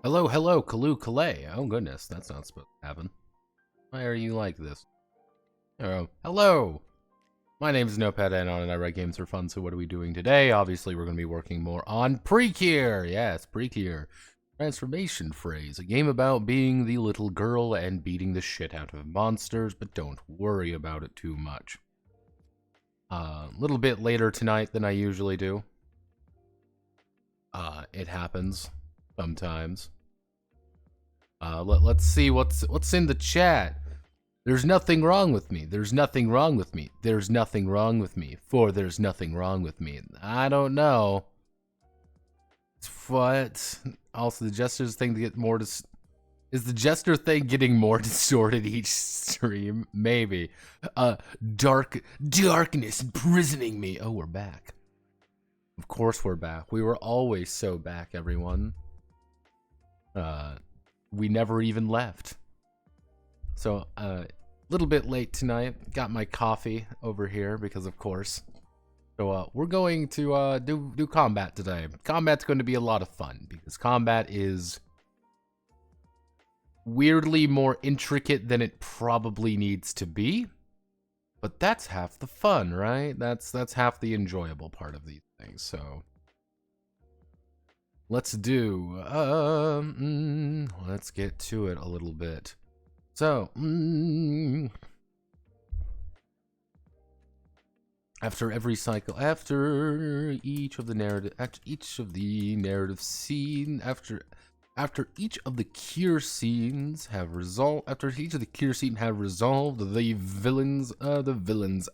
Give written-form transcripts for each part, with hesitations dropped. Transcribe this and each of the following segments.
Hello, hello, Kalu Kalay. Oh goodness, that's not supposed to happen. Why are you like this? Hello! My name is NopadAnon and I write games for fun, so what are we doing today? Obviously, we're going to be working more on Precure! Yes, Precure. Transformation Phrase, a game about being the little girl and beating the shit out of monsters, but don't worry about it too much. A little bit later tonight than I usually do. It happens sometimes. Let's see what's in the chat. There's nothing wrong with me. There's nothing wrong with me. There's nothing wrong with me. For there's nothing wrong with me. I don't know. What? Also, the Jester's thing to get more is the Jester thing getting more distorted each stream? Maybe. Darkness imprisoning me. Oh, we're back. Of course we're back. We were always so back, everyone. We never even left. So, a little bit late tonight. Got my coffee over here because, of course. So, we're going to do combat today. Combat's going to be a lot of fun because combat is weirdly more intricate than it probably needs to be. But that's half the fun, right? That's half the enjoyable part of these things. So, let's do, let's get to it a little bit. So, after every cycle, after each of the narrative scene, after each of the cure scenes have resolved, the villains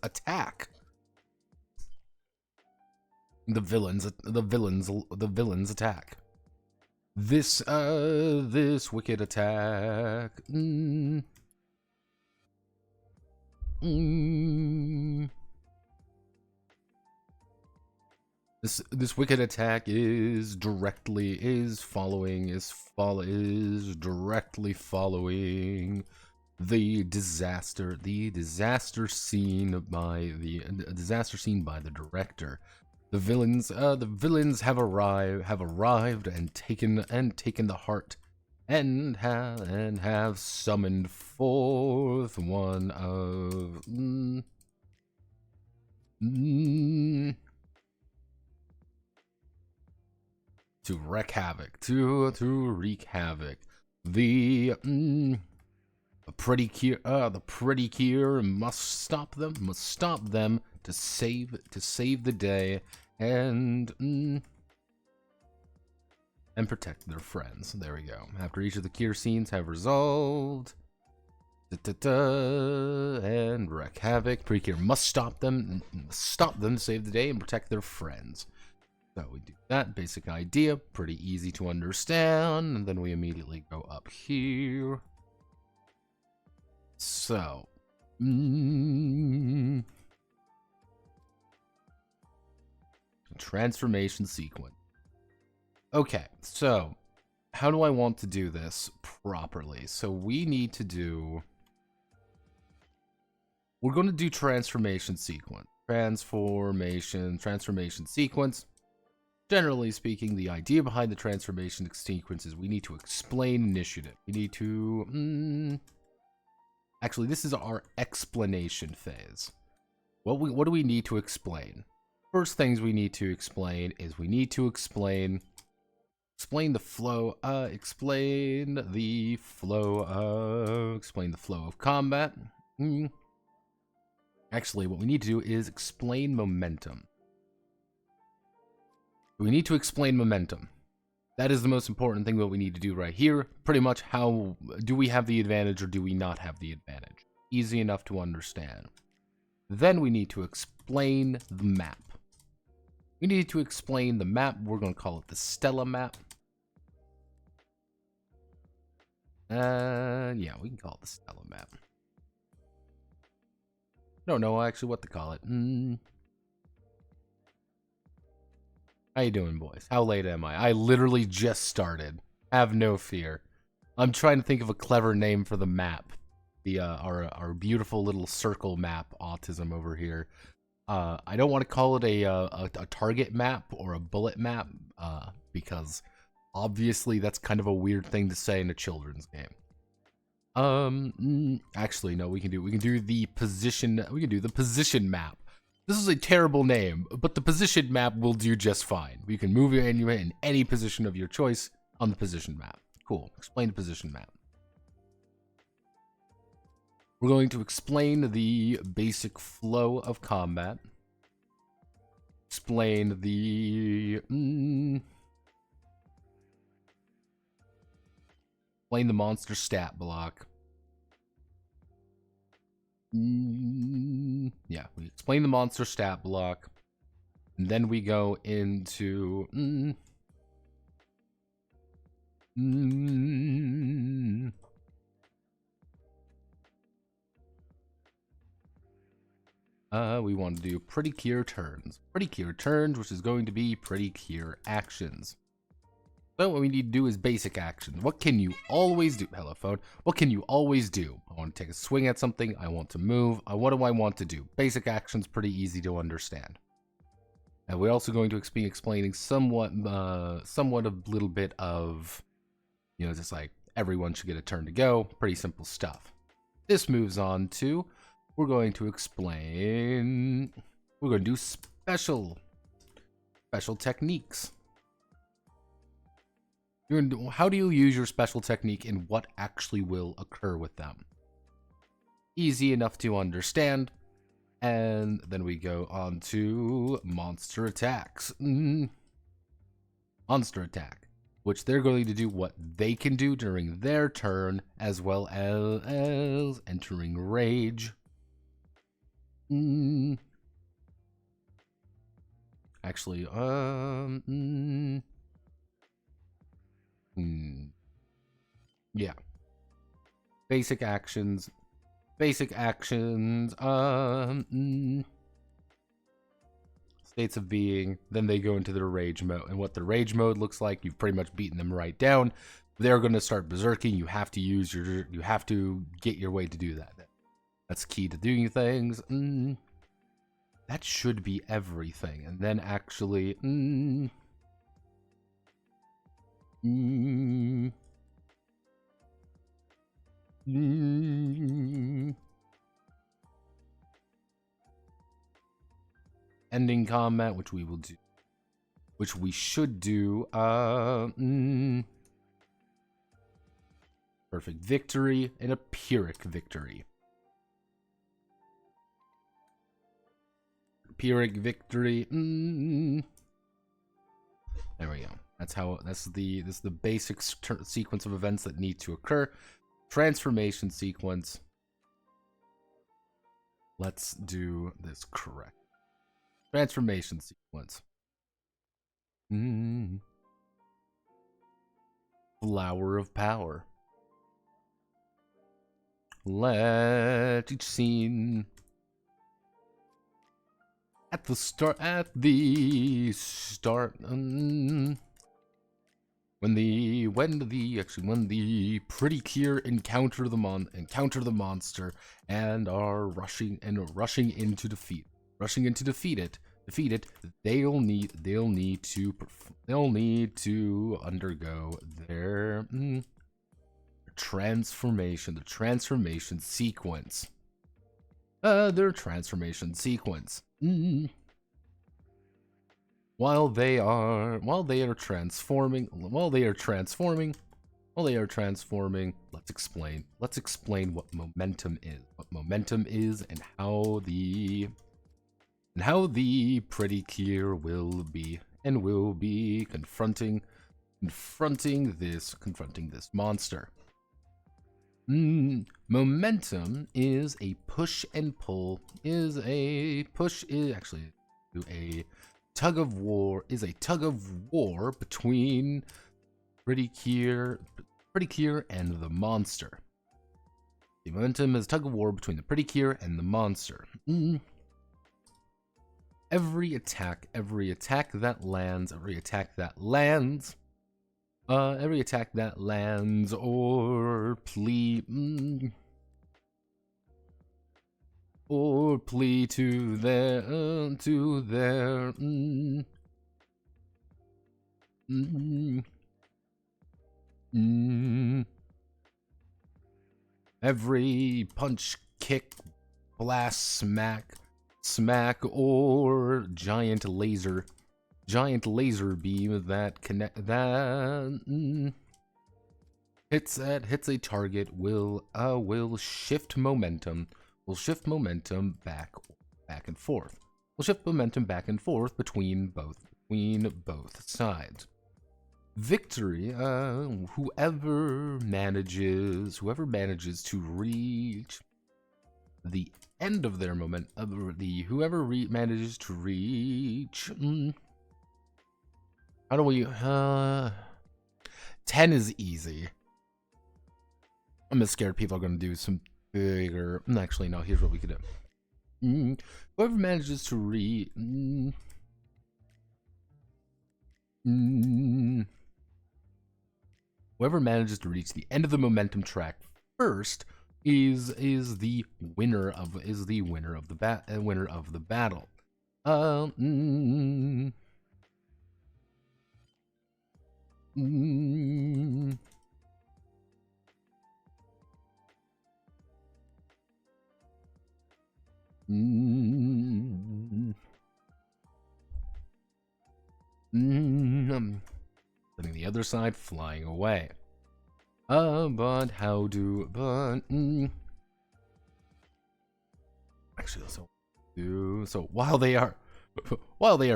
attack. The villains attack. This wicked attack. This wicked attack is directly following the disaster scene by the director. The villains have arrived and taken the heart and have summoned forth one of to wreak havoc, to wreak havoc. The pretty cure must stop them to save the day and protect their friends. There we go. After each of the cure scenes have resolved, and wreak havoc, Precure must stop them to save the day and protect their friends. So we do that basic idea, pretty easy to understand, and then we immediately go up here. So, transformation sequence. Okay, so how do I want to do this properly? So we need to do, we're going to do transformation sequence. Transformation sequence. Generally speaking, the idea behind the transformation sequence is we need to explain initiative. We need to... Actually, this is our explanation phase. What do we need to explain? First things we need to explain is we need to explain the flow of combat. Actually, what we need to do is explain momentum. We need to explain momentum. That is the most important thing that we need to do right here. Pretty much how do we have the advantage or do we not have the advantage? Easy enough to understand. Then we need to explain the map. We need to explain the map. We're going to call it the Stella map. Yeah, we can call it the Stella map. Don't know actually what to call it. How you doing, boys? How late am I? I literally just started. Have no fear. I'm trying to think of a clever name for the map. The our beautiful little circle map, autism over here. I don't want to call it a target map or a bullet map, because obviously that's kind of a weird thing to say in a children's game. Actually, no, we can do the position. We can do the position map. This is a terrible name, but the position map will do just fine. We can move your anime in any position of your choice on the position map. Cool. Explain the position map. We're going to explain the basic flow of combat. Explain the... explain the monster stat block. Yeah, we explain the monster stat block. And then we go into... we want to do pretty cure turns. Pretty cure turns, which is going to be pretty cure actions. So what we need to do is basic actions. What can you always do? Hello, phone. What can you always do? I want to take a swing at something. I want to move. What do I want to do? Basic actions, pretty easy to understand. And we're also going to be explaining somewhat a little bit of, you know, just like everyone should get a turn to go. Pretty simple stuff. This moves on to, we're going to explain, we're going to do special techniques. How do you use your special technique and what actually will occur with them? Easy enough to understand. And then we go on to monster attacks. Monster attack, which they're going to do what they can do during their turn, as well as entering rage. Actually, yeah. Basic actions. States of being, then they go into their rage mode. And what the rage mode looks like, you've pretty much beaten them right down. They're going to start berserking. You have to get your way to do that. That's key to doing things. That should be everything. And then actually, ending combat, which we will do, which we should do. Perfect victory and a Pyrrhic victory. Pyrrhic victory. There we go. This is the basic sequence of events that need to occur. Transformation sequence. Let's do this correct. Transformation sequence. Flower of Power. Let each scene at the start when the pretty Cure encounter the monster and are rushing into defeat it, they'll need to undergo their transformation, the transformation sequence. Their transformation sequence. While they are transforming, let's explain what momentum is, and how the pretty Cure will be confronting this monster. Momentum is a push and pull, is a tug of war between pretty Cure and the monster. The momentum is a tug of war between the pretty Cure and the monster. Every attack that lands, or plea to their every punch, kick, blast, smack, or giant laser beam that hits a target will shift momentum back and forth. We'll shift momentum back and forth between both sides. Victory, whoever manages to reach the end of their manages to reach. How do we? 10 is easy. I'm just scared people are going to do some bigger. Actually, no. Here's what we could do. Whoever manages to whoever manages to reach the end of the momentum track first is the winner of the battle. Setting the other side flying away. But how do, actually, so while they are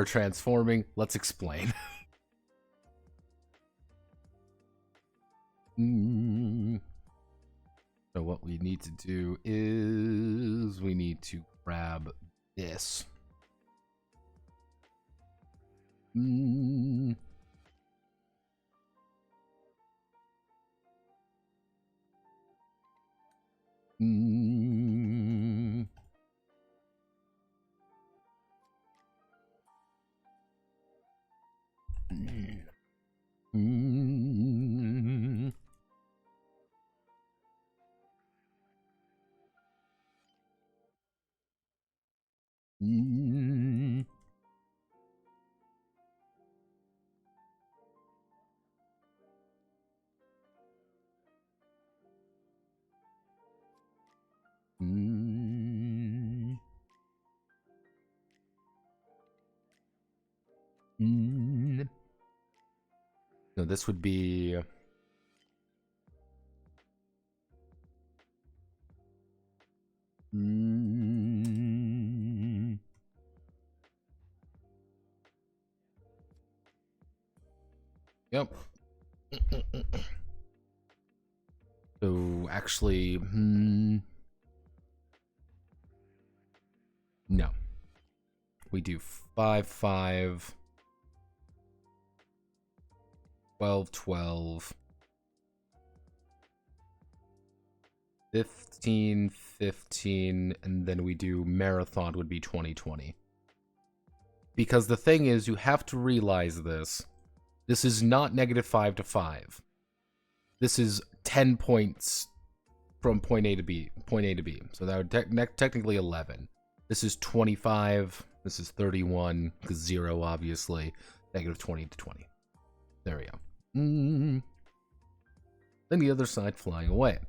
transforming, let's explain. So what we need to do is we need to grab this. No, this would be yep. So actually, no. We do 5, 5, 12, 12, 15, 15, and then we do marathon would be 20, 20. Because the thing is, you have to realize this. This is not -5 to 5. This is 10 points from point A to B. So that would technically 11. This is 25. This is 31, because 0, obviously. -20 to 20. There we go. Then the other side flying away.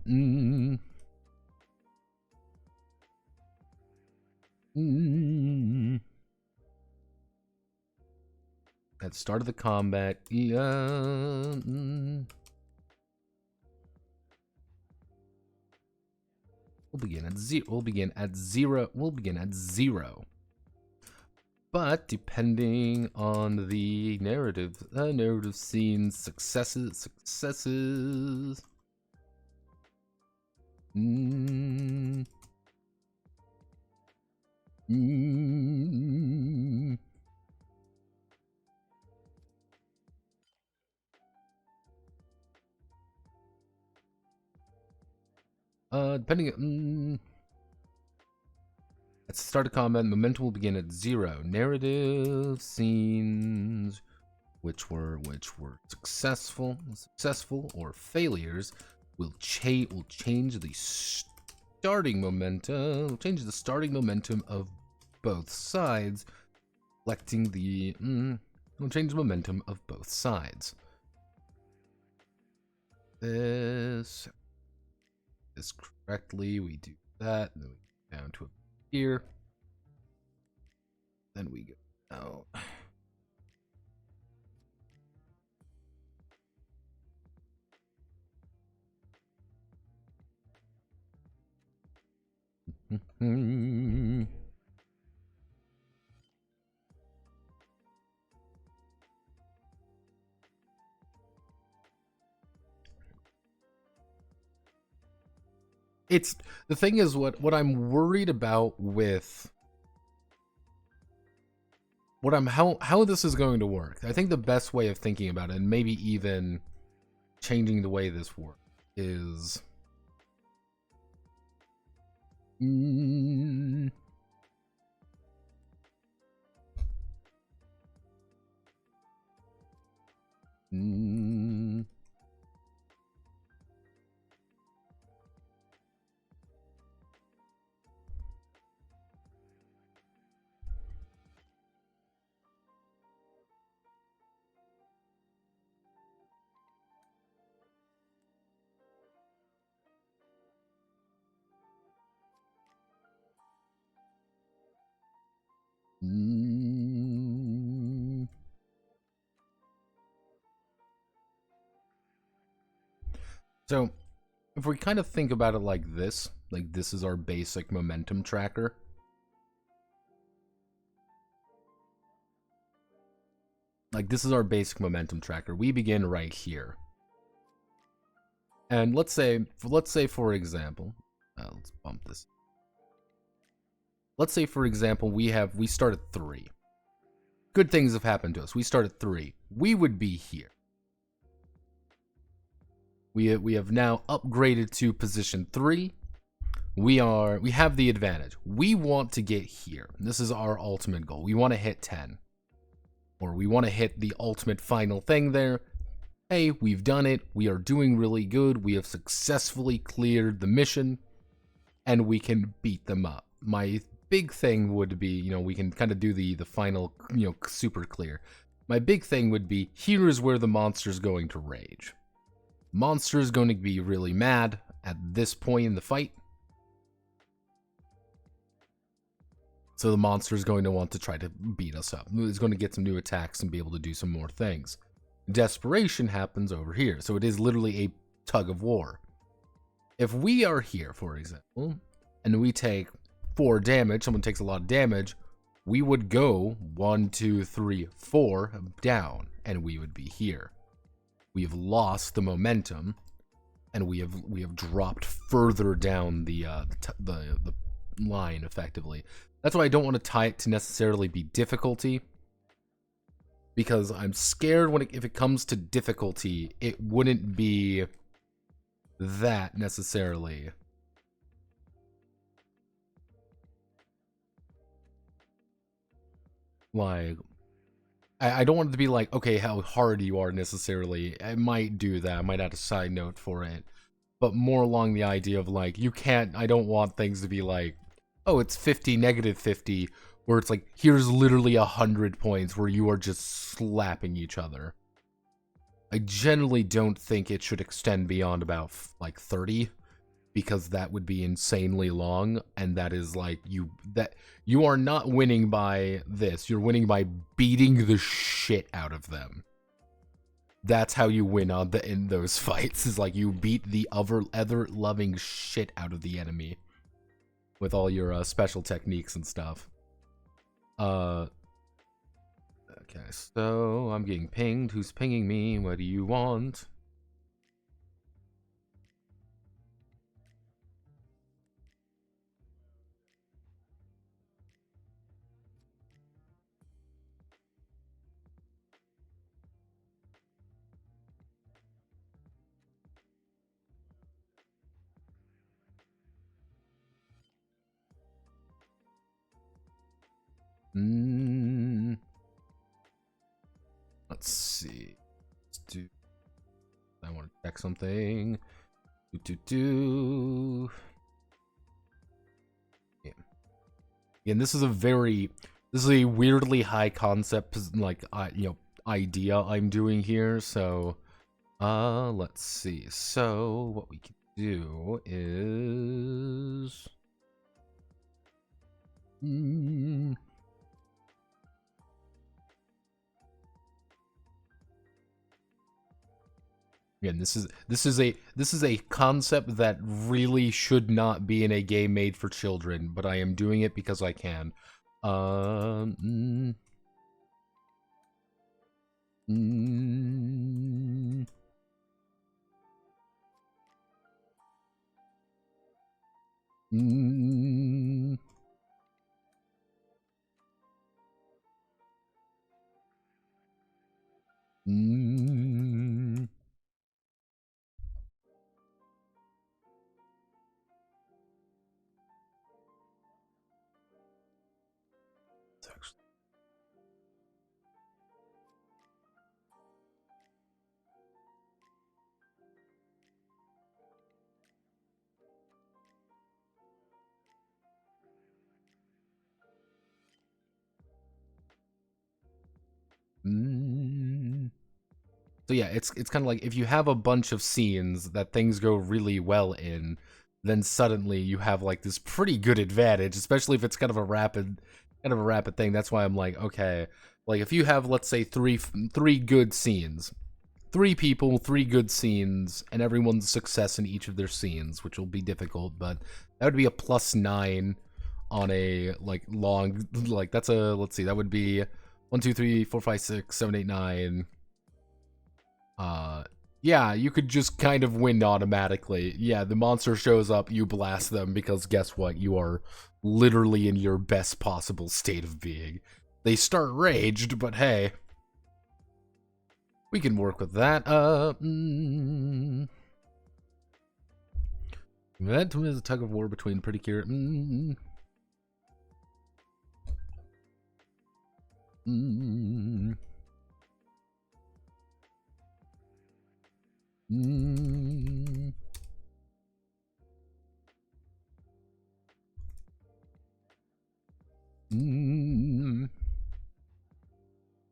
At the start of the combat, we'll begin at 0. We'll begin at 0. But depending on the narrative scenes, successes. Depending at the start of combat, momentum will begin at 0. Narrative scenes which were successful or failures will change the starting momentum. Will change the starting momentum of both sides, reflecting the will change the momentum of both sides. This correctly, we do that, and then we go down to here. Then we go out. It's the thing is what I'm worried about with how this is going to work. I think the best way of thinking about it, and maybe even changing the way this works, is So, if we kind of think about it like this is our basic momentum tracker. Like, this is our basic momentum tracker. We begin right here. And let's say for example, let's bump this. Let's say for example, we start at 3. Good things have happened to us. We start at 3. We would be here. We have now upgraded to position 3. We have the advantage. We want to get here. This is our ultimate goal. We want to hit 10. Or we want to hit the ultimate final thing there. Hey, we've done it. We are doing really good. We have successfully cleared the mission. And we can beat them up. My big thing would be, we can kind of do the final, super clear. My big thing would be, here is where the monster's going to rage. Monster is going to be really mad at this point in the fight. So the monster is going to want to try to beat us up. It's going to get some new attacks and be able to do some more things. Desperation happens over here. So it is literally a tug of war. If we are here, for example, and we take 4 damage, someone takes a lot of damage, we would go 1, 2, 3, 4 down, and we would be here. We have lost the momentum, and we have dropped further down the line effectively. That's why I don't want to tie it to necessarily be difficulty, because I'm scared if it comes to difficulty, it wouldn't be that necessarily. Like, I don't want it to be like, okay, how hard you are necessarily. I might do that. I might add a side note for it. But more along the idea of like, I don't want things to be like, oh, it's 50, negative 50, where it's like, here's literally 100 points where you are just slapping each other. I generally don't think it should extend beyond about like 30, because that would be insanely long, and that is like, you are not winning by this, you're winning by beating the shit out of them. That's how you win in those fights, is like you beat the other loving shit out of the enemy with all your special techniques and stuff. Okay, so I'm getting pinged. Who's pinging me? What do you want? Let's see. I want to check something. Yeah. And this is a weirdly high concept, like, idea I'm doing here. So, let's see. So what we can do is, again, this is a concept that really should not be in a game made for children, but I am doing it because I can. So yeah, it's kind of like if you have a bunch of scenes that things go really well in, then suddenly you have like this pretty good advantage, especially if it's kind of a rapid thing. That's why I'm like, okay, like if you have, let's say, three good scenes, 3 people, 3 good scenes, and everyone's success in each of their scenes, which will be difficult, but that would be a +9 on a, like, long, like, that's a, let's see, that would be 1, 2, 3, 4, 5, 6, 7, 8, 9. Yeah, you could just kind of win automatically. Yeah, the monster shows up, you blast them, because guess what? You are literally in your best possible state of being. They start raged, but hey, we can work with that. That is a tug of war between Pretty Cure.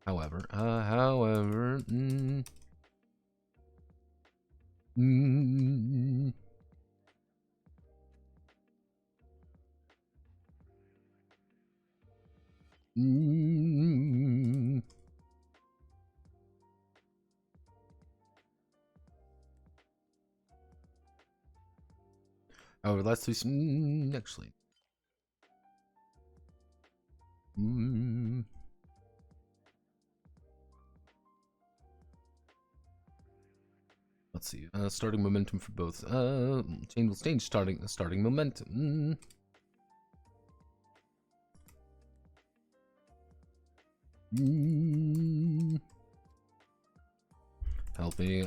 However, oh, let's do some, actually. Let's see. Starting momentum for both. Chain will change. Starting momentum. Help me.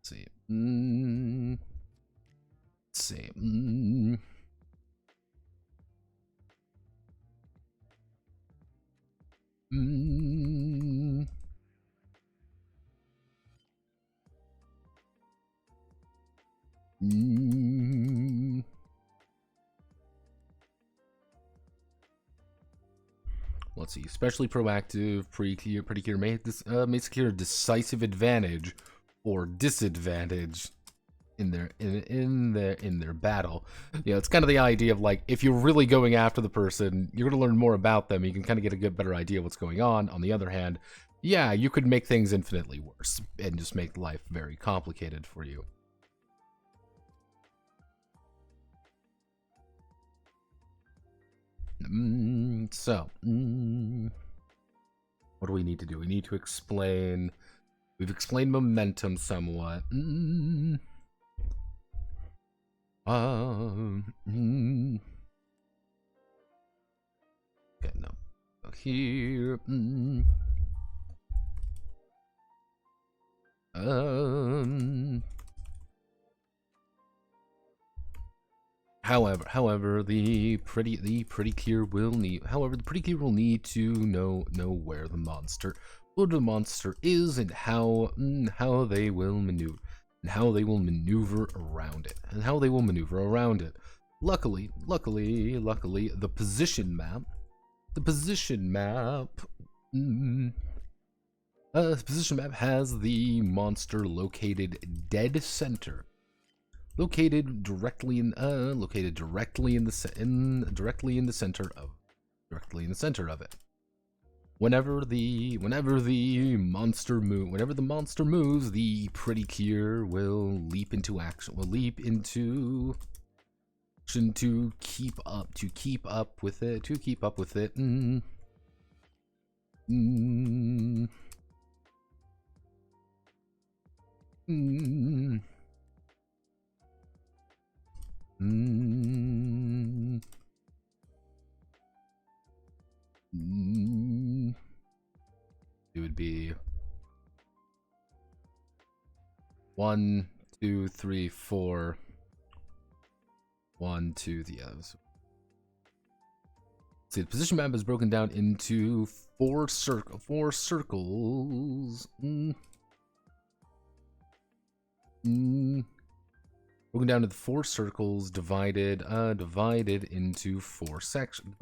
See. Let's see. Let's see. Especially proactive, pretty clear may secure a decisive advantage or disadvantage in their battle. Yeah, it's kind of the idea of, like, if you're really going after the person, you're going to learn more about them. You can kind of get a better idea of what's going on. On the other hand, yeah, you could make things infinitely worse and just make life very complicated for you. So, what do we need to do? We need to explain. We've explained momentum somewhat. Okay, no. Here. However, the pretty cure will need. However, the pretty cure will need to know where the monster is and how they will maneuver around it. Luckily, the position map. The position map has the monster located dead center. Located directly in the center of it. Whenever the monster moves, the pretty cure will leap into action. To keep up with it. It would be 1, 2, 3, 4. 1, 2, the others. See, the position map is broken down into 4 circles. Broken down into 4 circles, divided into 4 sections.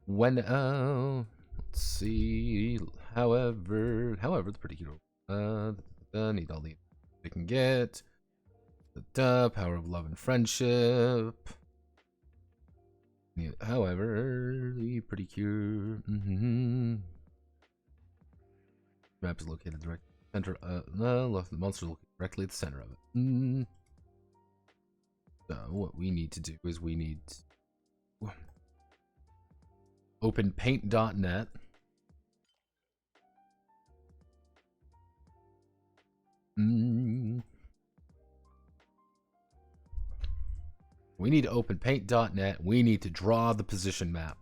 Let's see. However, it's pretty cute. Need all the they can get. Power of love and friendship. However, pretty cute. Map is located directly center. The monster located directly at the center of it. So what we need to do is we need to open paint.net. We need to open paint.net. We need to draw the position map.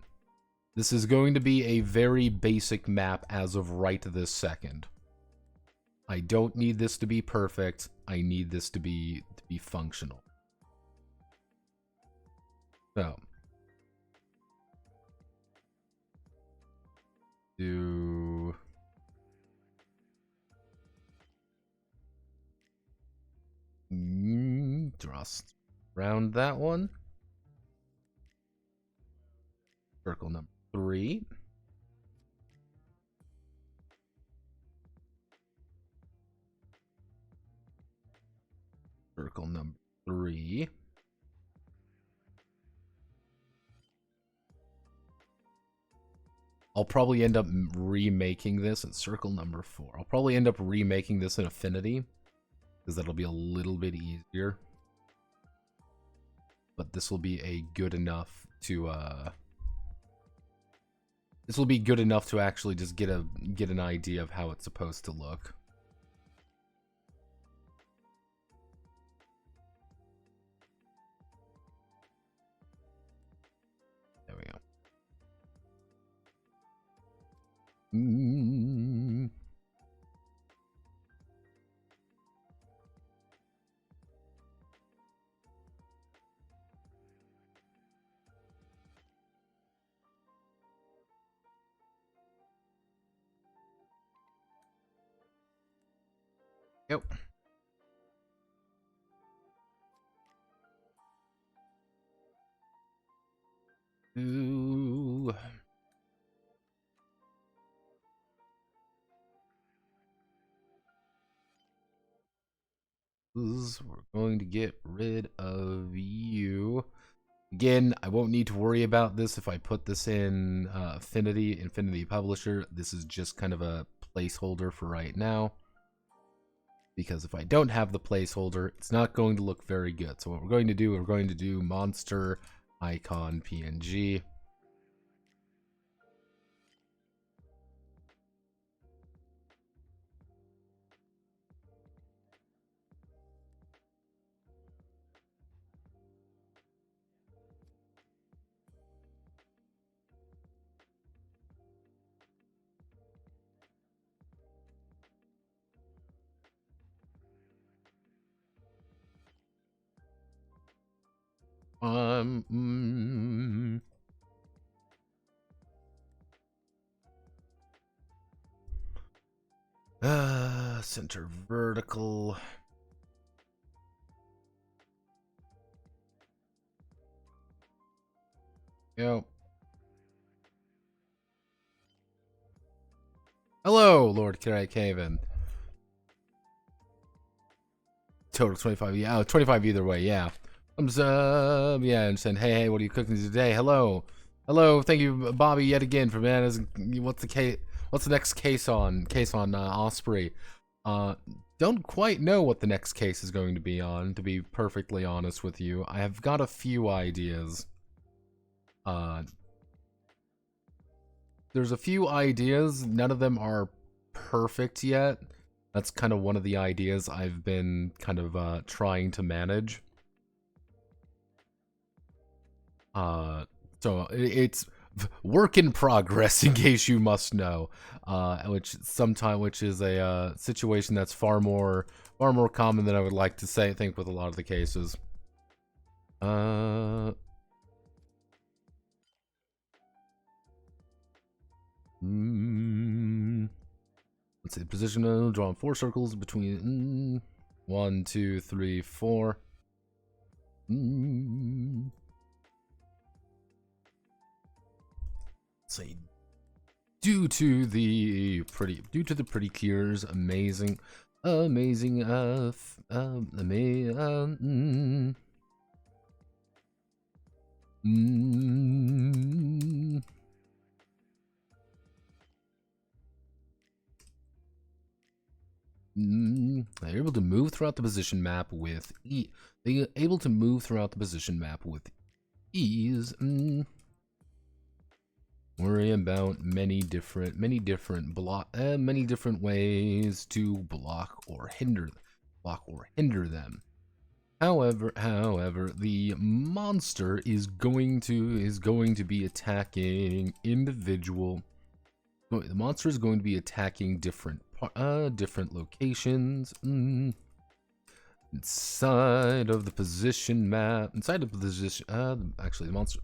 This is going to be a very basic map as of right this second. I don't need this to be perfect. I need this to be functional. So, just round that one. Circle number 3. Circle number 3. I'll probably end up remaking this in circle number 4. I'll probably end up remaking this in Affinity, because that'll be a little bit easier. But this will be a good enough to this will be good enough to actually just get an idea of how it's supposed to look. There we go. Yep. Ooh. We're going to get rid of you. Again, I won't need to worry about this if I put this in Infinity Publisher. This is just kind of a placeholder for right now. Because if I don't have the placeholder, it's not going to look very good. So what we're going to do monster icon PNG. Center vertical. Yep. Hello, Lord Kaven. Total 25. Yeah, 25 either way. Yeah. Thumbs up. Yeah, and saying, hey, what are you cooking today? Hello. Thank you, Bobby, yet again for what's the case? What's the next case on Osprey? Don't quite know what the next case is going to be on, to be perfectly honest with you. I have got a few ideas. There's a few ideas. None of them are perfect yet. That's kind of one of the ideas I've been kind of trying to manage. So it's work in progress, in case you must know. Which is a situation that's far more common than I would like to think with a lot of the cases. Let's see, position, draw 4 circles between 1, 2, 3, 4. say due to the pretty cure's amazing they're able to move throughout the position map with They're able to move throughout the position map with ease. Worry about many different ways to block or hinder them. However, the monster is going to be attacking individual. The monster is going to be attacking different locations inside of the position map. Actually, the monster.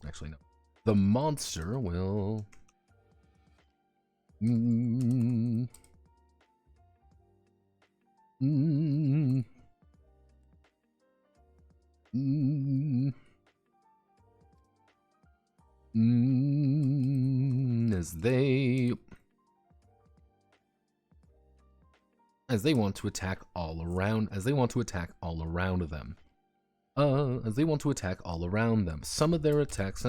Actually, no. The monster will. As they want to attack all around them. Some of their attacks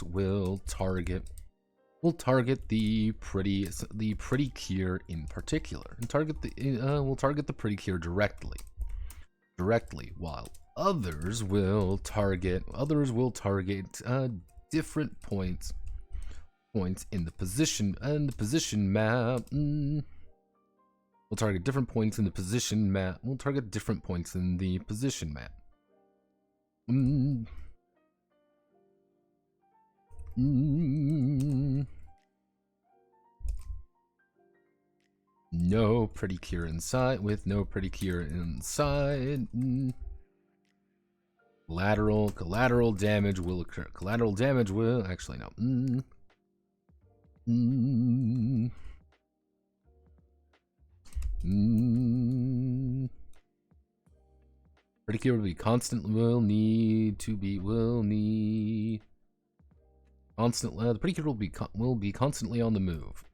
will target the pretty cure in particular, and will target the pretty cure directly, while others will target different points in the position map. We'll target different points in the position map. No pretty cure inside. Collateral damage will occur. Actually, no. Pretty cure will be constant. The pretty cure will be constantly on the move.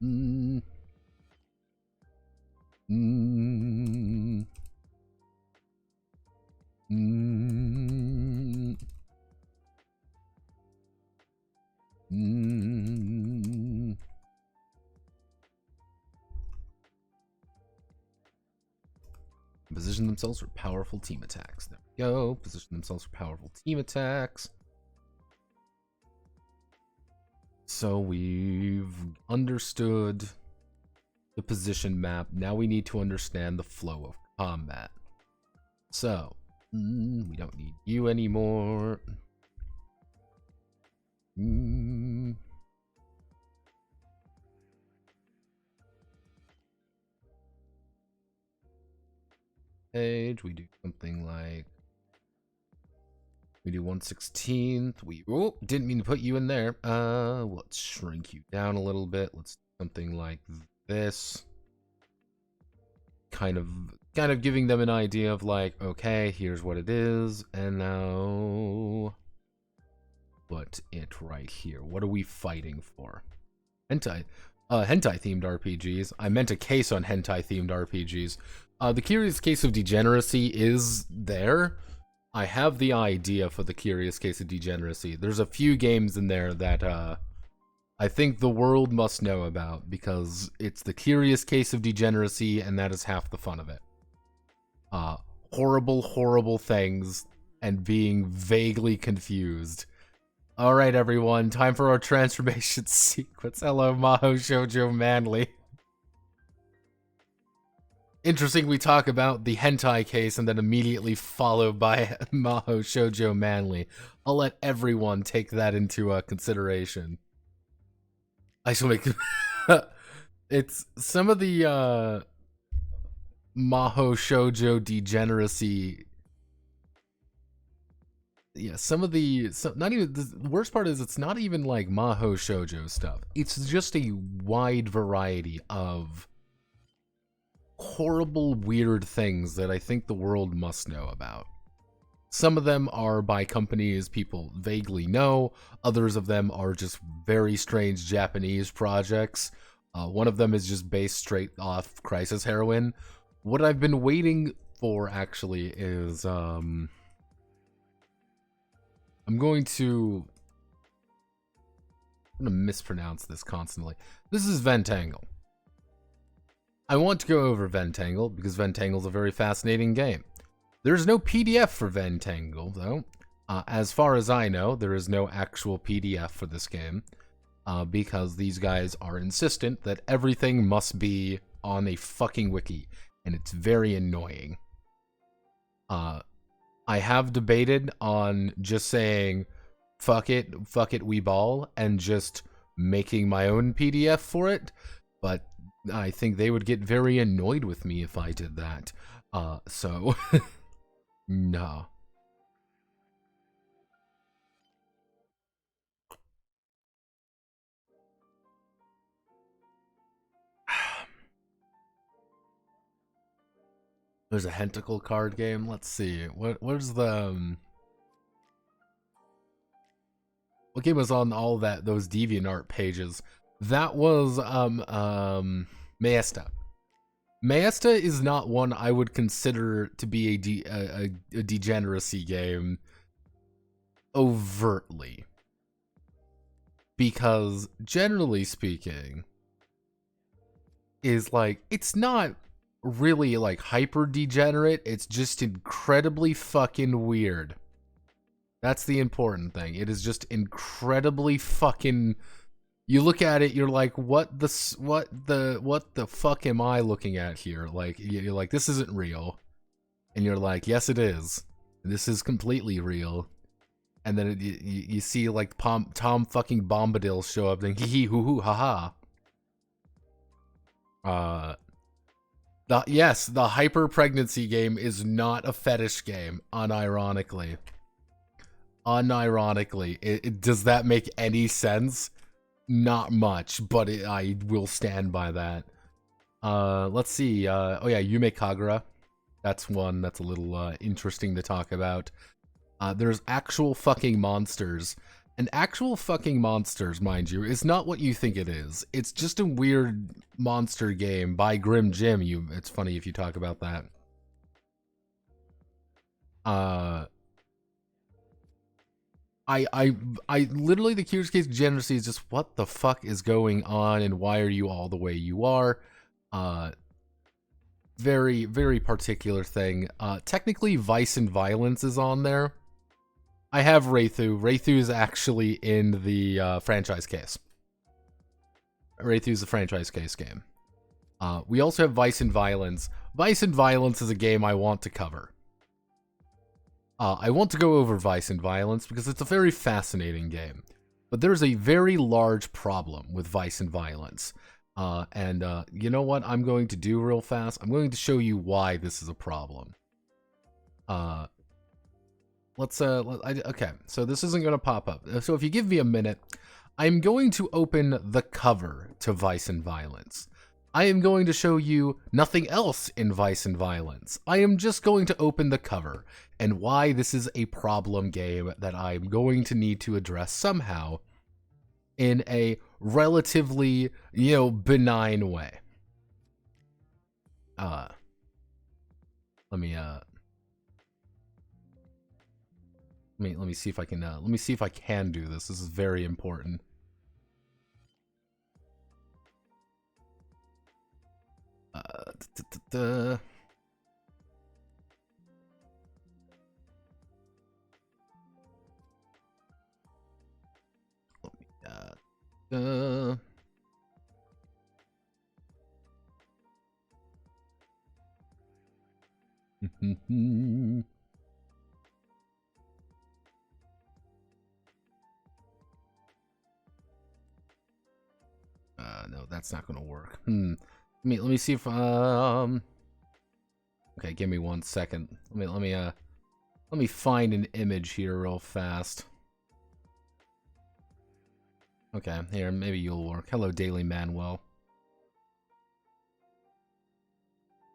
Position themselves for powerful team attacks. There we go. Position themselves for powerful team attacks. So we've understood the position map. Now we need to understand the flow of combat. So, we don't need you anymore. Page, we do something like we do 1/16. Didn't mean to put you in there. Let's shrink you down a little bit. Let's do something like this. Kind of giving them an idea of like, okay, here's what it is, and now put it right here. What are we fighting for? Hentai themed RPGs. I meant a case on hentai themed RPGs. The Curious Case of Degeneracy is there. I have the idea for the Curious Case of Degeneracy. There's a few games in there that I think the world must know about, because it's the Curious Case of Degeneracy, and that is half the fun of it. Horrible things, and being vaguely confused. Alright everyone, time for our transformation sequence. Hello, Maho Shoujo Manly. Interesting, we talk about the hentai case and then immediately followed by Maho Shoujo Manly. I'll let everyone take that into consideration. I shall make... It's some of the Maho Shoujo degeneracy. Yeah, not even, the worst part is it's not even like Maho Shoujo stuff. It's just a wide variety of horrible, weird things that I think the world must know about. Some of them are by companies people vaguely know. Others of them are just very strange Japanese projects. One of them is just based straight off Crisis Heroine. What I've been waiting for, actually, is... I'm going to mispronounce this constantly. This is Ventangle. I want to go over Ventangle because Ventangle is a very fascinating game. There's no PDF for Ventangle, though. As far as I know, there is no actual PDF for this game because these guys are insistent that everything must be on a fucking wiki, and it's very annoying. I have debated on just saying, fuck it, we ball, and just making my own PDF for it, but I think they would get very annoyed with me if I did that. So, no. There's a Hentacle card game. Let's see. What's the what game was on all those DeviantArt pages? That was Maesta. Maesta is not one I would consider to be a degeneracy game overtly, because generally speaking, is like, it's not really like hyper degenerate, it's just incredibly fucking weird. That's the important thing. It is just incredibly fucking, you look at it, you're like, what the fuck am I looking at here? Like, you're like, this isn't real. And you're like, yes it is. This is completely real. And then you see like Tom fucking Bombadil show up, then hee hee hoo hoo ha ha. Yes, the hyper pregnancy game is not a fetish game, unironically. Does that make any sense? Not much, but I will stand by that. Let's see. Oh yeah, Yume Kagura. That's one that's a little interesting to talk about. There's actual fucking monsters. And actual fucking monsters, mind you, is not what you think it is. It's just a weird monster game by Grim Jim. It's funny if you talk about that. I literally, the Cure Case degeneracy is just, what the fuck is going on and why are you all the way you are? Very, very particular thing. Technically, Vice and Violence is on there. I have Wraithu. Wraithu is actually in the franchise case. Wraithu is a franchise case game. We also have Vice and Violence. Vice and Violence is a game I want to cover. I want to go over Vice and Violence because it's a very fascinating game. But there's a very large problem with Vice and Violence. You know what I'm going to do real fast? I'm going to show you why this is a problem. Okay, so this isn't going to pop up. So if you give me a minute, I'm going to open the cover to Vice and Violence. I am going to show you nothing else in Vice and Violence. I am just going to open the cover and why this is a problem game that I'm going to need to address somehow in a relatively, benign way. Let me see if I can do this. This is very important. No, that's not gonna work. Let me see if okay, give me 1 second. Let me find an image here real fast. Okay, here, maybe you'll work. Hello, Daily Manuel.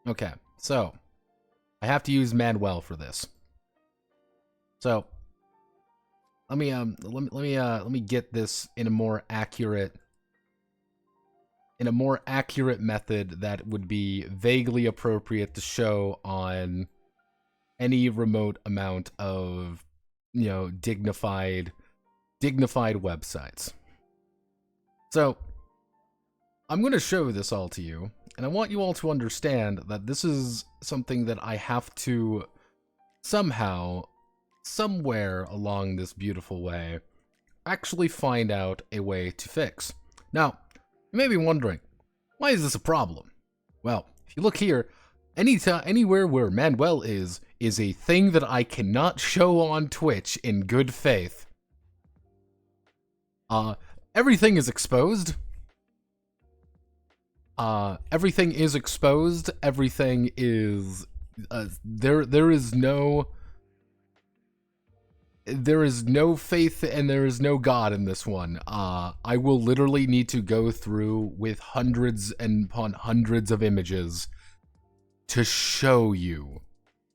Okay, so I have to use Manuel for this. So let me get this in a more accurate method that would be vaguely appropriate to show on any remote amount of, you know, dignified websites. So I'm going to show this all to you, and I want you all to understand that this is something that I have to somehow, somewhere along this beautiful way, actually find out a way to fix. Now, you may be wondering, why is this a problem? Well, if you look here, anywhere where Manuel is a thing that I cannot show on Twitch in good faith. Everything is exposed. Everything is exposed. Everything is there is no faith and there is no God in this one. I will literally need to go through with hundreds and upon hundreds of images to show you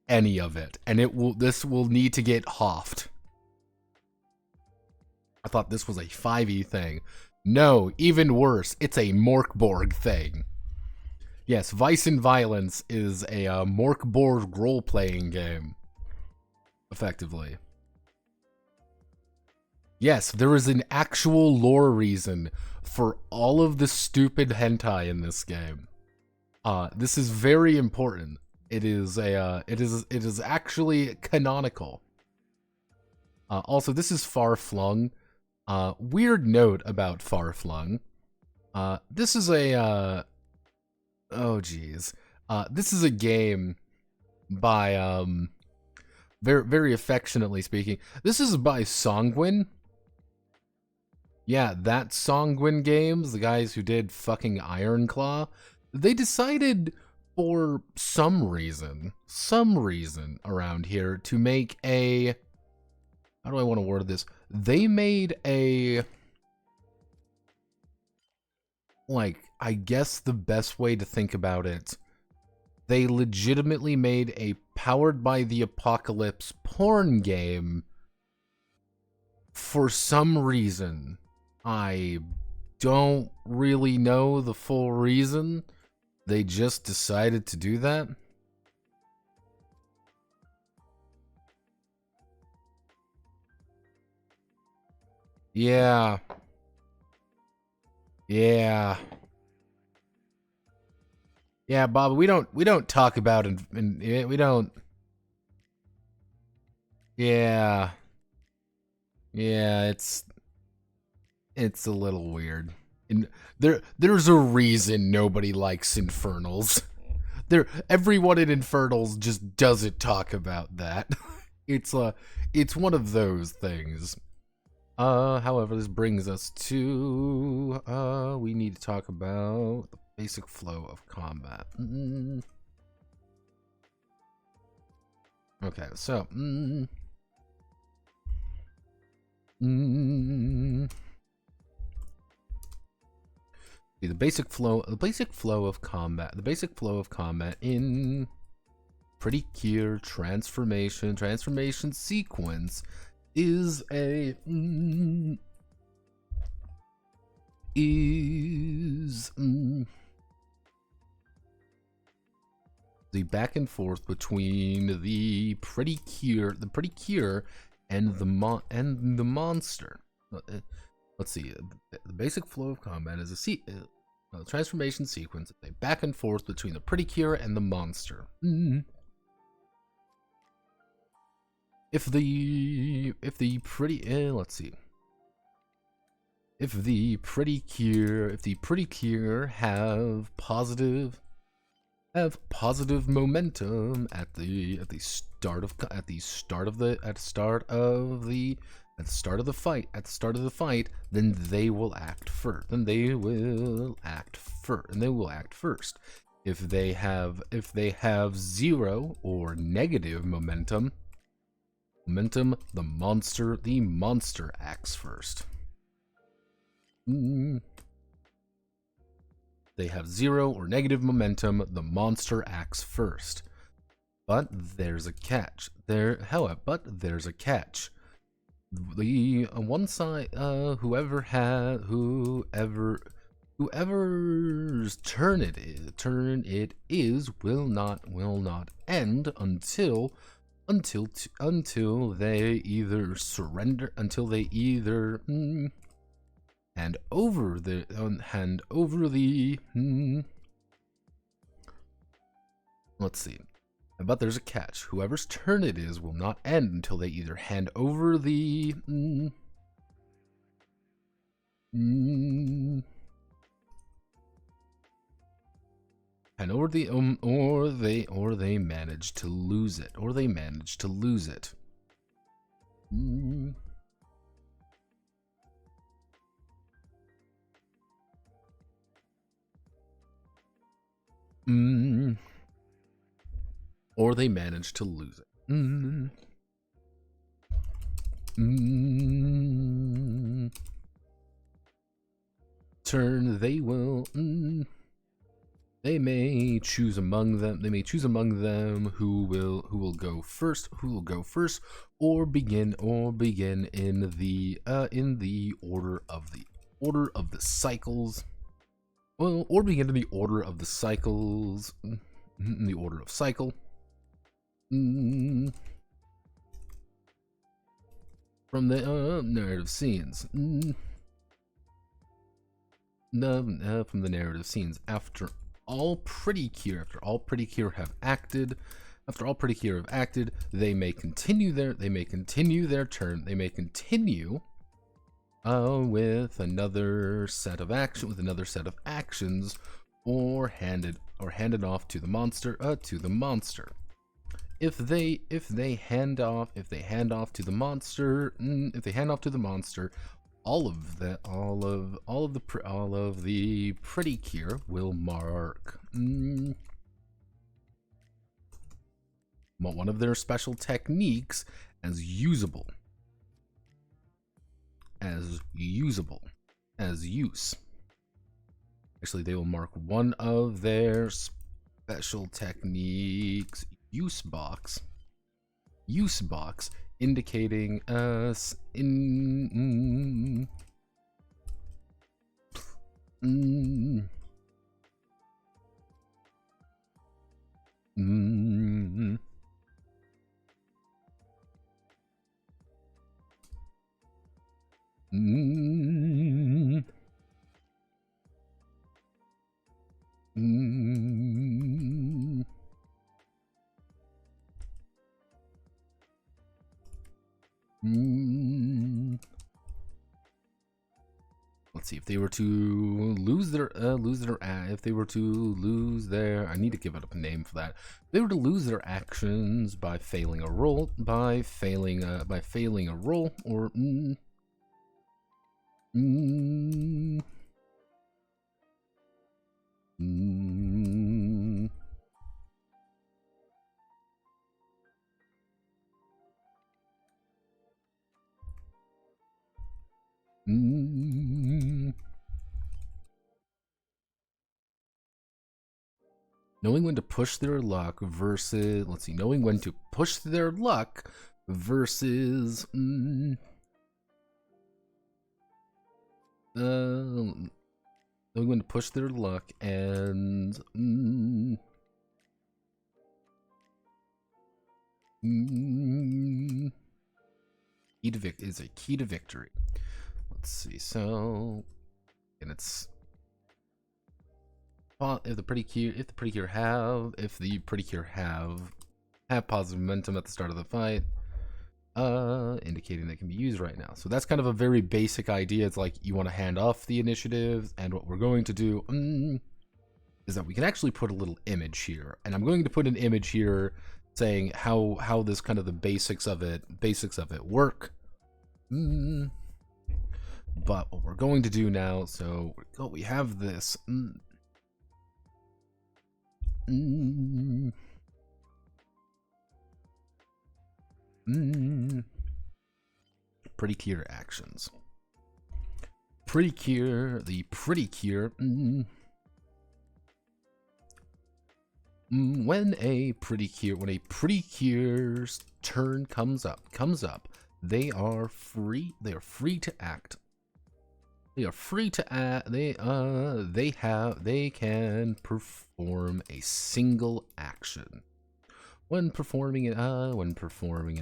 any of it, and this will need to get hoffed. I thought this was a 5e thing. No, even worse, it's a Morkborg thing. Yes, Vice and Violence is a Morkborg role-playing game, effectively. Yes, there is an actual lore reason for all of the stupid hentai in this game. This is very important. It is actually canonical. Also, this is Far Flung. Weird note about Far Flung. This is a this is a game by very affectionately speaking. This is by Songwin. Yeah, that Songwin Games, the guys who did fucking Ironclaw. They decided for some reason around here to make a, how do I want to word this? They made a, like, I guess the best way to think about it, they legitimately made a Powered by the Apocalypse porn game for some reason. I don't really know the full reason. They just decided to do that. Yeah. Yeah. Yeah, Bob, we don't talk about it, and we don't. Yeah. Yeah, it's a little weird. And there's a reason nobody likes Infernals. Everyone in Infernals just doesn't talk about that. It's one of those things. However, this brings us to we need to talk about the basic flow of combat. Okay, so the basic flow of combat in Pretty Cure transformation sequence is a the back and forth between the Pretty Cure and the monster. Let's see. The basic flow of combat is a transformation sequence, a back and forth between the Pretty Cure and the monster. If the Pretty Cure have positive momentum at the start of the fight, then they will act first. If they have zero or negative momentum, the monster acts first. They have zero or negative momentum, the monster acts first. But there's a catch. But there's a catch. The one side, whoever's turn it is will not end until they either surrender, until they either hand over the let's see. But there's a catch. Whoever's turn it is will not end until they either hand over the hand over the or they manage to lose it. Or they manage to lose it. Turn they will. They may choose among them. Who will go first? Or begin in the order of the cycles. Well, or begin in the order of the cycles. In the order of cycle. From the narrative scenes. From the narrative scenes. After all pretty Cure have acted, they may continue their turn. They may continue with another set of actions, or hand it off to the monster. If they hand off to the monster, all of the pretty Cure will mark one of their special techniques as usable. Actually, they will mark one of their special techniques use box, indicating us let's see, if they were to lose their I need to give it up a name for that. If they were to lose their actions by failing a roll, or knowing when to push their luck versus, let's see, knowing when to push their luck versus knowing when to push their luck and is a key to victory. Let's see, so, and it's if the pretty Cure have positive momentum at the start of the fight, indicating they can be used right now. So that's kind of a very basic idea. It's like you want to hand off the initiative, and what we're going to do is that we can actually put a little image here, and I'm going to put an image here saying how this kind of the basics of it work. But what we're going to do now, so we have this. Pretty Cure actions. The Pretty Cure. when a pretty cure's turn comes up, they are free to act. They are free to act. They can perform a single action. When performing an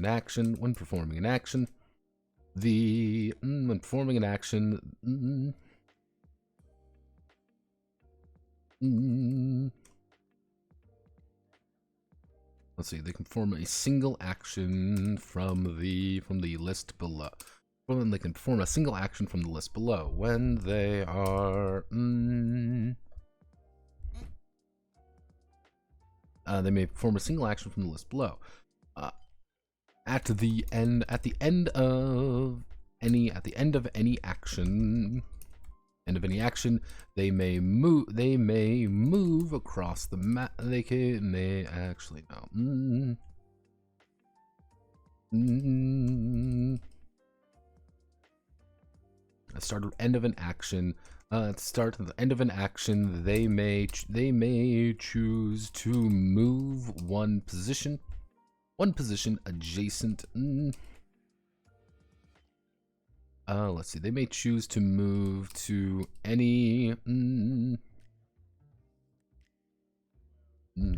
action, let's see, they can perform a single action from the list below. Well, then they can perform a single action from the list below when they are. They may perform a single action from the list below. At the end of any action. They may move across the map. May actually no. At start or end of an action. At the start and the end of an action, they may choose to move one position adjacent. Let's see. They may choose to move to any.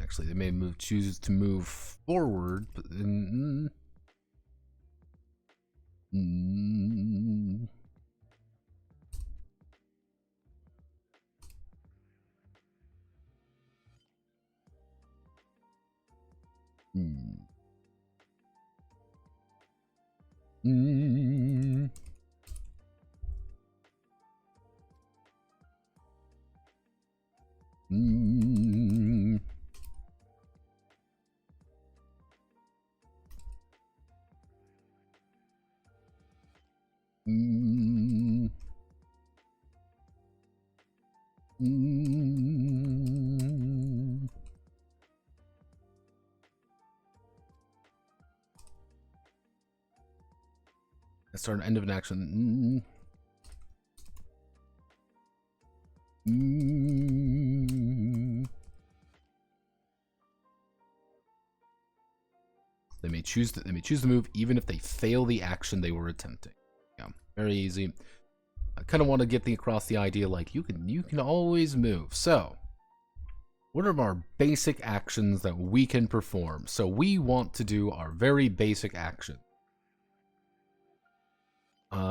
Actually, they may choose to move forward. Start and end of an action. They may choose to move even if they fail the action they were attempting. Yeah, very easy. I kind of want to get across the idea like you can always move. So, what are our basic actions that we can perform? So we want to do our very basic action. Yep,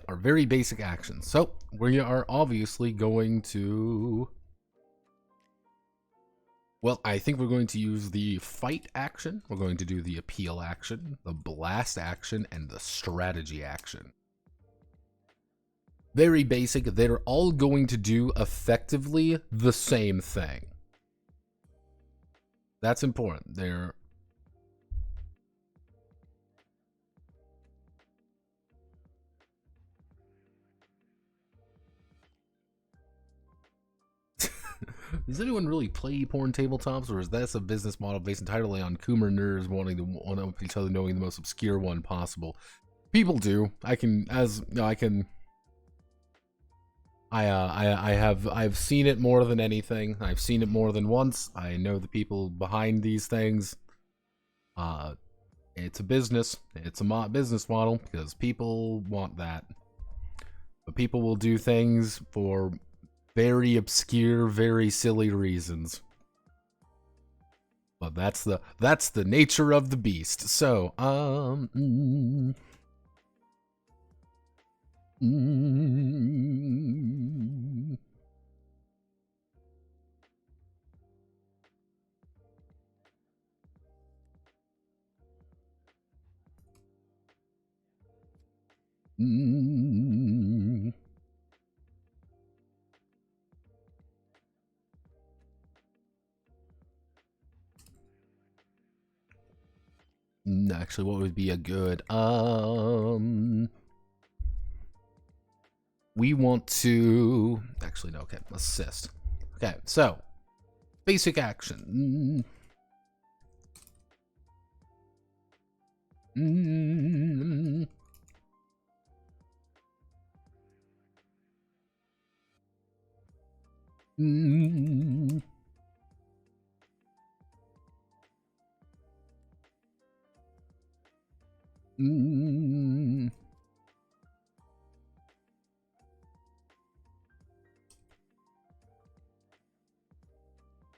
our very basic actions. So we are obviously going to. Well, I think we're going to use the fight action. We're going to do the appeal action, the blast action, and the strategy action. Very basic. They're all going to do effectively the same thing. That's important. They're Does anyone really play porn tabletops, or is that a business model based entirely on Coomer nerds wanting to one-up each other, knowing the most obscure one possible? People do. I've seen it more than anything. I've seen it more than once. I know the people behind these things. It's a business. It's a business model because people want that. But people will do things for very obscure, very silly reasons. But that's the nature of the beast. So, actually, what would be a good we want to actually no, okay, assist. Okay, so basic action. Mm. Mm. Mm.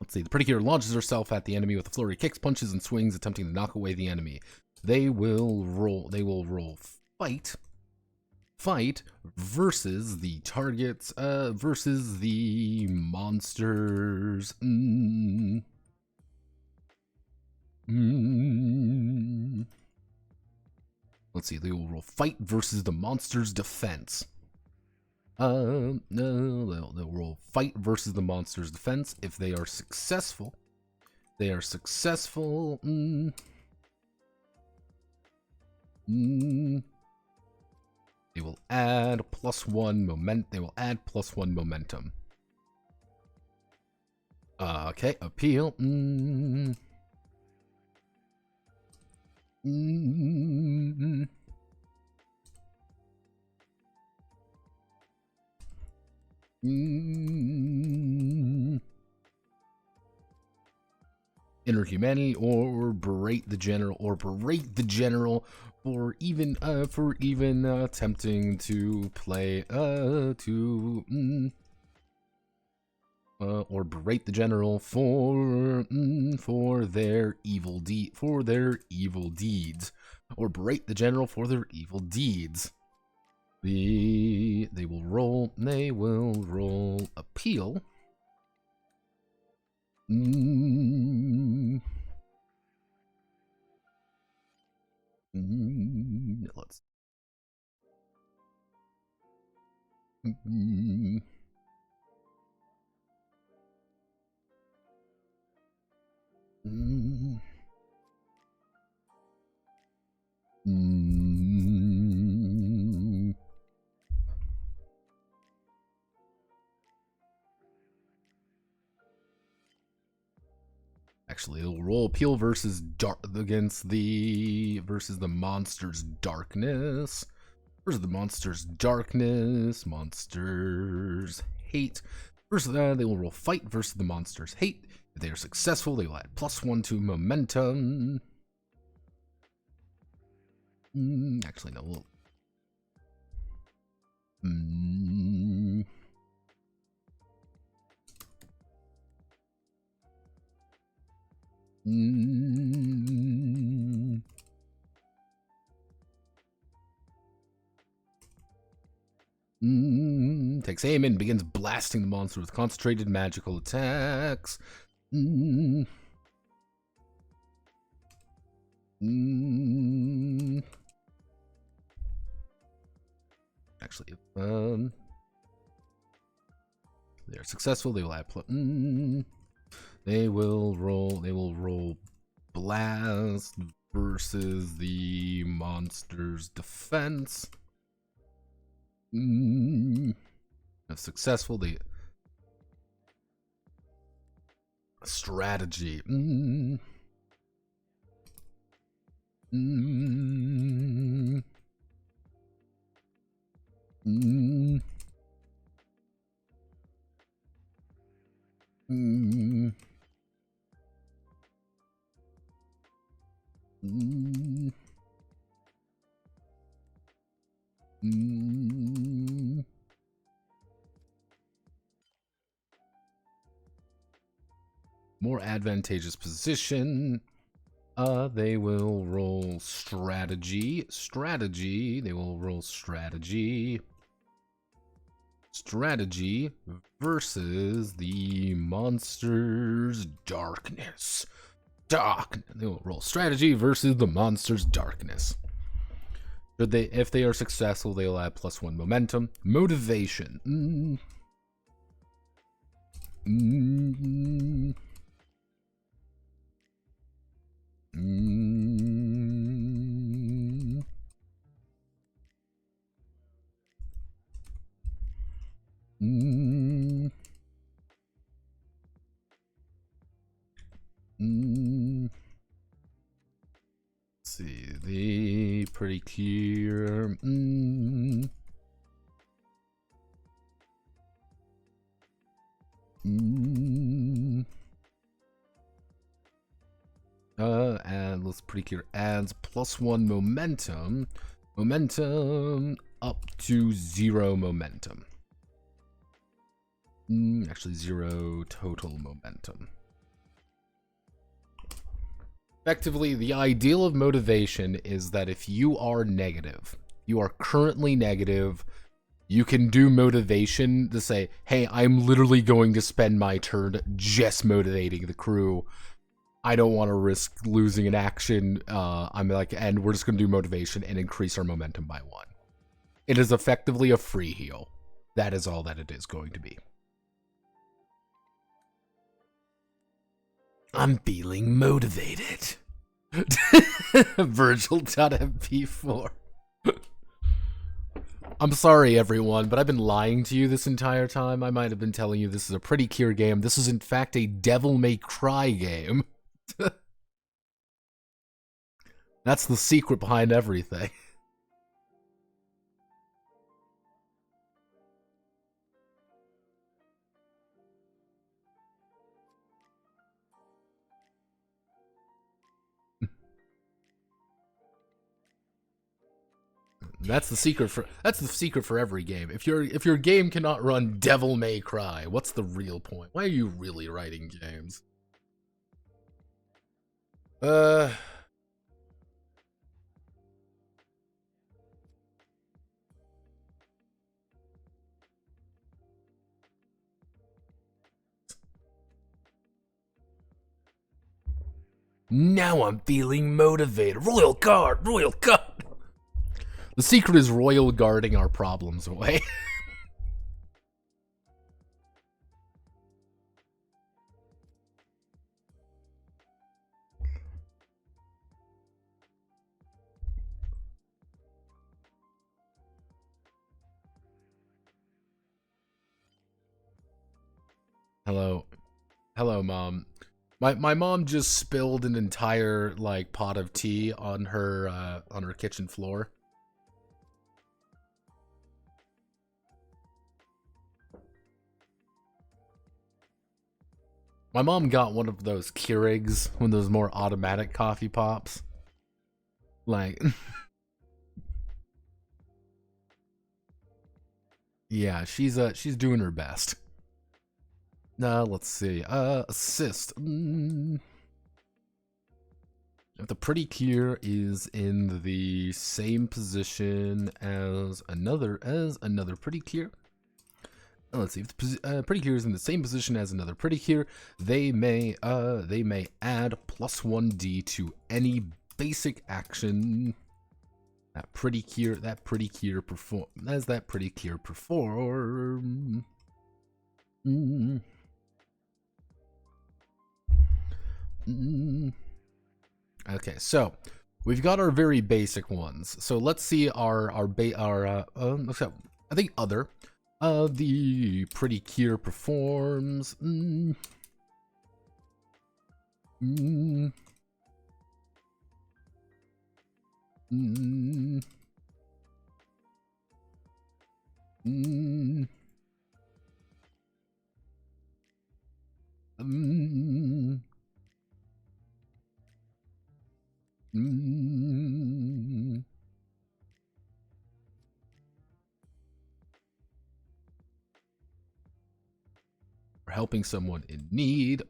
Let's see. The Predicure launches herself at the enemy with a flurry of kicks, punches, and swings, attempting to knock away the enemy. They will roll fight versus the targets, versus the monsters. Let's see, they will roll fight versus the monster's defense. No, they'll roll fight versus the monster's defense. If they are successful, they will add +1 momentum. Okay, appeal. Inner humanity, or berate the general, for even attempting to play or berate the general for their evil deeds, or berate the general for their evil deeds. They will roll appeal. Let's. Actually, it'll roll appeal versus versus the monster's darkness. Versus the monster's darkness. Monsters hate. Versus that, they will roll fight versus the monster's hate. If they are successful, they will add +1 to momentum. Actually, no. Takes aim and begins blasting the monster with concentrated magical attacks. Actually, if they are successful, they will add they will roll blast versus the monster's defense. If successful, they strategy. More advantageous position. They will roll strategy. They will roll strategy. Strategy versus the monster's darkness. They will roll strategy versus the monster's darkness. If they are successful, they will add +1 momentum. Motivation. Let's see. The pretty clear. And let's pretty clear adds +1 momentum. Momentum up to 0 momentum. Actually, 0 total momentum. Effectively, the ideal of motivation is that if you are negative, you are currently negative, you can do motivation to say, hey, I'm literally going to spend my turn just motivating the crew. I don't want to risk losing an action. And we're just going to do motivation and increase our momentum by 1. It is effectively a free heal. That is all that it is going to be. I'm feeling motivated. Virgil.mp4. I'm sorry, everyone, but I've been lying to you this entire time. I might have been telling you this is a pretty cure game. This is, in fact, a Devil May Cry game. That's the secret behind everything. That's the secret for every game. If your game cannot run Devil May Cry, what's the real point? Why are you really writing games? Now I'm feeling motivated. Royal Guard! Royal Guard! The secret is royal guarding our problems away. Hello. Hello, Mom. My mom just spilled an entire, like, pot of tea on her kitchen floor. My mom got one of those Keurigs, one of those more automatic coffee pops. Like, yeah, she's doing her best. Let's see. Assist. If the pretty cure is in the same position as another pretty cure. Let's see, if the pretty cure is in the same position as another pretty cure, they may add +1d to any basic action that pretty cure perform. Okay, so we've got our very basic ones. So let's see I think other. The pretty cure performs. Or helping someone in need.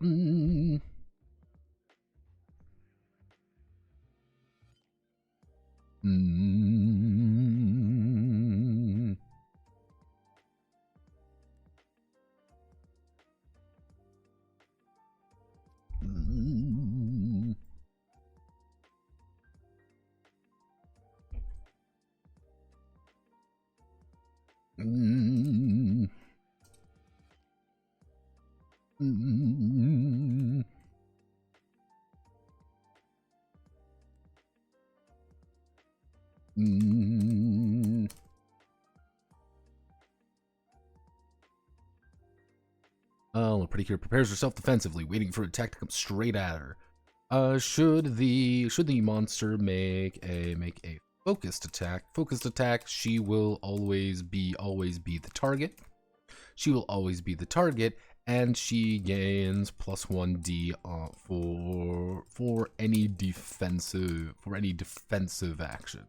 Oh, pretty cure prepares herself defensively, waiting for an attack to come straight at her. Should the monster make a focused attack, she will always be the target. She will always be the target, and she gains +1d for any defensive action.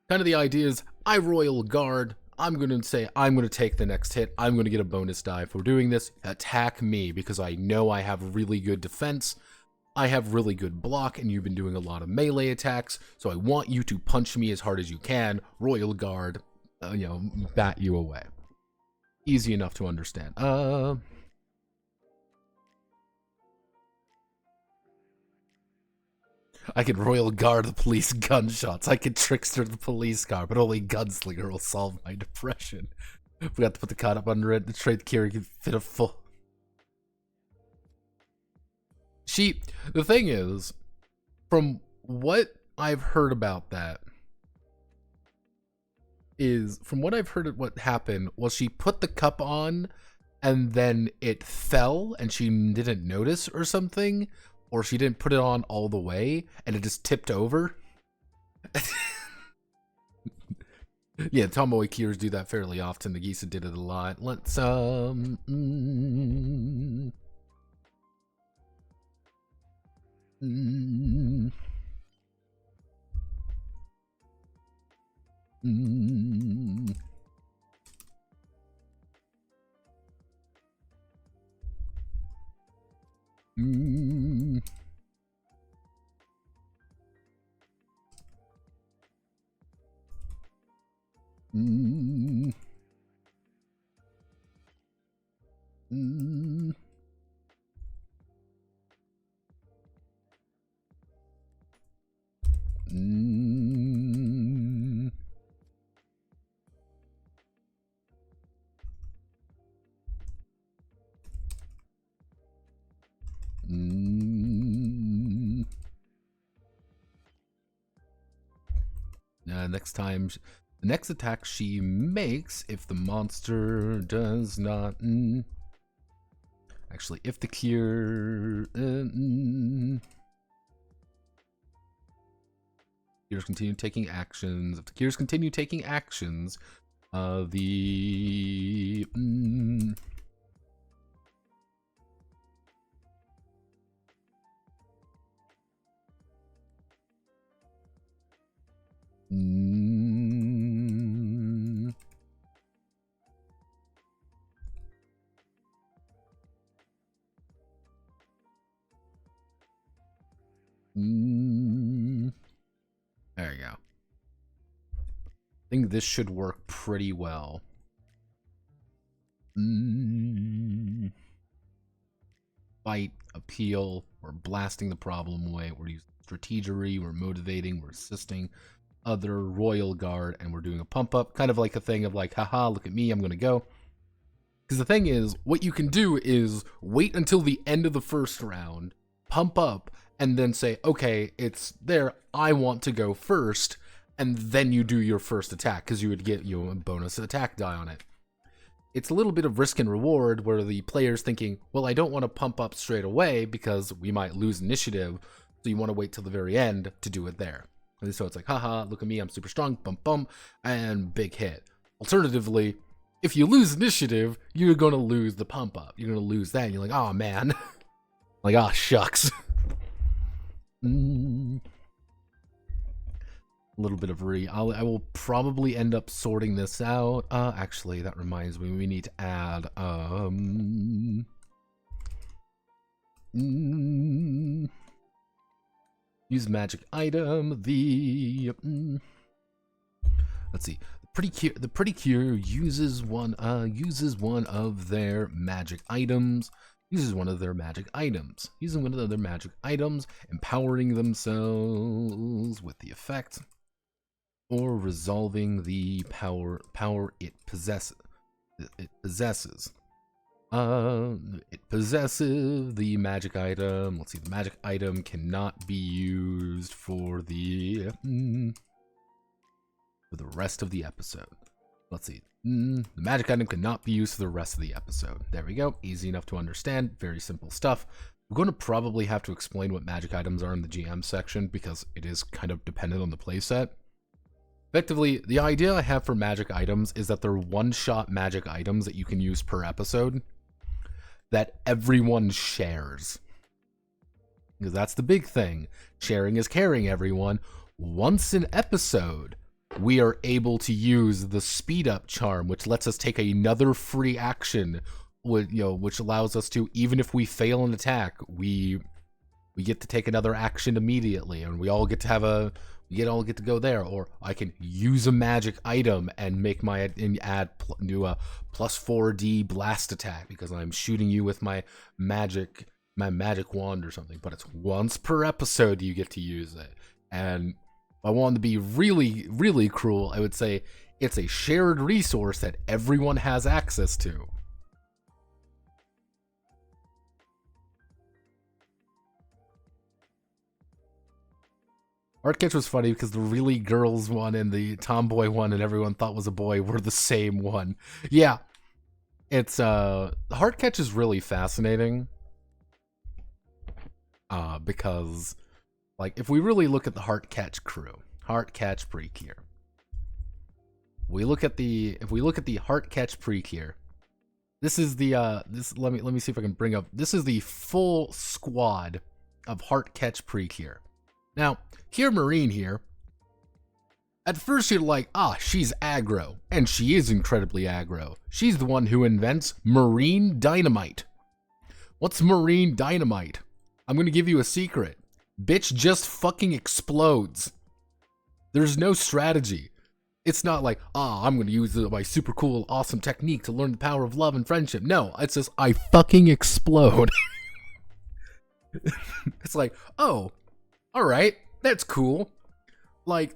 Kind of the idea is, I Royal Guard, I'm going to say, I'm going to take the next hit, I'm going to get a bonus die for doing this, attack me, because I know I have really good defense, I have really good block, and you've been doing a lot of melee attacks, so I want you to punch me as hard as you can, Royal Guard, bat you away. Easy enough to understand. I can Royal Guard the police gunshots. I can Trickster the police car, but only Gunslinger will solve my depression. Forgot to put the card up under it. The trade Kiri can fit a full. The thing is, from what I've heard about that, what happened was she put the cup on and then it fell and she didn't notice or something. Or she didn't put it on all the way, and it just tipped over. Yeah, tomboy Kiers do that fairly often. The Gisa did it a lot. Let's, the next attack she makes, if the monster does not, actually, if the cure, cures continue taking actions. If the cures continue taking actions, there you go. I think this should work pretty well. Fight, appeal, we're blasting the problem away, we're using strategery, we're motivating, we're assisting other Royal Guard, and we're doing a pump up, kind of like a thing of like, haha, look at me, I'm gonna go. Because the thing is, what you can do is wait until the end of the first round, pump up, and then say, okay, it's there, I want to go first, and then you do your first attack, because you would get a bonus attack die on it. It's a little bit of risk and reward, where the player's thinking, well, I don't want to pump up straight away, because we might lose initiative, so you want to wait till the very end to do it there. And so it's like, haha, look at me, I'm super strong, bump, bump, and big hit. Alternatively, if you lose initiative, you're going to lose the pump up. You're going to lose that, and you're like, oh man. Like, ah, shucks. A little bit of I will probably end up sorting this out. Actually, that reminds me, we need to add use magic item. Let's see. The Pretty Cure uses one of their magic items. Using one of their magic items, empowering themselves with the effect, or resolving the power it possesses. It possesses the magic item. Let's see, the magic item cannot be used for the rest of the episode. Let's see. The magic item cannot be used for the rest of the episode. There we go. Easy enough to understand. Very simple stuff. We're going to probably have to explain what magic items are in the GM section because it is kind of dependent on the playset. Effectively, the idea I have for magic items is that they're one-shot magic items that you can use per episode that everyone shares. Because that's the big thing. Sharing is caring, everyone. Once an episode, we are able to use the speed up charm, which lets us take another free action, which allows us to, even if we fail an attack, we get to take another action immediately, and we all get to go there. Or I can use a magic item and add new plus 4D blast attack because I'm shooting you with my magic wand or something. But it's once per episode you get to use it. And if I wanted to be really, really cruel, I would say it's a shared resource that everyone has access to. Heartcatch was funny because the really girls one and the tomboy one and everyone thought was a boy were the same one. Yeah. It's Heartcatch is really fascinating. Because like if we really look at the Heartcatch crew, Heartcatch Precure. If we look at the Heartcatch Precure. This is the let me see if I can bring up. This is the full squad of Heartcatch Precure. Now, Cure Marine here, at first you're like, she's aggro, and she is incredibly aggro. She's the one who invents marine dynamite. What's marine dynamite? I'm gonna give you a secret. Bitch just fucking explodes. There's no strategy. It's not like, I'm gonna use my super cool, awesome technique to learn the power of love and friendship. No, it's just, I fucking explode. It's like, alright, that's cool. Like,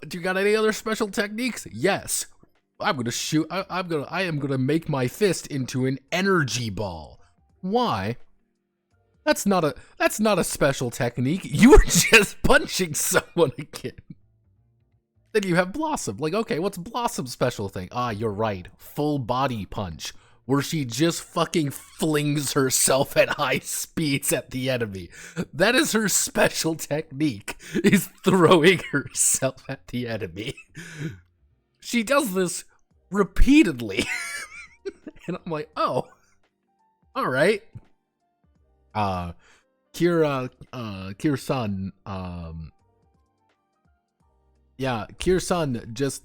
do you got any other special techniques? Yes. I'm gonna shoot, I am gonna make my fist into an energy ball. Why? That's not a special technique. You were just punching someone again. Then you have Blossom. Like, okay, what's Blossom's special thing? You're right. Full body punch. Where she just fucking flings herself at high speeds at the enemy. That is her special technique, is throwing herself at the enemy. She does this repeatedly. And I'm like, oh, all right. Cure-san, yeah, Cure-san just...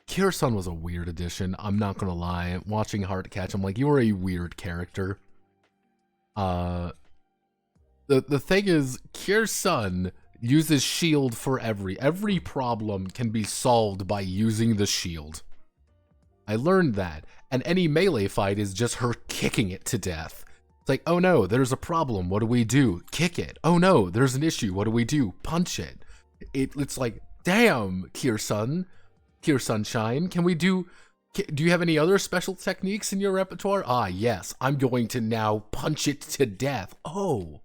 Cure-san was a weird addition, I'm not gonna lie. Watching Heartcatch, I'm like, you are a weird character. The thing is, Cure-san uses shield for every problem can be solved by using the shield. I learned that, and any melee fight is just her kicking it to death. It's like, oh no, there's a problem, what do we do? Kick it. Oh no, there's an issue, what do we do? Punch it. It's like, damn, Cure-san, Cure Sunshine, do you have any other special techniques in your repertoire? Yes, I'm going to now punch it to death. Oh.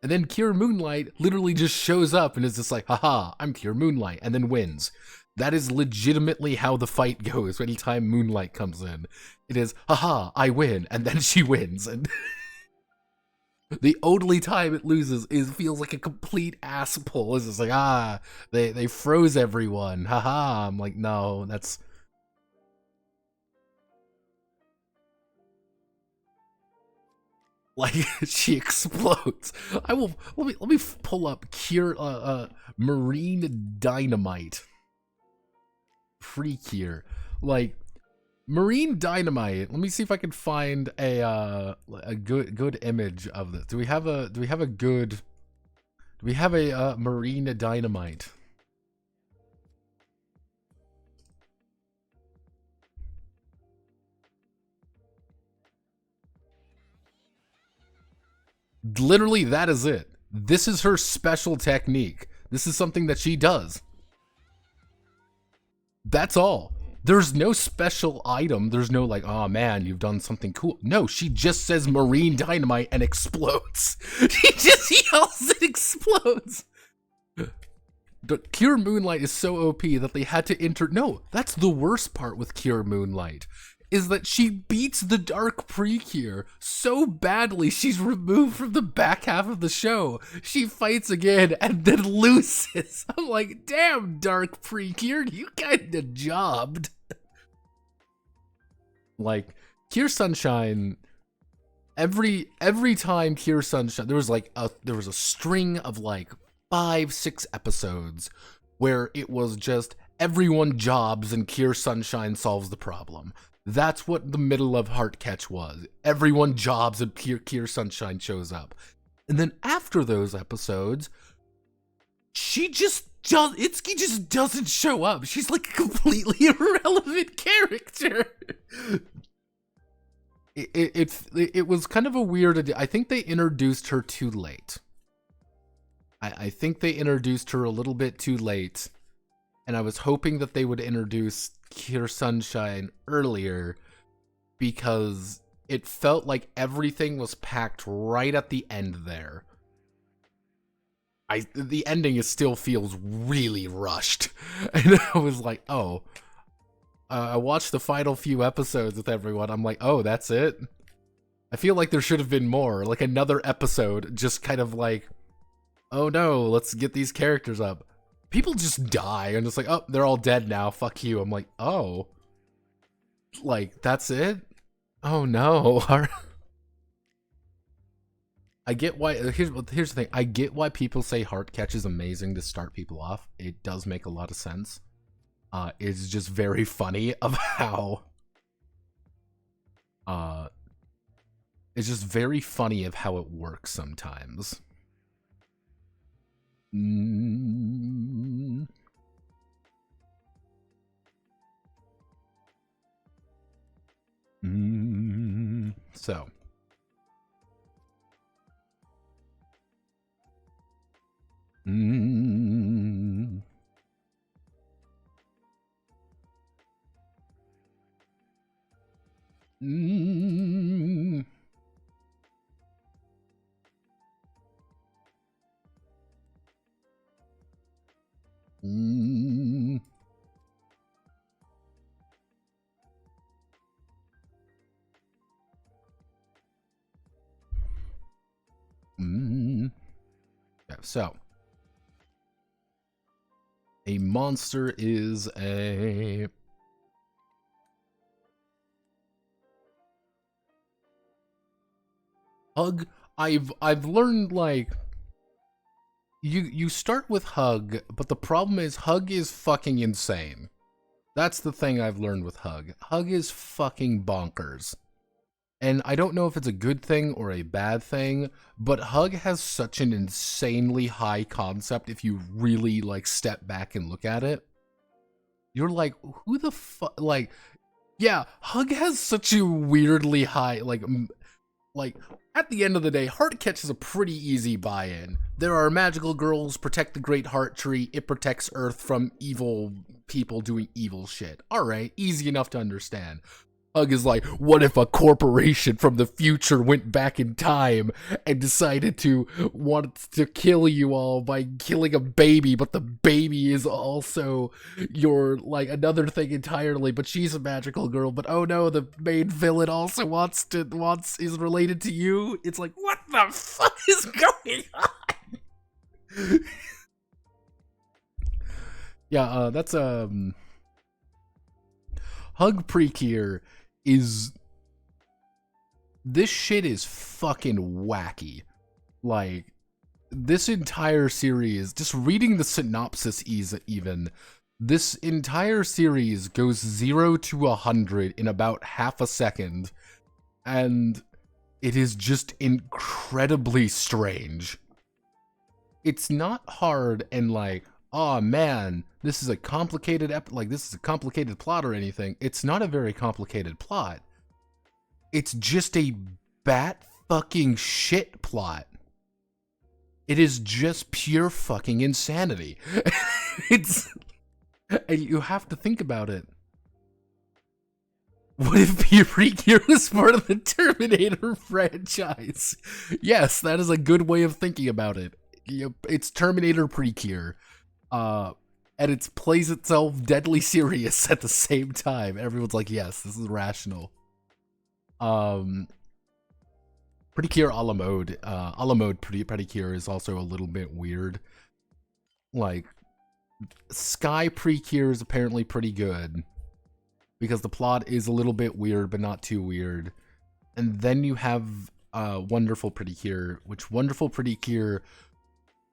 And then Cure Moonlight literally just shows up and is just like, haha, I'm Cure Moonlight, and then wins. That is legitimately how the fight goes anytime Moonlight comes in. It is, haha, I win, and then she wins. And the only time it loses feels like a complete ass pull. It's just like, they froze everyone. Haha. I'm like, no, that's... Like, she explodes. Let me pull up Cure, Marine Dynamite. Precure. Like, Marine Dynamite. Let me see if I can find a good image of this. Do we have a Marine Dynamite? Literally, that is it. This is her special technique. This is something that she does. That's all. There's no special item. There's no like, oh man, you've done something cool. No, she just says Marine Dynamite and explodes. She just yells and explodes. Cure Moonlight is so OP that they had to no, that's the worst part with Cure Moonlight, is that she beats the Dark Precure so badly she's removed from the back half of the show. She fights again and then loses. I'm like, damn, Dark Precure, you kinda jobbed. Like, Cure Sunshine, every time Cure Sunshine, there was a string of like 5-6 episodes where it was just everyone jobs and Cure Sunshine solves the problem. That's what the middle of Heartcatch was. Everyone jobs and Cure Sunshine shows up. And then after those episodes, Itsuki just doesn't show up. She's like a completely irrelevant character. It was kind of a weird. I think they introduced her too late. I think they introduced her a little bit too late, and I was hoping that they would introduce Cure Sunshine earlier, because it felt like everything was packed right at the end there. The ending still feels really rushed, and I was like, oh. I watched the final few episodes with everyone. I'm like, oh, that's it? I feel like there should have been more. Like another episode, just kind of like, oh no, let's get these characters up. People just die, and it's like, oh, they're all dead now. Fuck you. I'm like, oh. Like, that's it? Oh no. I get why, here's the thing. I get why people say Heartcatch is amazing to start people off. It does make a lot of sense. It's just very funny of how it's just very funny of how it works sometimes. So So, a monster is a Hug. I've learned, like, you start with Hug, but the problem is Hug is fucking insane. That's the thing I've learned with Hug. Hug is fucking bonkers. And I don't know if it's a good thing or a bad thing, but Hug has such an insanely high concept if you really, like, step back and look at it. You're like, who the fuck, like, yeah, Hug has such a weirdly high, like, at the end of the day, Heartcatch is a pretty easy buy-in. There are magical girls, protect the Great Heart Tree, it protects Earth from evil people doing evil shit. Alright, easy enough to understand. Hug is like, what if a corporation from the future went back in time and decided to want to kill you all by killing a baby, but the baby is also your, like, another thing entirely, but she's a magical girl, but oh no, the main villain also is related to you? It's like, what the fuck is going on? Yeah, that's, Hug Precure is, this shit is fucking wacky. Like, this entire series, just reading the synopsis even, this entire series goes 0 to 100 in about half a second, and it is just incredibly strange. It's not hard and like, oh man, this is a complicated this is a complicated plot or anything. It's not a very complicated plot. It's just a bat fucking shit plot. It is just pure fucking insanity. And you have to think about it. What if Precure was part of the Terminator franchise? Yes, that is a good way of thinking about it. It's Terminator Precure. And it plays itself deadly serious at the same time. Everyone's like, yes, this is rational. Pretty Cure a la mode. A la mode Pretty Cure is also a little bit weird. Like, Sky Precure is apparently pretty good. Because the plot is a little bit weird, but not too weird. And then you have Wonderful Pretty Cure, which Wonderful Pretty Cure,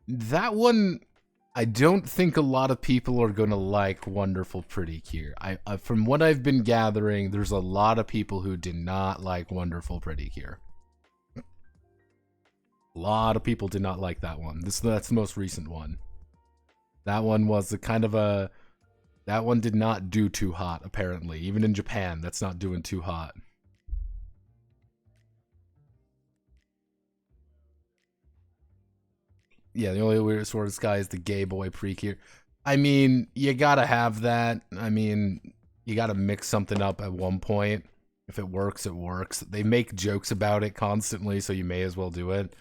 that one, I don't think a lot of people are going to like Wonderful Pretty Cure. From what I've been gathering, there's a lot of people who did not like Wonderful Pretty Cure. A lot of people did not like that one. That's the most recent one. That one was a kind of a... That one did not do too hot, apparently. Even in Japan, that's not doing too hot. Yeah, the only weird sort of Sky is the gay boy Precure. I mean, you gotta have that. I mean, you gotta mix something up at one point. If it works, it works. They make jokes about it constantly, so you may as well do it.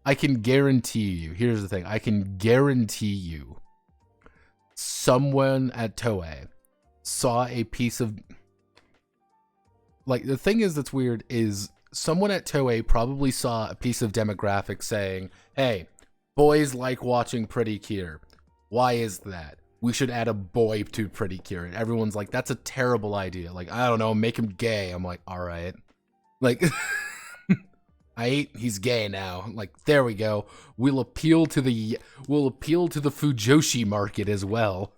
I can guarantee you, here's the thing, I can guarantee you, someone at Toei saw a piece of... Like, the thing is that's weird is someone at Toei probably saw a piece of demographic saying, hey, boys like watching Pretty Cure. Why is that? We should add a boy to Pretty Cure. And everyone's like, that's a terrible idea. Like, I don't know, make him gay. I'm like, all right. Like, he's gay now. Like, there we go. We'll appeal to the Fujoshi market as well.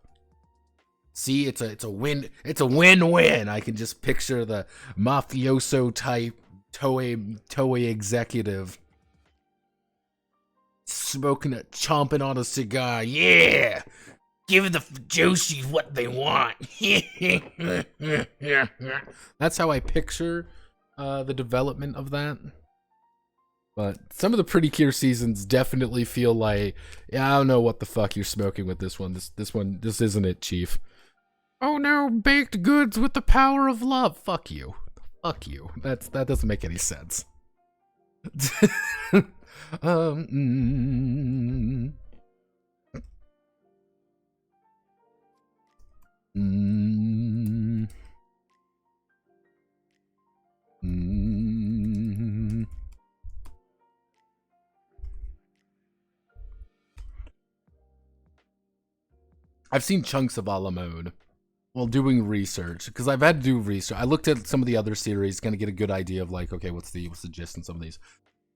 See, it's a win-win. I can just picture the mafioso type Toei executive chomping on a cigar. Yeah, give the Fujoshi what they want. That's how I picture the development of that. But some of the Pretty Cure seasons definitely feel like, yeah, I don't know what the fuck you're smoking with this one. This isn't it, Chief. Oh no, baked goods with the power of love. Fuck you. Fuck you. That doesn't make any sense. I've seen chunks of a la mode while doing research, because I've had to do research. I looked at some of the other series, kind of get a good idea of like, okay, what's the gist in some of these.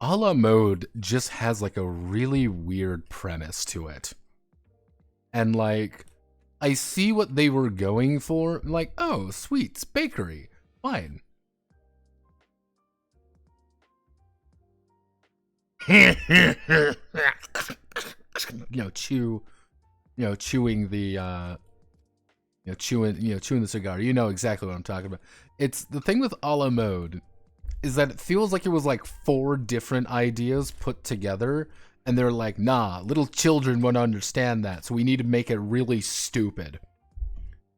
A la mode just has like a really weird premise to it. And like, I see what they were going for. Like, oh, sweets, bakery, fine. Chewing the chewing the cigar. You know exactly what I'm talking about. It's the thing with a la mode is that it feels like it was like 4 different ideas put together, and they're like, nah, little children won't understand that, so we need to make it really stupid.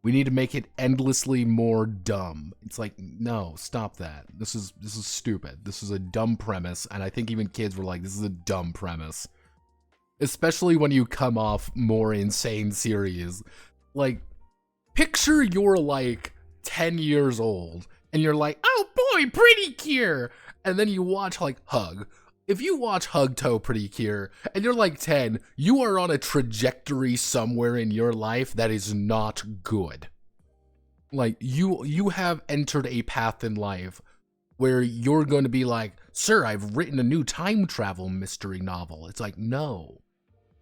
We need to make it endlessly more dumb. It's like, no, stop that. This is stupid. This is a dumb premise, and I think even kids were like, this is a dumb premise. Especially when you come off more insane series. Like, picture you're like 10 years old, and you're like, oh boy, Pretty Cure! And then you watch like Hug. If you watch Hug Pretty Cure, and you're like 10, you are on a trajectory somewhere in your life that is not good. Like, you have entered a path in life where you're going to be like, sir, I've written a new time travel mystery novel. It's like, no.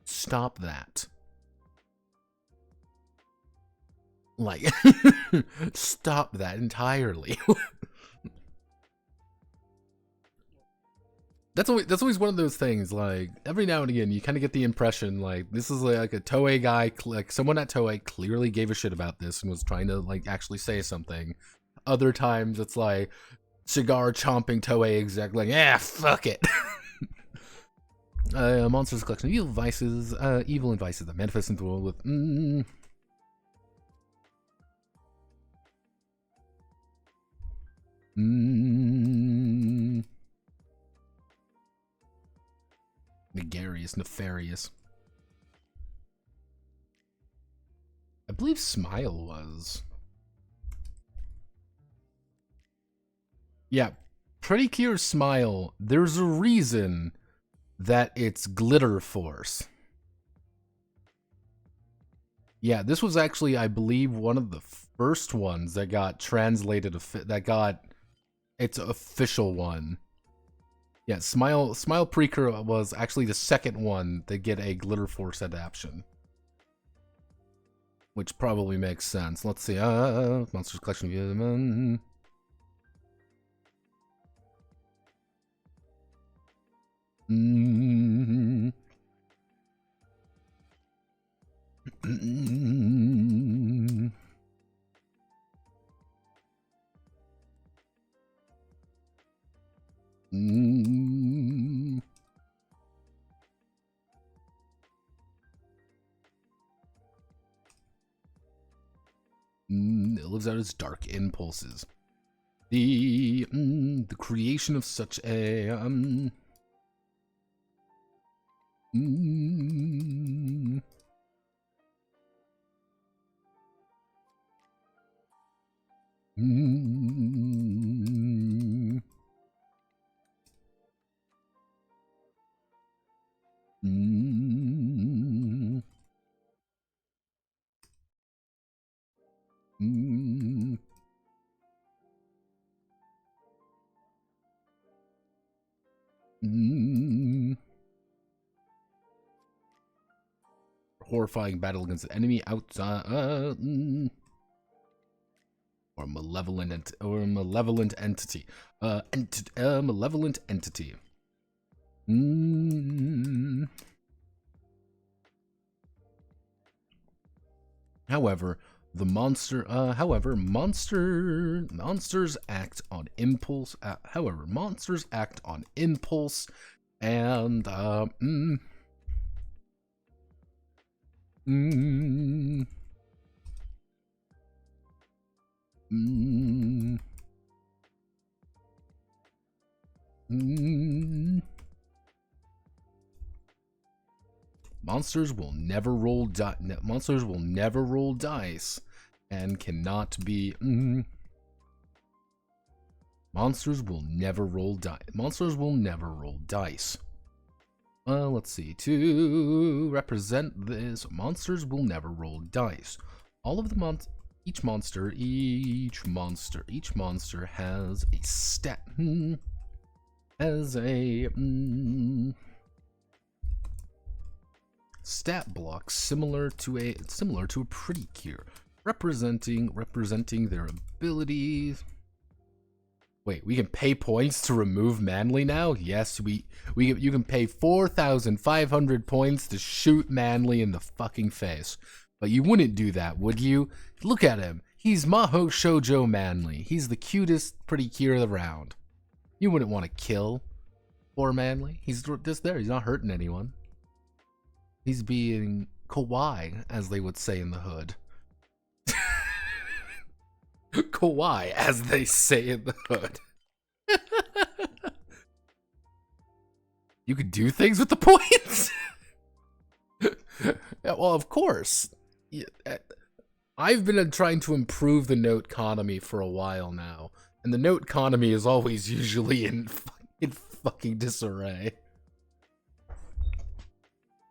Stop that. Like, stop that entirely. That's always one of those things, like, every now and again, you kind of get the impression, like, this is like a Toei guy, like, someone at Toei clearly gave a shit about this and was trying to, like, actually say something. Other times, it's like, cigar chomping Toei exec, like, yeah, fuck it. Monsters collection of evil vices, evil and vices that manifest into the world with, Nefarious. believe Smile was. Yeah, Pretty Cure Smile, there's a reason that it's Glitter Force. Yeah, this was actually, I believe, one of the first ones that got translated, that got its official one. Yeah, Smile Precure was actually the second one to get a Glitter Force adaptation. Which probably makes sense. Let's see, Monsters Collection of... It lives out its dark impulses. The creation of such a horrifying battle against an enemy outside, or malevolent entity, malevolent entity. However, monsters act on impulse. Monsters act on impulse, and monsters will never roll dice and cannot be monsters will never roll dice. Let's see, to represent this, monsters will never roll dice. All of the each monster has a stat, stat block similar to a Pretty Cure, representing their abilities. Wait, we can pay points to remove Manly now? Yes, you can pay 4,500 points to shoot Manly in the fucking face. But you wouldn't do that, would you? Look at him. He's Maho Shoujo Manly. He's the cutest Pretty Cure around. You wouldn't want to kill poor Manly. He's just there. He's not hurting anyone. He's being kawaii, as they would say in the hood. Kawaii, as they say in the hood. You could do things with the points? Yeah, well, of course. Yeah, I've been trying to improve the note economy for a while now, and the note economy is always usually in fucking disarray.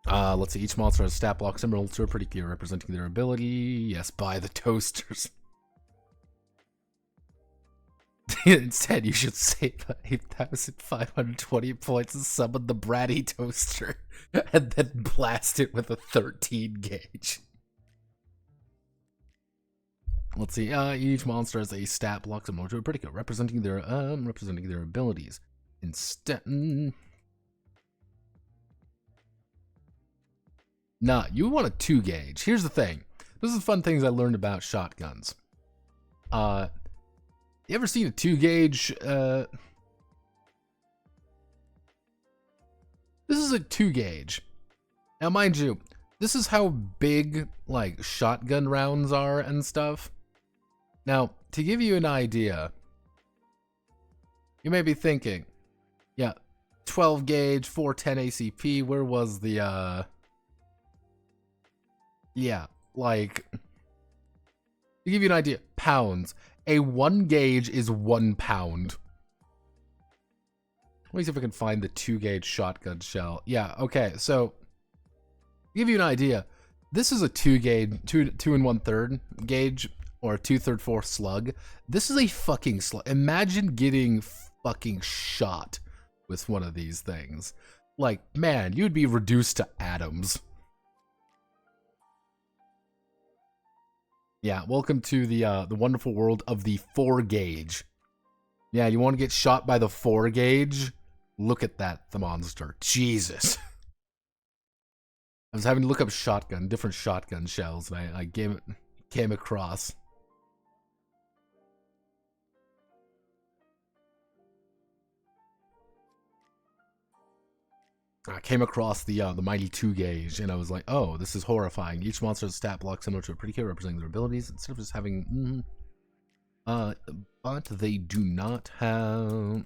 Let's see, each monster has a stat block similar to a Pretty Cure, representing their ability. Yes, buy the toasters. Instead, you should save 8,520 points and summon the bratty toaster, and then blast it with a 13 gauge. Let's see, each monster has a stat block similar to a Pretty Cure, representing their abilities. Instead, nah, you want a 2 gauge. Here's the thing. This is the fun things I learned about shotguns. You ever seen a 2 gauge? This is a 2 gauge. Now, mind you, this is how big, like, shotgun rounds are and stuff. Now, to give you an idea, you may be thinking, yeah, 12 gauge, 410 ACP, where was the, yeah, like, To give you an idea, pounds. A 1 gauge is 1 pound. Let me see if I can find the 2 gauge shotgun shell. Yeah, okay, so to give you an idea, this is a 2 gauge, 2 1/3 gauge, or a 2/3 4 slug. This is a fucking slug. Imagine getting fucking shot with one of these things. Like, man, you'd be reduced to atoms. Yeah, welcome to the wonderful world of the 4 gauge. Yeah, you want to get shot by the 4 gauge? Look at that, the monster. Jesus. I was having to look up different shotgun shells, and I came across. I came across the mighty 2 gauge, and I was like, oh, this is horrifying. Each monster has a stat block similar to a predicate representing their abilities, instead of just having, but they do not have,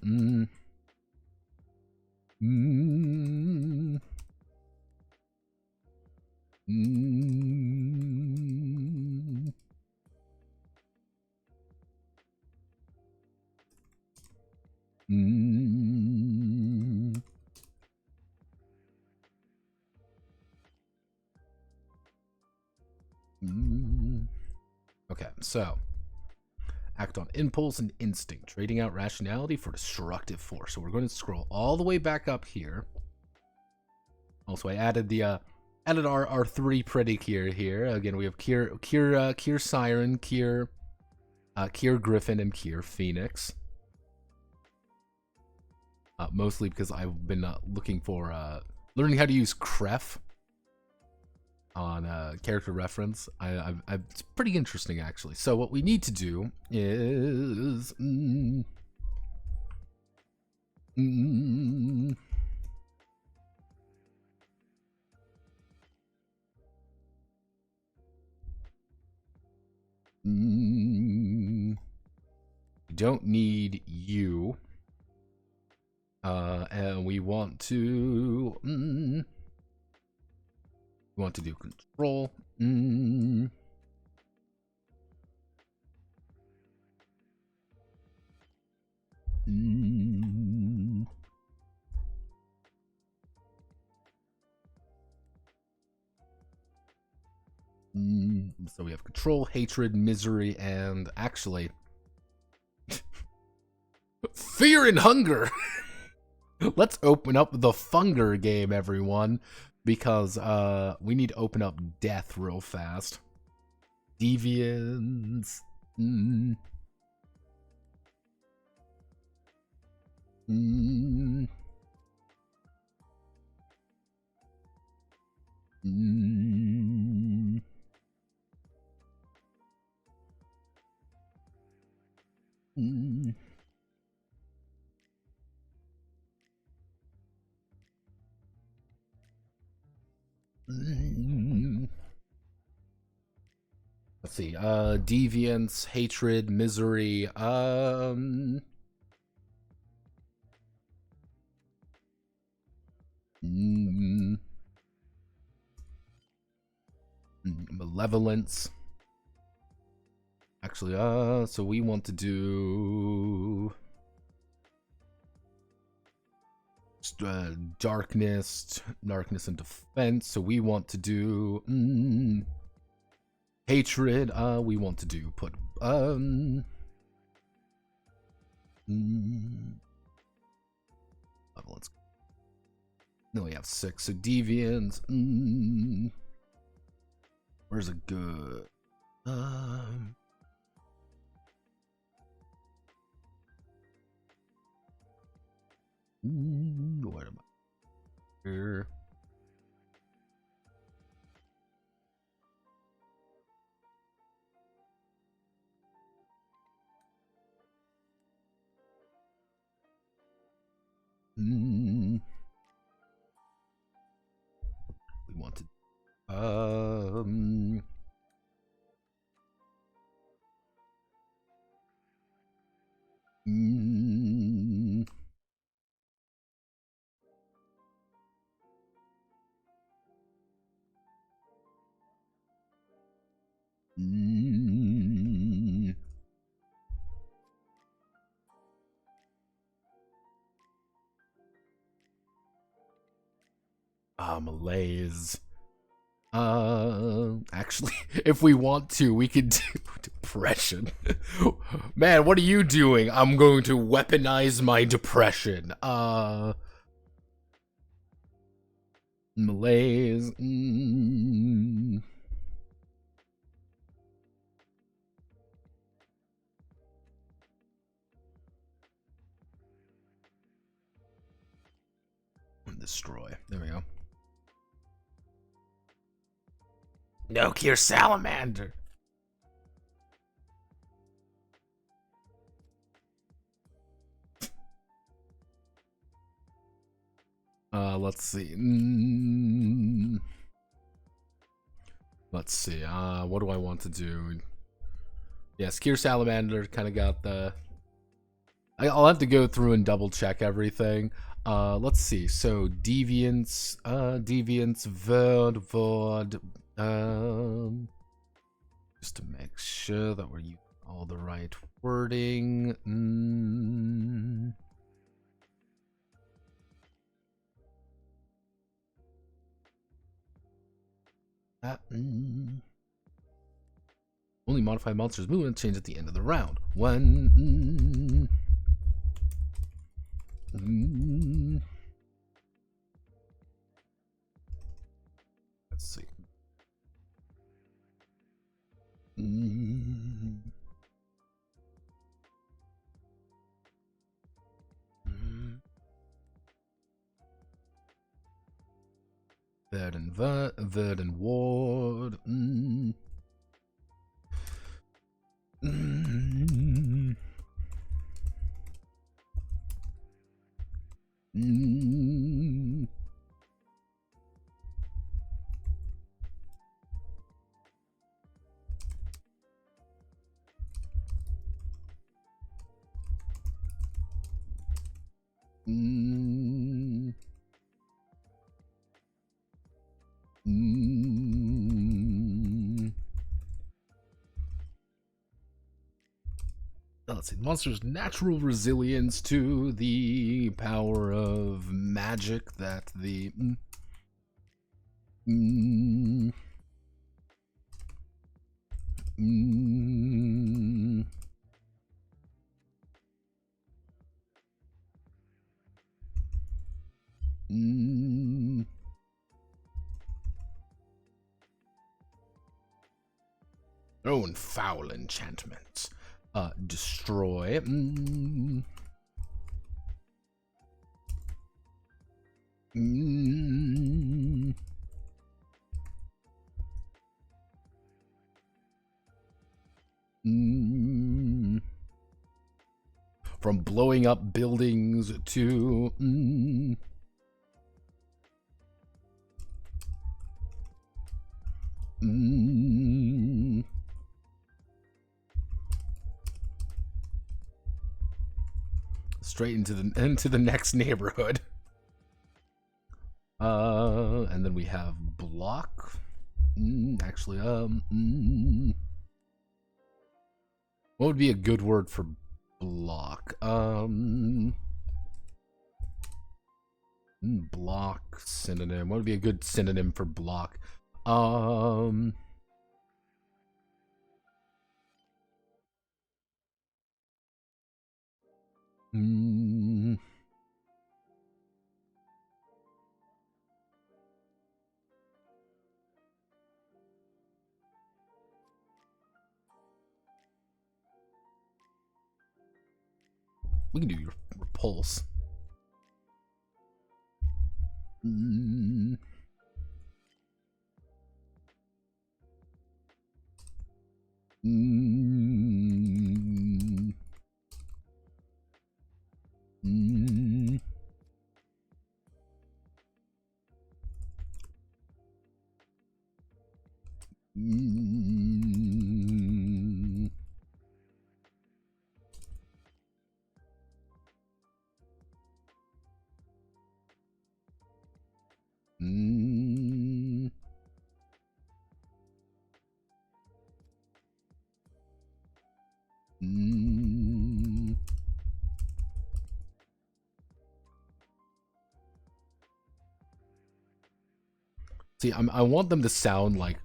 Okay, so act on impulse and instinct, trading out rationality for destructive force. So we're going to scroll all the way back up here. Also, I added the added our 3 predicate here. Again, we have Cure Siren, Cure Griffin, and Cure Phoenix. Mostly because I've been looking for learning how to use Cref on character reference. It's pretty interesting, actually. So what we need to do is we don't need you. And we want to do control. So we have control, hatred, misery, and actually fear and hunger. Let's open up the Funger game, everyone, because we need to open up death real fast. Deviance. Let's see, deviance, hatred, misery, malevolence. Actually, so we want to do darkness and defense. So we want to do hatred. We want to do malevolence. No, we have 6. So deviance. Where's a good? What am I here? We want to Malaise. Actually, if we want to, we could do depression. Man, what are you doing? I'm going to weaponize my depression. Malaise. Destroy. There we go. No, Cure Salamander. Let's see. Let's see. What do I want to do? Yes, Cure Salamander kind of got the... I'll have to go through and double check everything. Let's see. So, Deviance, Word, just to make sure that we're using all the right wording. Only modify monsters' movement change at the end of the round. Let's see. Verd and Ward. Let's see. The monster's natural resilience to the power of magic that the oh, and foul enchantments. Destroy. From blowing up buildings to straight into the next neighborhood. And then we have block. Actually, what would be a good word for block? Block synonym. What would be a good synonym for block? We can do your repulse. See, I want them to sound like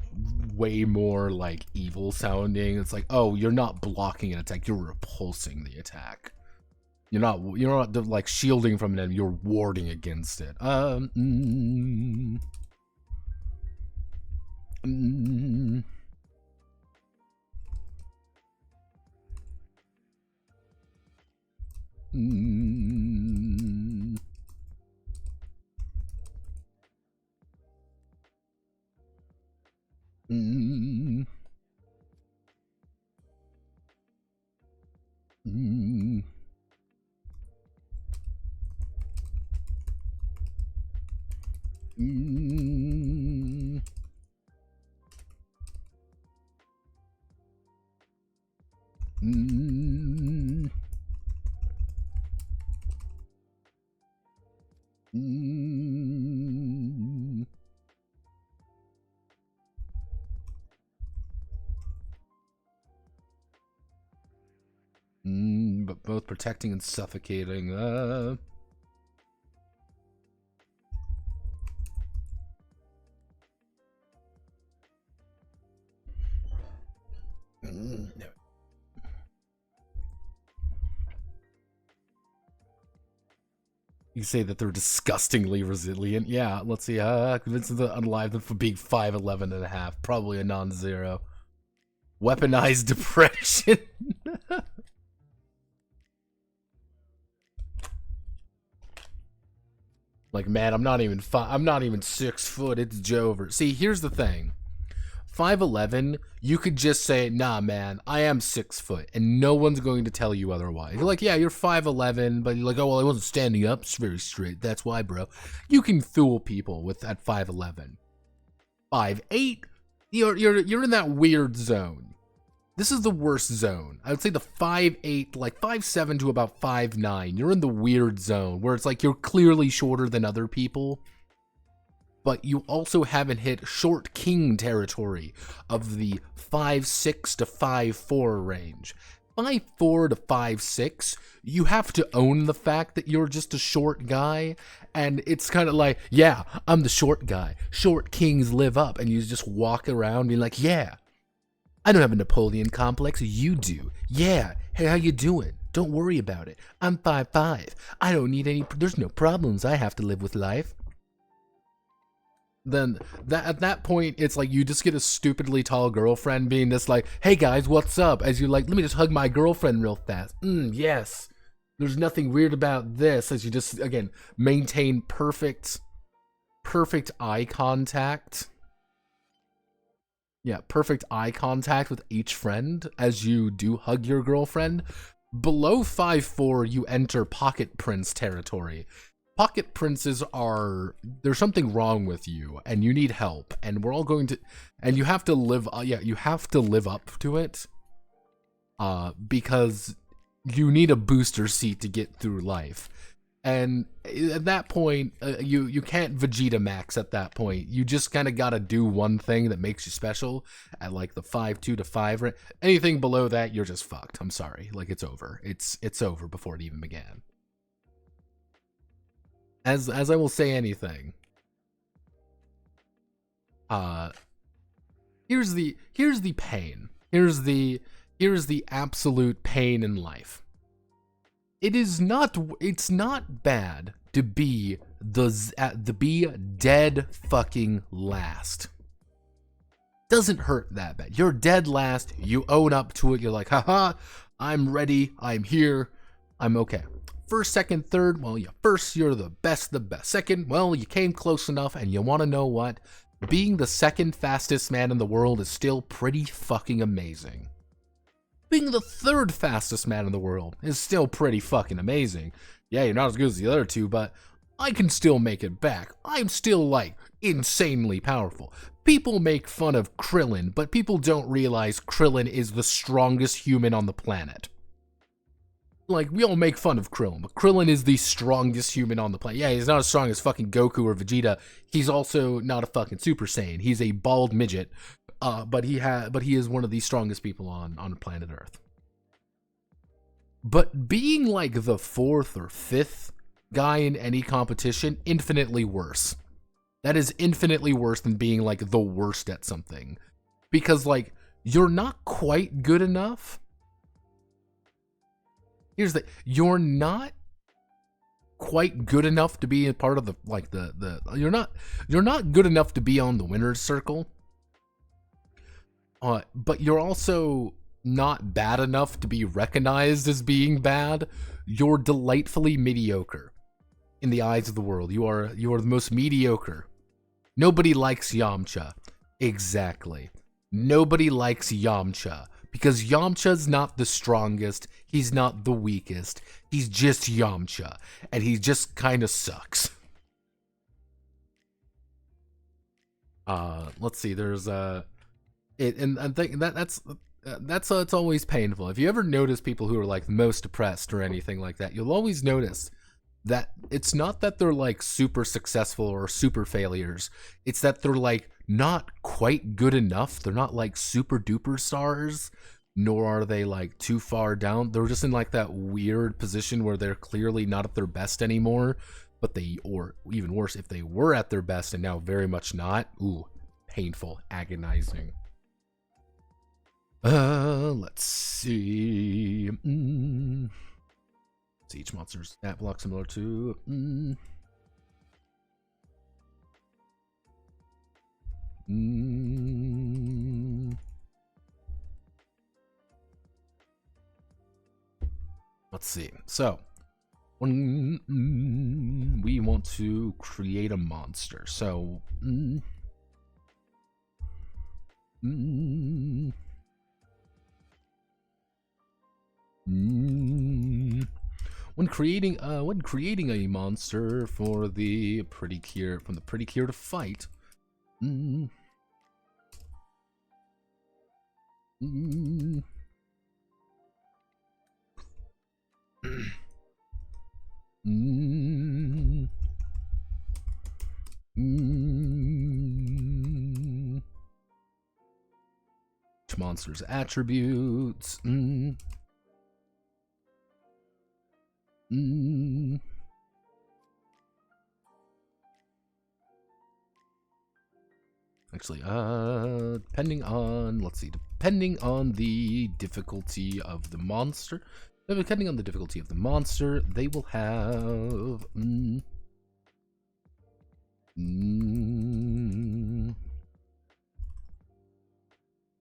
way more like evil sounding. It's like, oh, you're not blocking an attack, you're repulsing the attack. You're not like shielding from it, you're warding against it. But both protecting and suffocating. No. You say that they're disgustingly resilient. Yeah, let's see. Convince them to unalive them for being 5'11 and a half. Probably a non-zero. Weaponized depression. Like, man, I'm not even 6 foot. It's Jover. See, here's the thing. 5'11, you could just say, nah, man, I am 6 foot, and no one's going to tell you otherwise. You're like, yeah, you're 5'11, but you're like, oh, well, I wasn't standing up very straight. That's why, bro. You can fool people with at 5'11. 5'8, you're in that weird zone. This is the worst zone. I would say the 5'8, like 5'7 to about 5'9. You're in the weird zone where it's like you're clearly shorter than other people, but you also haven't hit short king territory of the 5'6 to 5'4 range. 5'4 to 5'6, you have to own the fact that you're just a short guy, and it's kind of like, yeah, I'm the short guy. Short kings live up, and you just walk around being like, yeah, I don't have a Napoleon complex, you do. Yeah, hey, how you doing? Don't worry about it. I'm 5'5". I don't need any, there's no problems. I have to live with life. Then at that point, it's like you just get a stupidly tall girlfriend being just like, hey guys, what's up? As you're like, let me just hug my girlfriend real fast. Yes. There's nothing weird about this. As you just, again, maintain perfect eye contact. Yeah, perfect eye contact with each friend as you do hug your girlfriend. Below 5'4", you enter pocket prince territory. Pocket princes are, there's something wrong with you and you need help, and we're all going to, and you have to live, you have to live up to it, because you need a booster seat to get through life. And at that point, you can't Vegeta max at that point. You just kind of got to do one thing that makes you special at like the 5'2 to 5. Anything below that, you're just fucked. I'm sorry. Like, it's over. It's over before it even began. As I will say anything. Here's the pain. Here's the absolute pain in life. It's not bad to be dead fucking last. Doesn't hurt that bad. You're dead last. You own up to it. You're like, haha, I'm ready. I'm here. I'm okay. First, second, third, well, yeah, first, you're the best. Second, well, you came close enough, and you want to know what? Being the second fastest man in the world is still pretty fucking amazing. Being the third fastest man in the world is still pretty fucking amazing. Yeah, you're not as good as the other two, but I can still make it back. I'm still, like, insanely powerful. People make fun of Krillin, but people don't realize Krillin is the strongest human on the planet. Like, we all make fun of Krillin, but Krillin is the strongest human on the planet. Yeah, he's not as strong as fucking Goku or Vegeta. He's also not a fucking Super Saiyan. He's a bald midget, but he is one of the strongest people on planet Earth. But being like the 4th or 5th guy in any competition, infinitely worse. That is infinitely worse than being like the worst at something. Because like you're not quite good enough. Here's the you're not quite good enough to be a part of the like the you're not good enough to be on the winner's circle. But you're also not bad enough to be recognized as being bad. You're delightfully mediocre in the eyes of the world. You are the most mediocre. Nobody likes Yamcha. Exactly. Nobody likes Yamcha because Yamcha's not the strongest. He's not the weakest. He's just Yamcha, and he just kind of sucks. Let's see. There's and I think that's it's always painful. If you ever notice people who are like most depressed or anything like that, you'll always notice that it's not that they're like super successful or super failures. It's that they're like not quite good enough. They're not like super duper stars, nor are they like too far down. They're just in like that weird position where they're clearly not at their best anymore, but they, or even worse, if they were at their best and now very much not. Ooh, painful, agonizing. Let's see. See, each monster's stat block similar to. Let's see. So, when we want to create a monster, so. When creating a monster for the Pretty Cure to fight, monster's attributes. Actually, depending on, let's see, depending on the difficulty of the monster, they will have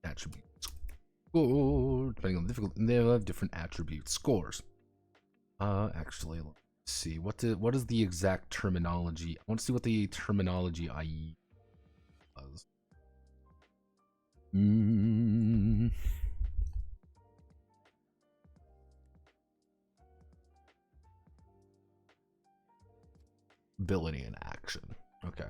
attribute score. Depending on the difficulty, they'll have different attribute scores. Actually, let's see. What is the exact terminology? I want to see what the terminology I use was. Ability and action. Okay.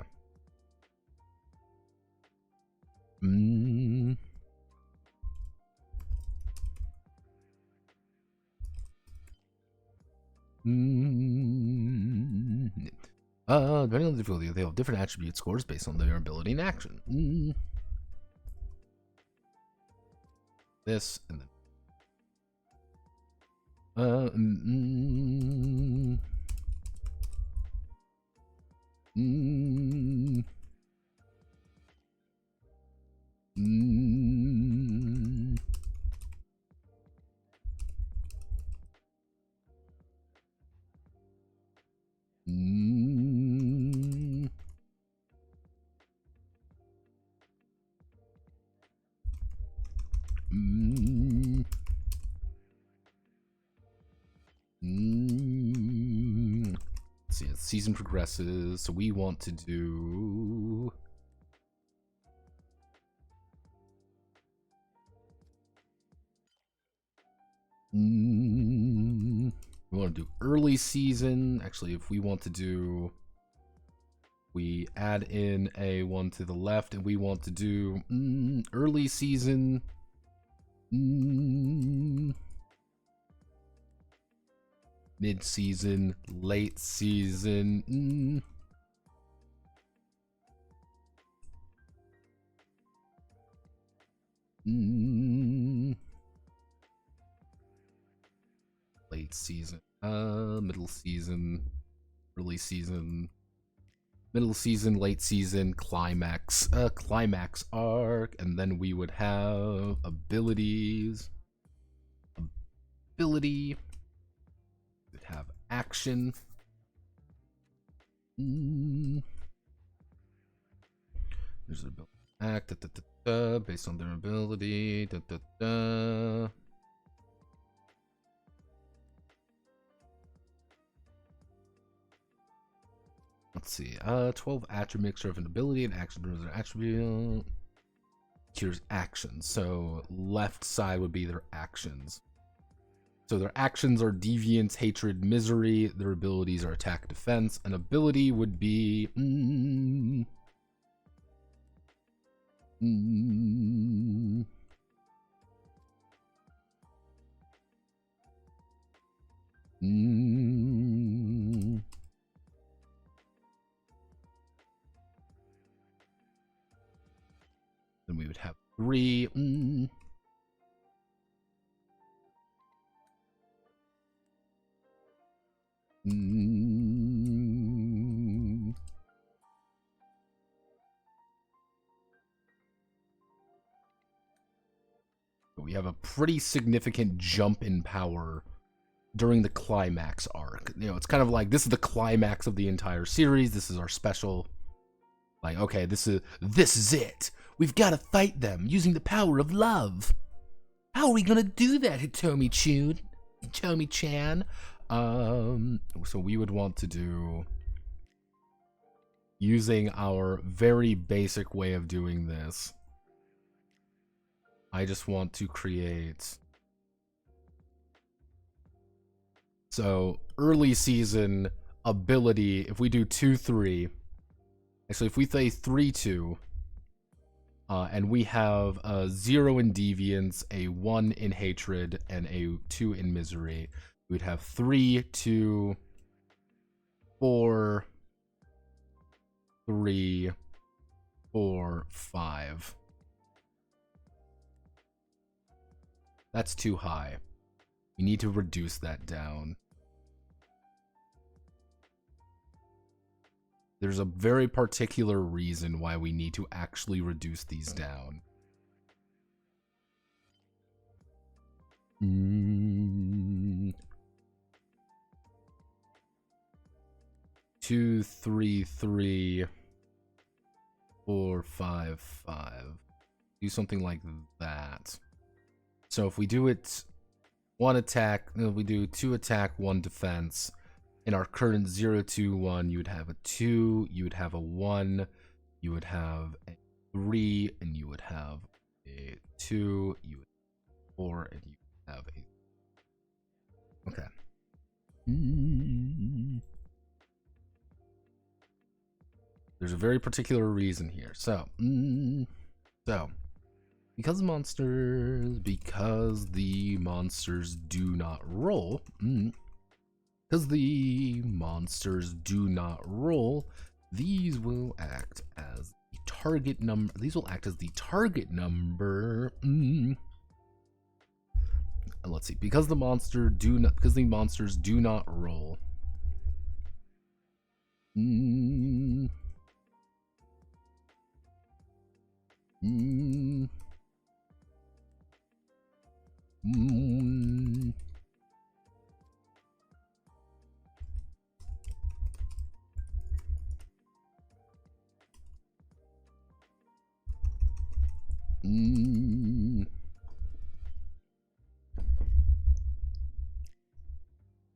Depending on the difficulty, they have different attribute scores based on their ability and action. This and then. Let's see, as season progresses, so we want to do we want to do early season. Actually, if we want to do, we add in a one to the left, and we want to do early season. Mid-season, late season. Late season, middle season, early season, middle season, late season, climax, climax arc, and then we would have abilities. Ability. We'd have action. There's an ability act based on their ability. Let's see. 12 attributes of an ability and action is an attribute. Cures actions. So left side would be their actions. So their actions are deviance, hatred, misery. Their abilities are attack, defense. An ability would be then we would have 3. We have a pretty significant jump in power during the climax arc. You know, it's kind of like this is the climax of the entire series. This is our special. Like, okay, this is it. We've got to fight them using the power of love. How are we gonna do that, Hitomi-chan? So we would want to do using our very basic way of doing this. I just want to create. So early season ability. If we do 2-3. Actually, if we say 3-2, and we have a 0 in deviance, a 1 in hatred, and a 2 in misery, we'd have 3, 2, 4, 3, 4, 5. That's too high. We need to reduce that down. There's a very particular reason why we need to actually reduce these down. 2, 3, 3, 4, 5, 5. Do something like that. So if we do it 1 attack, we do 2 attack, 1 defense. In our current 0, 2, 1, you would have a 2, you would have a 1, you would have a 3, and you would have a 2, you would have 4, and you would have a. Okay. There's a very particular reason here. So, because the monsters do not roll. Because the monsters do not roll, these will act as the target number. These will act as the target number. Let's see. Because the monsters do not roll.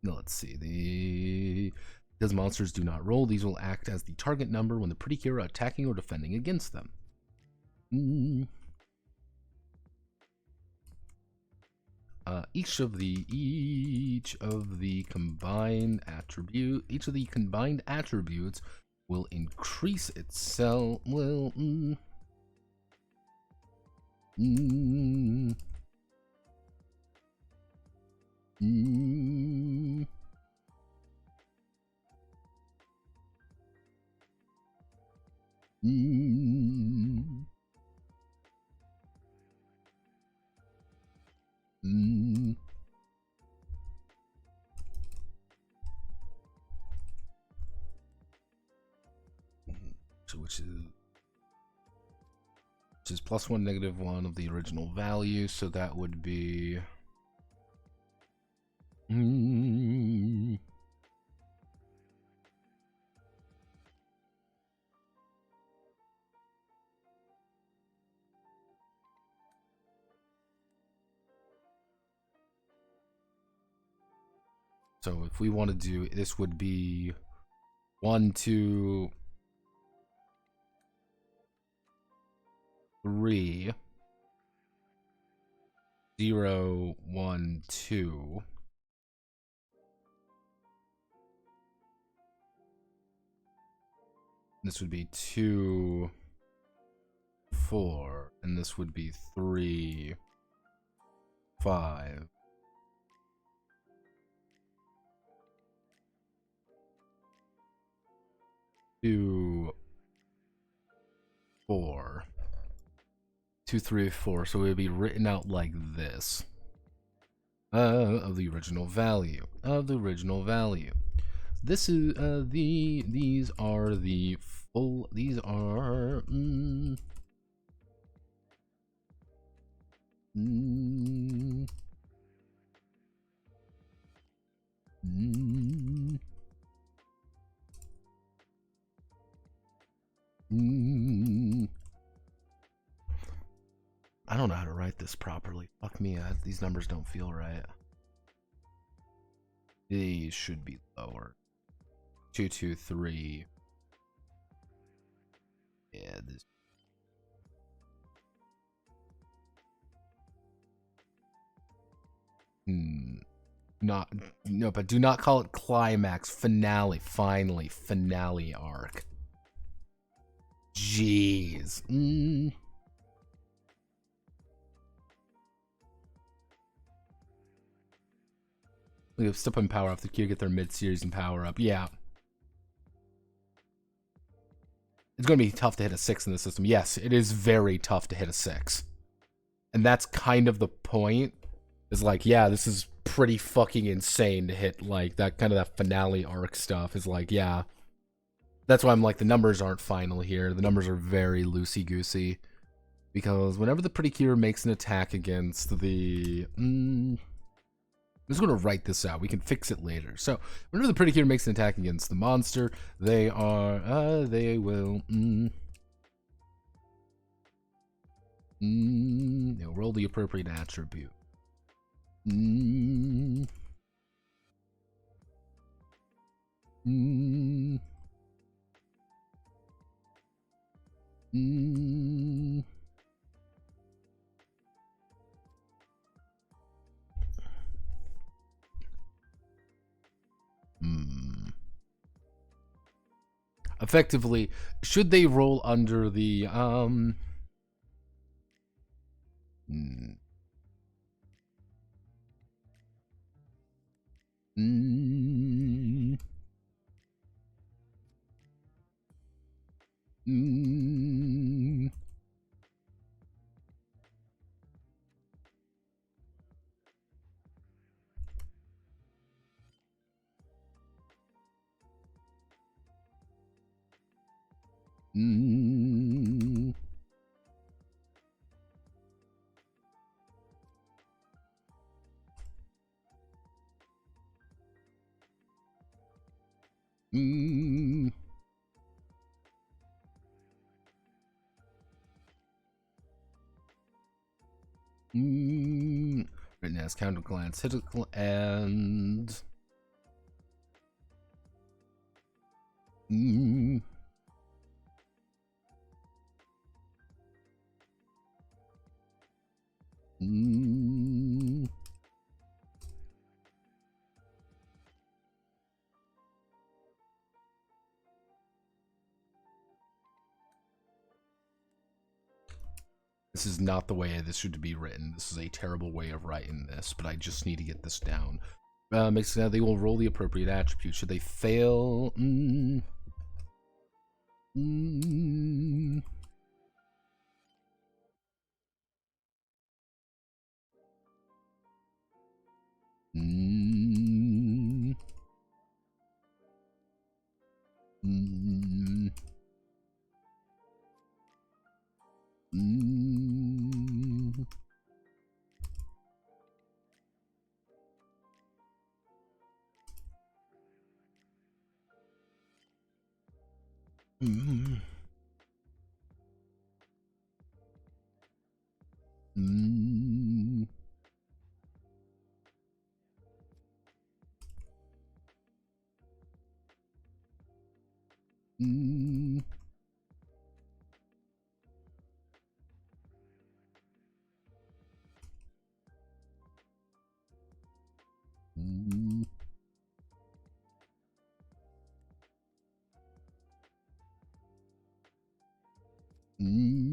Let's see. Because monsters do not roll, these will act as the target number when the pretty cure are attacking or defending against them. Each of the combined attributes will increase itself. which is +1, -1 of the original value, so that would be... So if we want to do, this would be 1, 2, 3, 0, 1, 2. This would be 2, 4, and this would be 3, 5. 2, 4. 2, 3, 4. So it would be written out like this. Of the original value. This is these are the full. These are. I don't know how to write this properly. Fuck me, these numbers don't feel right. These should be lower. 2, 2, 3. Yeah, this. No, but do not call it climax. Finale, finally, finale arc. Jeez. We have step and power up the queue, get their mid-series and power up. Yeah. It's going to be tough to hit a 6 in the system. Yes, it is very tough to hit a 6. And that's kind of the point. Is like, yeah, this is pretty fucking insane to hit, like, that kind of that finale arc stuff is like, yeah. That's why I'm like, the numbers aren't final here. The numbers are very loosey-goosey. Because whenever the Pretty Cure makes an attack against the... I'm just going to write this out. We can fix it later. So, whenever the Pretty Cure makes an attack against the monster, they will... they'll roll the appropriate attribute. Effectively, should they roll under the written as counter glance, hit and this is not the way this should be written. This is a terrible way of writing this, but I just need to get this down. Makes it they will roll the appropriate attribute. Should they fail? Mm. Mm. Mm. Mm. Mm. Mm. Mm.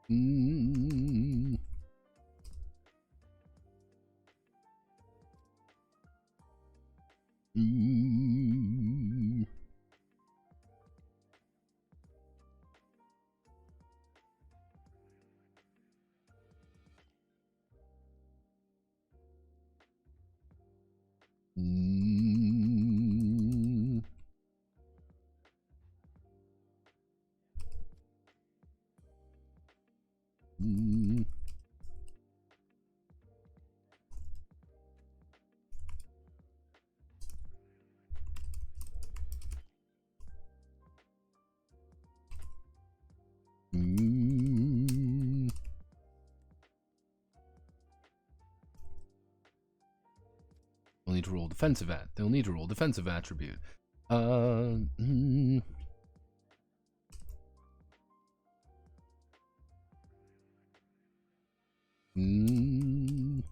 Mm. Mm. Mm. Mm. Mm. They'll need to roll defensive They'll need to roll defensive attribute. Mm. Mm. Mm.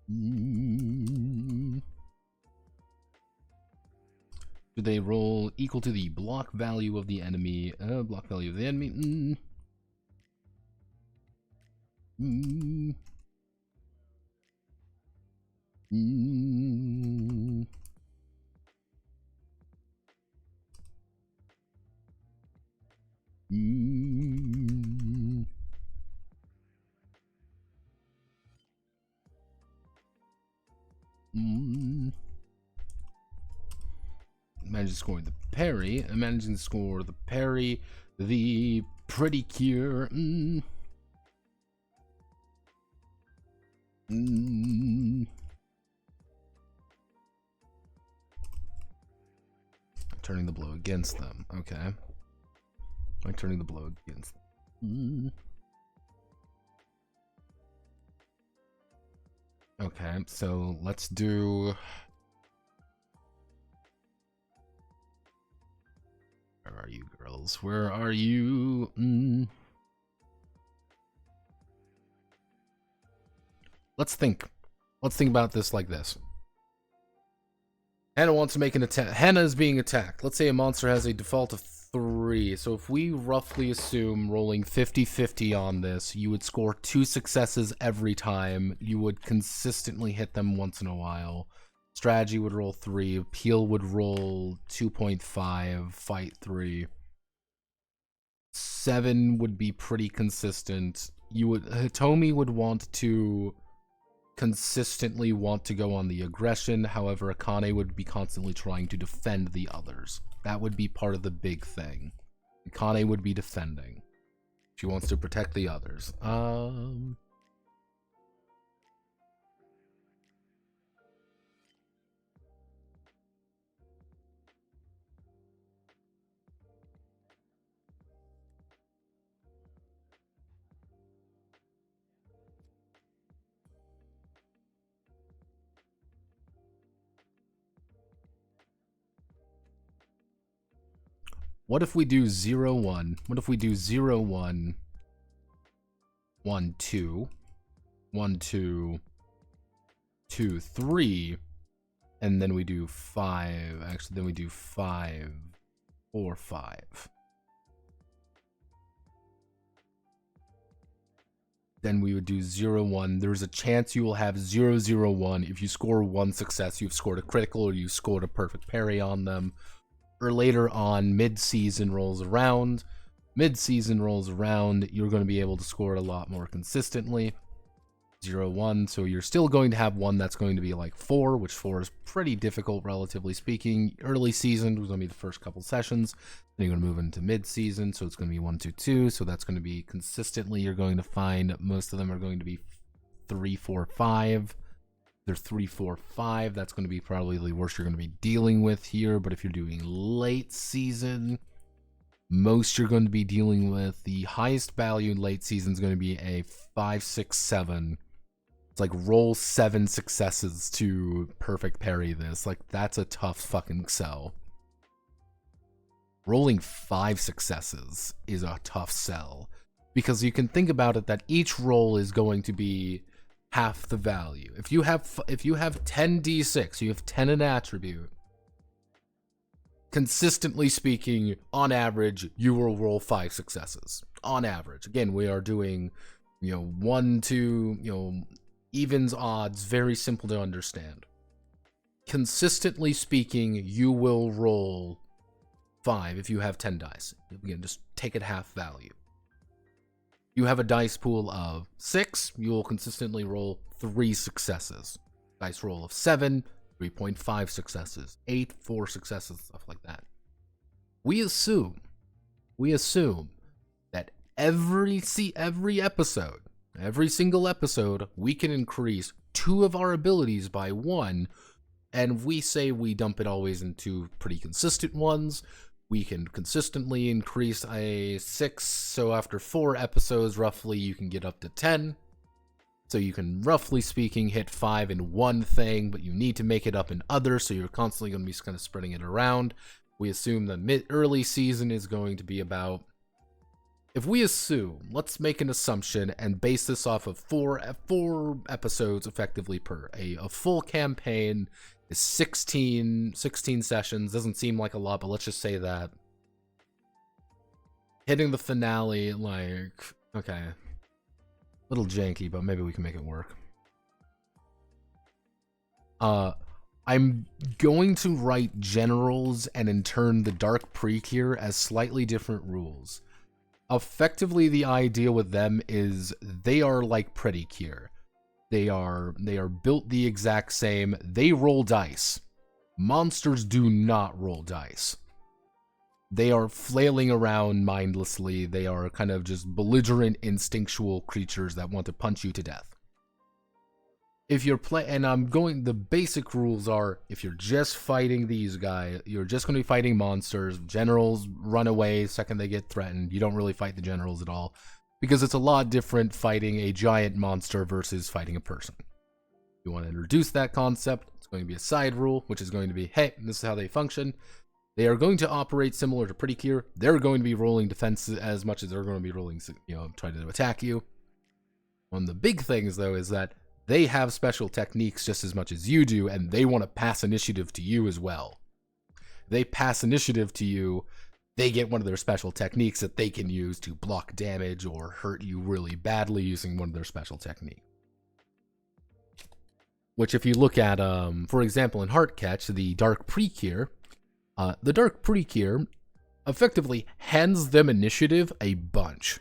Mm. Do they roll equal to the block value of the enemy? Block value of the enemy. Mm. Mm. Mm. Mm. Mm. Managing to score the parry. Managing to score the parry. The pretty cure. Mm. Mm. Turning the blow against them. Okay. I'm turning the blow against them. Mm. Okay, so let's do... Where are you, girls? Where are you? Mm. Let's think. Let's think about this like this. Hannah wants to make an attack. Hannah is being attacked. Let's say a monster has a default of 3. So if we roughly assume rolling 50-50 on this, you would score 2 successes every time. You would consistently hit them once in a while. Strategy would roll 3. Peel would roll 2.5. Fight 3. 7 would be pretty consistent. Hitomi would want to consistently want to go on the aggression. However, Akane would be constantly trying to defend the others. That would be part of the big thing. Akane would be defending. She wants to protect the others. What if we do 0-1? What if we do 0-1, 1-2, 1-2, 2-3, and then we do 5. Actually, then we do 5-4-5. then we would do 0-1. There's a chance you will have 0-0-1. If you score 1 success, you've scored a critical or you scored a perfect parry on them. Or later on, mid-season rolls around. Mid-season rolls around, you're going to be able to score a lot more consistently. 0-1, so you're still going to have one that's going to be like 4, which 4 is pretty difficult, relatively speaking. Early season was going to be the first couple sessions. Then you're going to move into mid-season, so it's going to be 1-2-2. So that's going to be consistently, you're going to find most of them are going to be 3-4-5. They're 3-4-5. That's going to be probably the worst you're going to be dealing with here. But if you're doing late season, most you're going to be dealing with, the highest value in late season is going to be a 5-6-7. It's like roll 7 successes to perfect parry this. Like, that's a tough fucking sell. Rolling 5 successes is a tough sell. Because you can think about it that each roll is going to be half the value. If you have 10 d6, you have 10 in attribute. Consistently speaking, on average, you will roll 5 successes. On average. Again, we are doing, 1, 2, evens, odds, very simple to understand. Consistently speaking, you will roll 5 if you have 10 dice. Again, just take it half value. You have a dice pool of 6, you will consistently roll 3 successes. Dice roll of 7, 3.5 successes, 8, 4 successes, stuff like that. We assume that every episode, every single episode, we can increase 2 of our abilities by 1, and we say we dump it always into pretty consistent ones. We can consistently increase a 6, so after 4 episodes, roughly, you can get up to 10. So you can, roughly speaking, hit 5 in one thing, but you need to make it up in others, so you're constantly going to be kind of spreading it around. We assume the early season is going to be about... If we assume, let's make an assumption and base this off of 4 episodes effectively per. A full campaign is 16 sessions. Doesn't seem like a lot, but let's just say that. Hitting the finale, like... Okay. Little janky, but maybe we can make it work. I'm going to write generals and in turn the dark precure as slightly different rules. Effectively, the idea with them is they are like pretty cure. They are built the exact same. They roll dice. Monsters do not roll dice. They are flailing around mindlessly. They are kind of just belligerent, instinctual creatures that want to punch you to death. If you're the basic rules are, if you're just fighting these guys, you're just going to be fighting monsters. Generals run away second they get threatened. You don't really fight the generals at all, because it's a lot different fighting a giant monster versus fighting a person. If you want to introduce that concept, it's going to be a side rule, which is going to be, hey, this is how they function. They are going to operate similar to Pretty Cure. They're going to be rolling defense as much as they're going to be rolling, trying to attack you. One of the big things, though, is that they have special techniques just as much as you do, and they want to pass initiative to you as well. They pass initiative to you, they get one of their special techniques that they can use to block damage or hurt you really badly using one of their special techniques. Which, if you look at, for example, in Heartcatch, the Dark Precure, the Dark Precure effectively hands them initiative a bunch.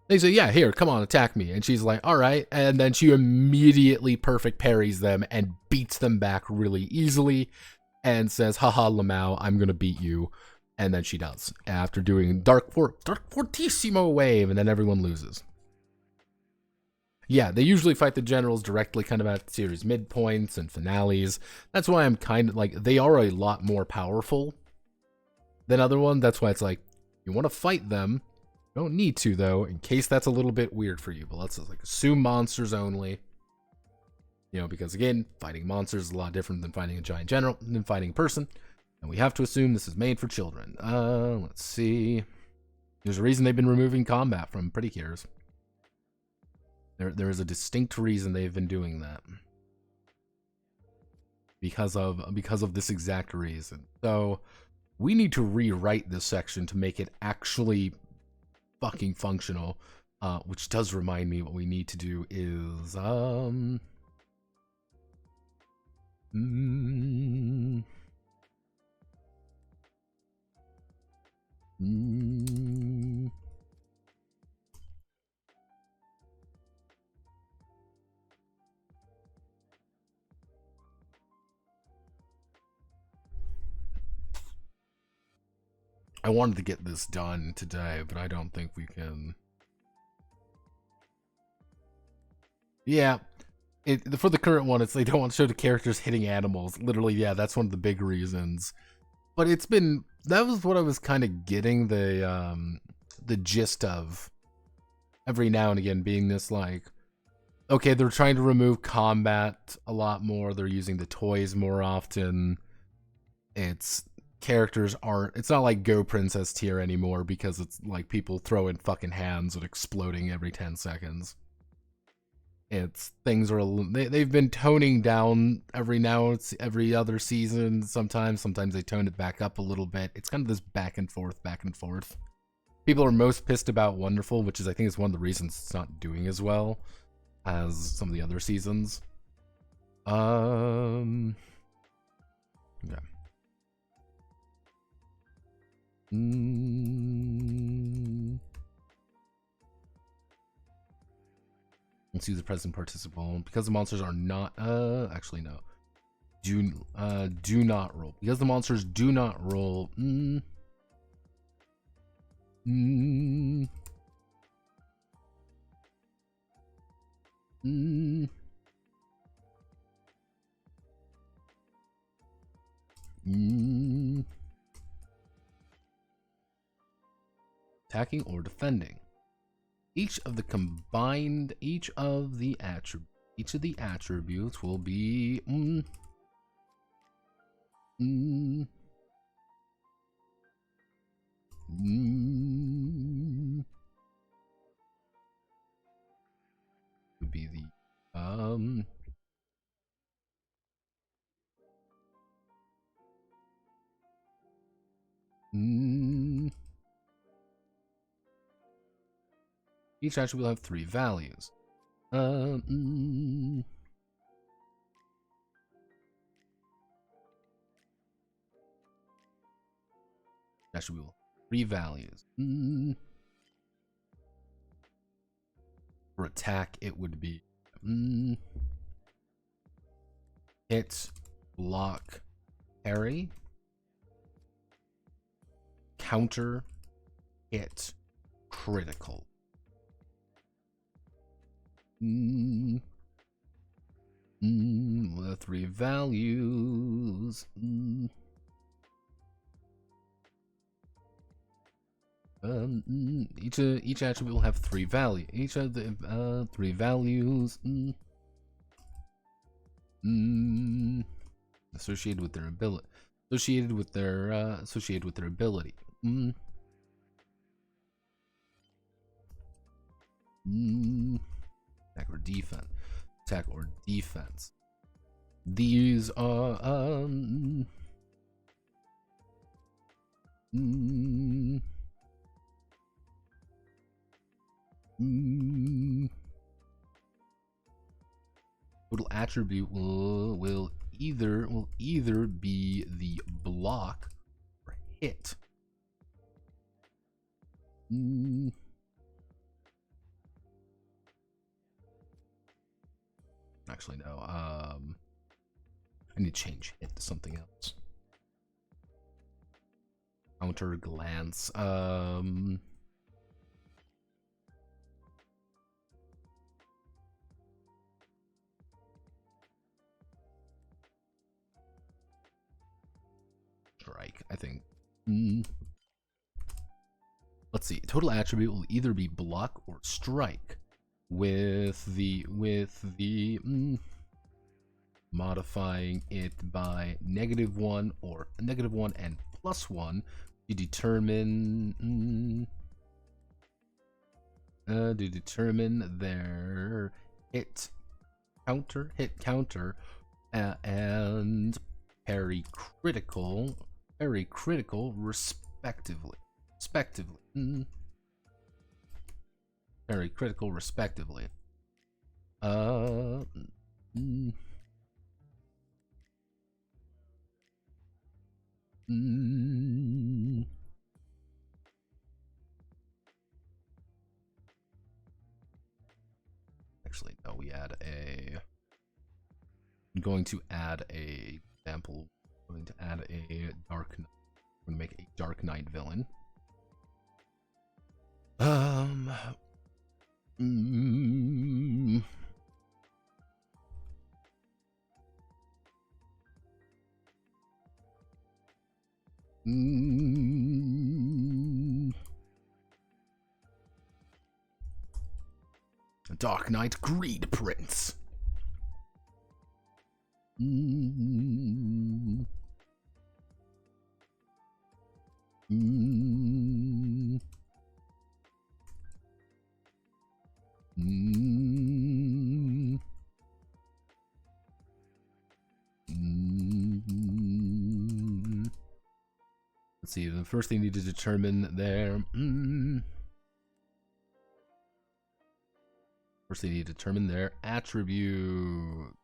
They say, yeah, here, come on, attack me. And she's like, all right. And then she immediately perfect parries them and beats them back really easily and says, haha, Lamau, I'm going to beat you. And then she does, after doing Dark Fortissimo wave, and then everyone loses. Yeah, they usually fight the generals directly kind of at series midpoints and finales. That's why I'm kind of like, they are a lot more powerful than other ones. That's why it's like, you want to fight them. You don't need to, though, in case that's a little bit weird for you. But let's like assume monsters only. Because again, fighting monsters is a lot different than fighting a giant general, than fighting a person. And we have to assume this is made for children. Let's see. There's a reason they've been removing combat from Pretty Cures. There is a distinct reason they've been doing that. Because of this exact reason. So we need to rewrite this section to make it actually fucking functional. Which does remind me what we need to do is I wanted to get this done today, but I don't think we can. Yeah, for the current one, it's they don't want to show the characters hitting animals. Literally, yeah, that's one of the big reasons. But it's been, that was what I was kind of getting the gist of every now and again, being this like, okay, they're trying to remove combat a lot more. They're using the toys more often. It's characters aren't, it's not like Go Princess tier anymore because it's like people throwing fucking hands and exploding every 10 seconds. It's things are they've been toning down every other season. Sometimes they tone it back up a little bit. It's kind of this back and forth. People are most pissed about Wonderful, which is I think is one of the reasons it's not doing as well as some of the other seasons. Yeah. Let's use the present participle because the monsters are not. Actually no. Do not roll because the monsters do not roll. Attacking or defending. Each of the attributes will be would be the each attribute will have 3 values. Attribute will have 3 values. For attack, it would be hit, block, parry, counter, hit, critical. The 3 values. Each attribute will have 3 values. Each of the 3 values associated with their ability. Associated with their ability. Attack or defense. Attack or defense. These are total attribute will either be the block or hit. Actually, no. I need to change hit to something else. Counter, glance. Strike, I think. Let's see. Total attribute will either be block or strike. With the modifying it by -1 or -1 and +1 to determine their hit counter and parry critical respectively. very critical, respectively. Actually, no, we add a... I'm going to add a example. I'm going to add a Dark Knight. I'm going to make a Dark Knight villain. Dark Knight Greed Prince. Let's see, the first thing you need to determine there. First thing you need to determine their attribute.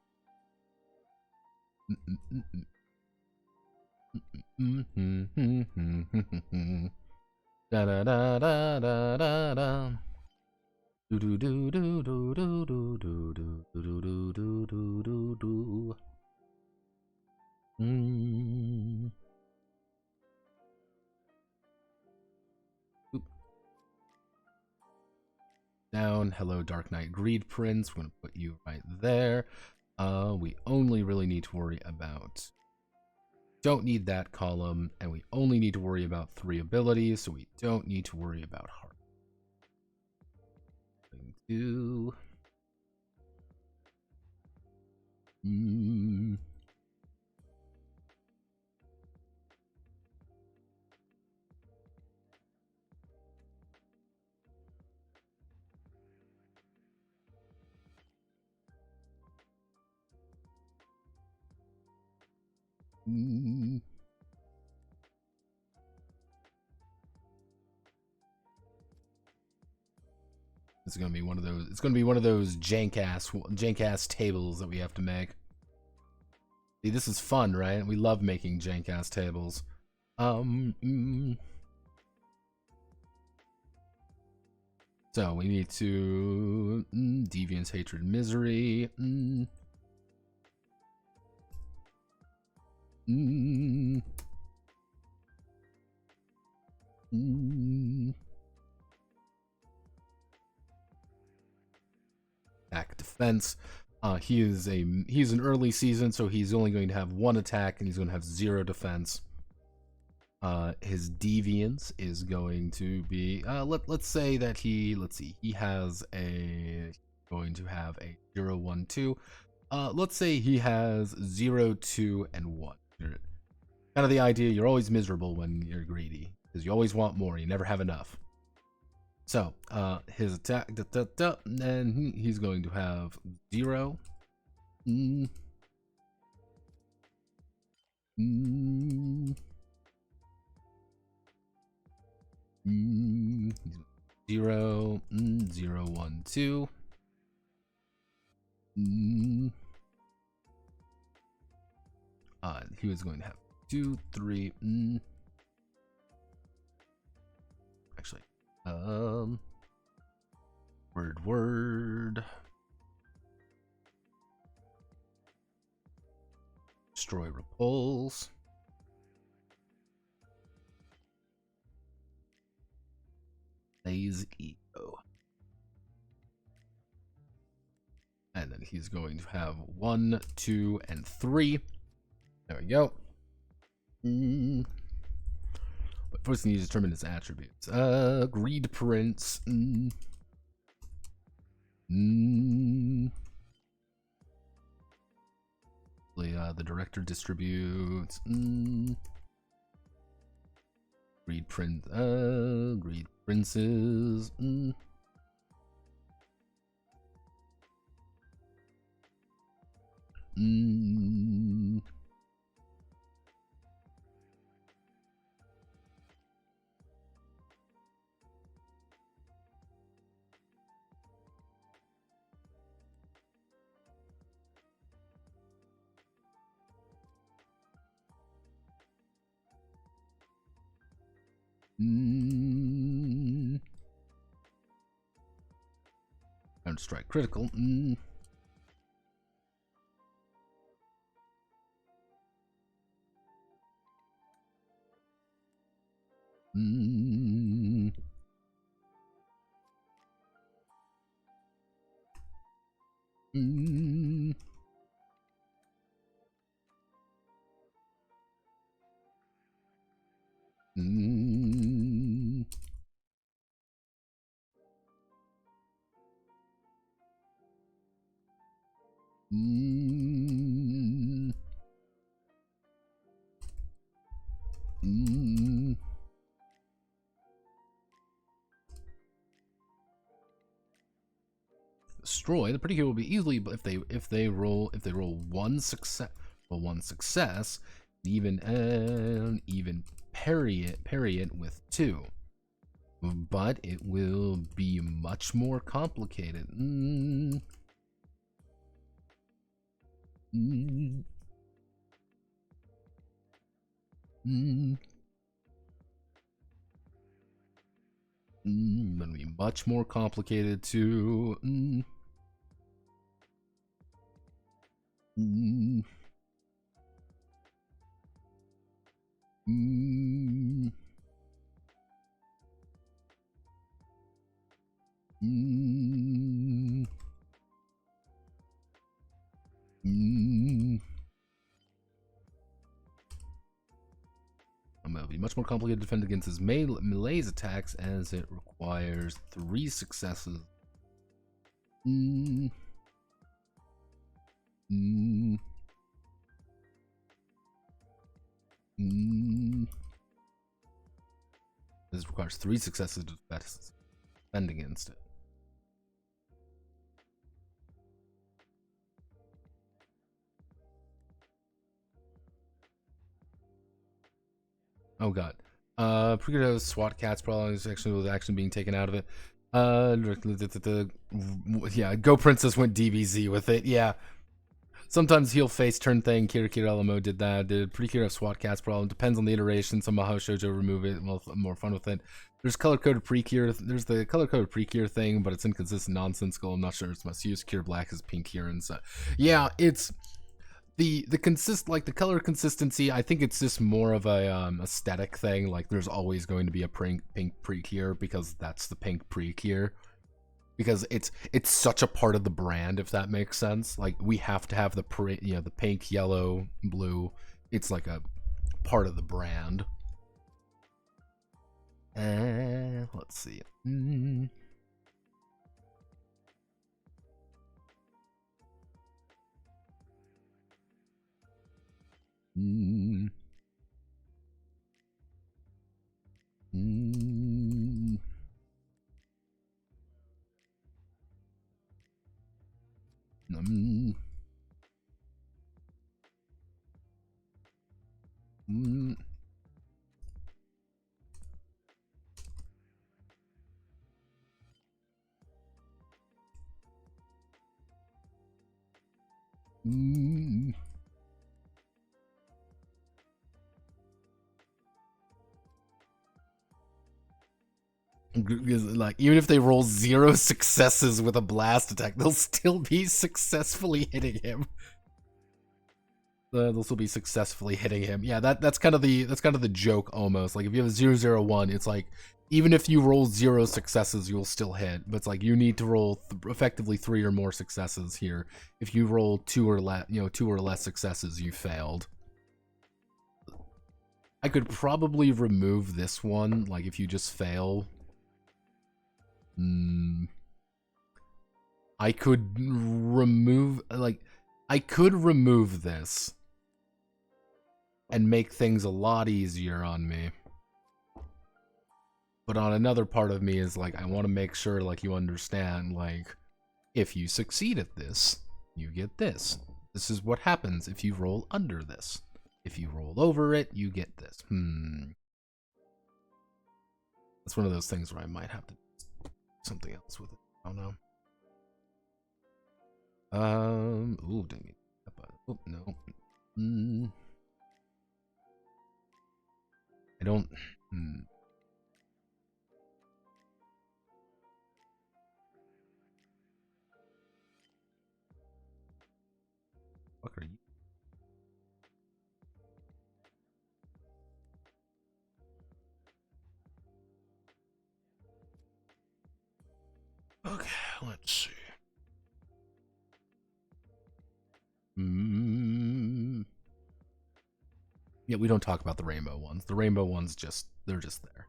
Da da da da da da da. Do do do do do do do do do do do do do do do. Down. Hello, Dark Knight Greed Prince. We're going to put you right there. We only really need to worry about... Don't need that column, and we only need to worry about 3 abilities, so we don't need to worry about heart. Do... It's gonna be one of those. It's gonna be one of those jank ass tables that we have to make. See, this is fun, right? We love making jank ass tables. So we need to deviance, hatred, misery. Attack, defense. He's an early season, so he's only going to have 1 attack and he's going to have 0 defense. His deviance is going to be let's say that he has going to have a 0, 1, 2. Let's say he has 0, 2, and 1. Kind of the idea, you're always miserable when you're greedy because you always want more, you never have enough. So his attack, and he's going to have 0. 0, 0, 1, 2. He was going to have 2, 3. Actually, word. Destroy, repulse. Blaze ego. And then he's going to have 1, 2, and 3. There we go. But first we need to determine his attributes. Greed Prince. The director distributes. Greed Prince. Greed Princes. Time to strike critical. Destroy. The Pretty Cure will be easily, but if they roll one success, even parry it with 2. But it will be much more complicated. Gonna be much more complicated to It'll be much more complicated to defend against his melee's attacks as it requires 3 successes. This requires 3 successes to defend against it. Oh god. Pre-cure SWAT cats probably actually with action being taken out of it. Yeah, Go Princess went DBZ with it. Yeah. Sometimes he'll face turn thing. Kira LMO did that. Did Pre-cure of SWAT cats problem. Depends on the iteration. Some Mahou Shoujo remove it. More fun with it. There's color-coded Pre-cure. There's the color-coded Pre-cure thing, but it's inconsistent, nonsensical. I'm not sure it's must use. Cure Black is pink here and so. Yeah, it's the color consistency. I think it's just more of a aesthetic thing. Like there's always going to be a pink Pre-cure because that's the pink Pre-cure. Because it's such a part of the brand, if that makes sense. Like we have to have the the pink, yellow, blue. It's like a part of the brand. Let's see. Like even if they roll 0 successes with a blast attack, they'll still be successfully hitting him. They'll still be successfully hitting him. Yeah, that's kind of the joke almost. Like if you have a 001, it's like even if you roll 0 successes, you'll still hit. But it's like you need to roll effectively 3 or more successes here. If you roll 2 or less successes, you failed. I could probably remove this one. Like if you just fail. I could remove this and make things a lot easier on me. But on another part of me is like I want to make sure like you understand like if you succeed at this, you get this. This is what happens if you roll under this. If you roll over it, you get this. That's one of those things where I might have to do something else with it. I don't know. Ooh, dang it. Oh, no. I don't. Okay, let's see. Yeah, we don't talk about the rainbow ones. The rainbow ones they're just there.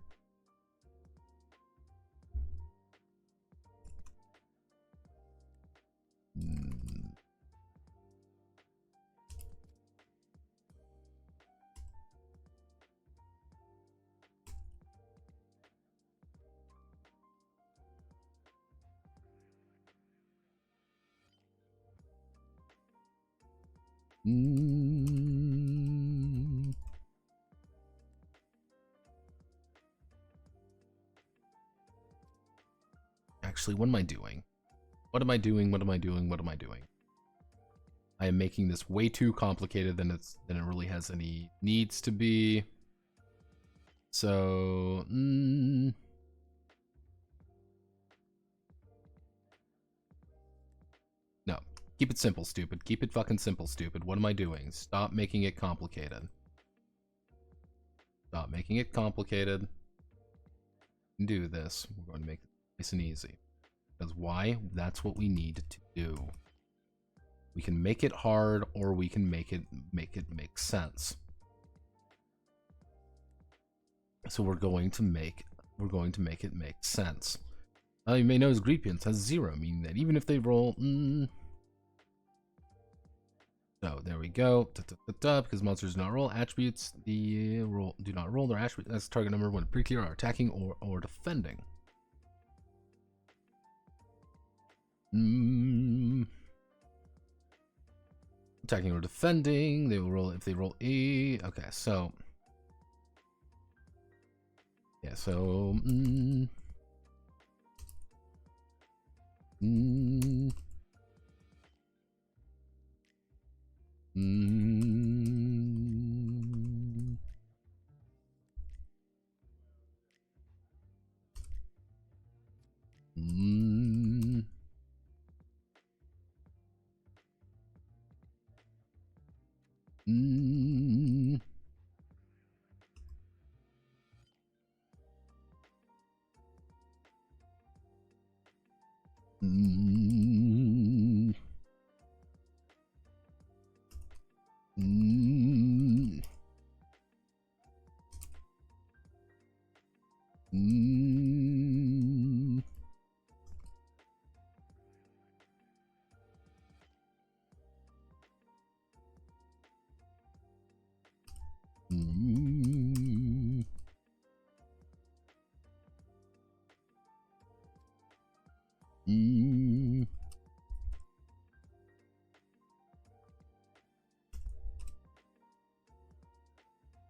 Actually, what am I doing? What am I doing? What am I doing? What am I doing? I am making this way too complicated than it really has any needs to be. So, no. Keep it simple, stupid. Keep it fucking simple, stupid. What am I doing? Stop making it complicated. Stop making it complicated. Do this. We're going to make it nice and easy. Because why? That's what we need to do. We can make it hard, or we can make it make sense. So we're going to make it make sense. You may know his Greepians has 0, meaning that even if they roll, so there we go. Because monsters do not roll attributes, do not roll their attributes as target number when pre-clear are attacking or defending. Attacking or defending, they will roll if they roll E. Okay, so yeah, so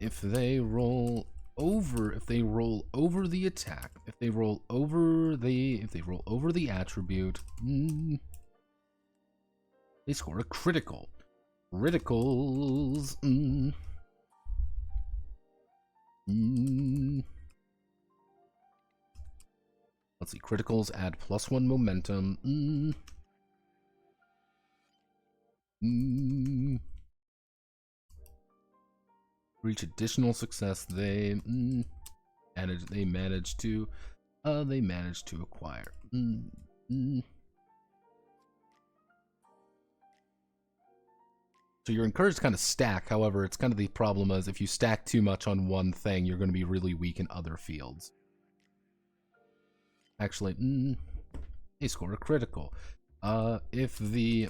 if they roll over the attack, if they roll over the attribute, they score a critical. Criticals. Let's see. Criticals add +1 momentum. Reach additional success. They manage to acquire. So you're encouraged to kind of stack. However, it's kind of the problem is if you stack too much on one thing, you're going to be really weak in other fields. Actually, they score a critical. If the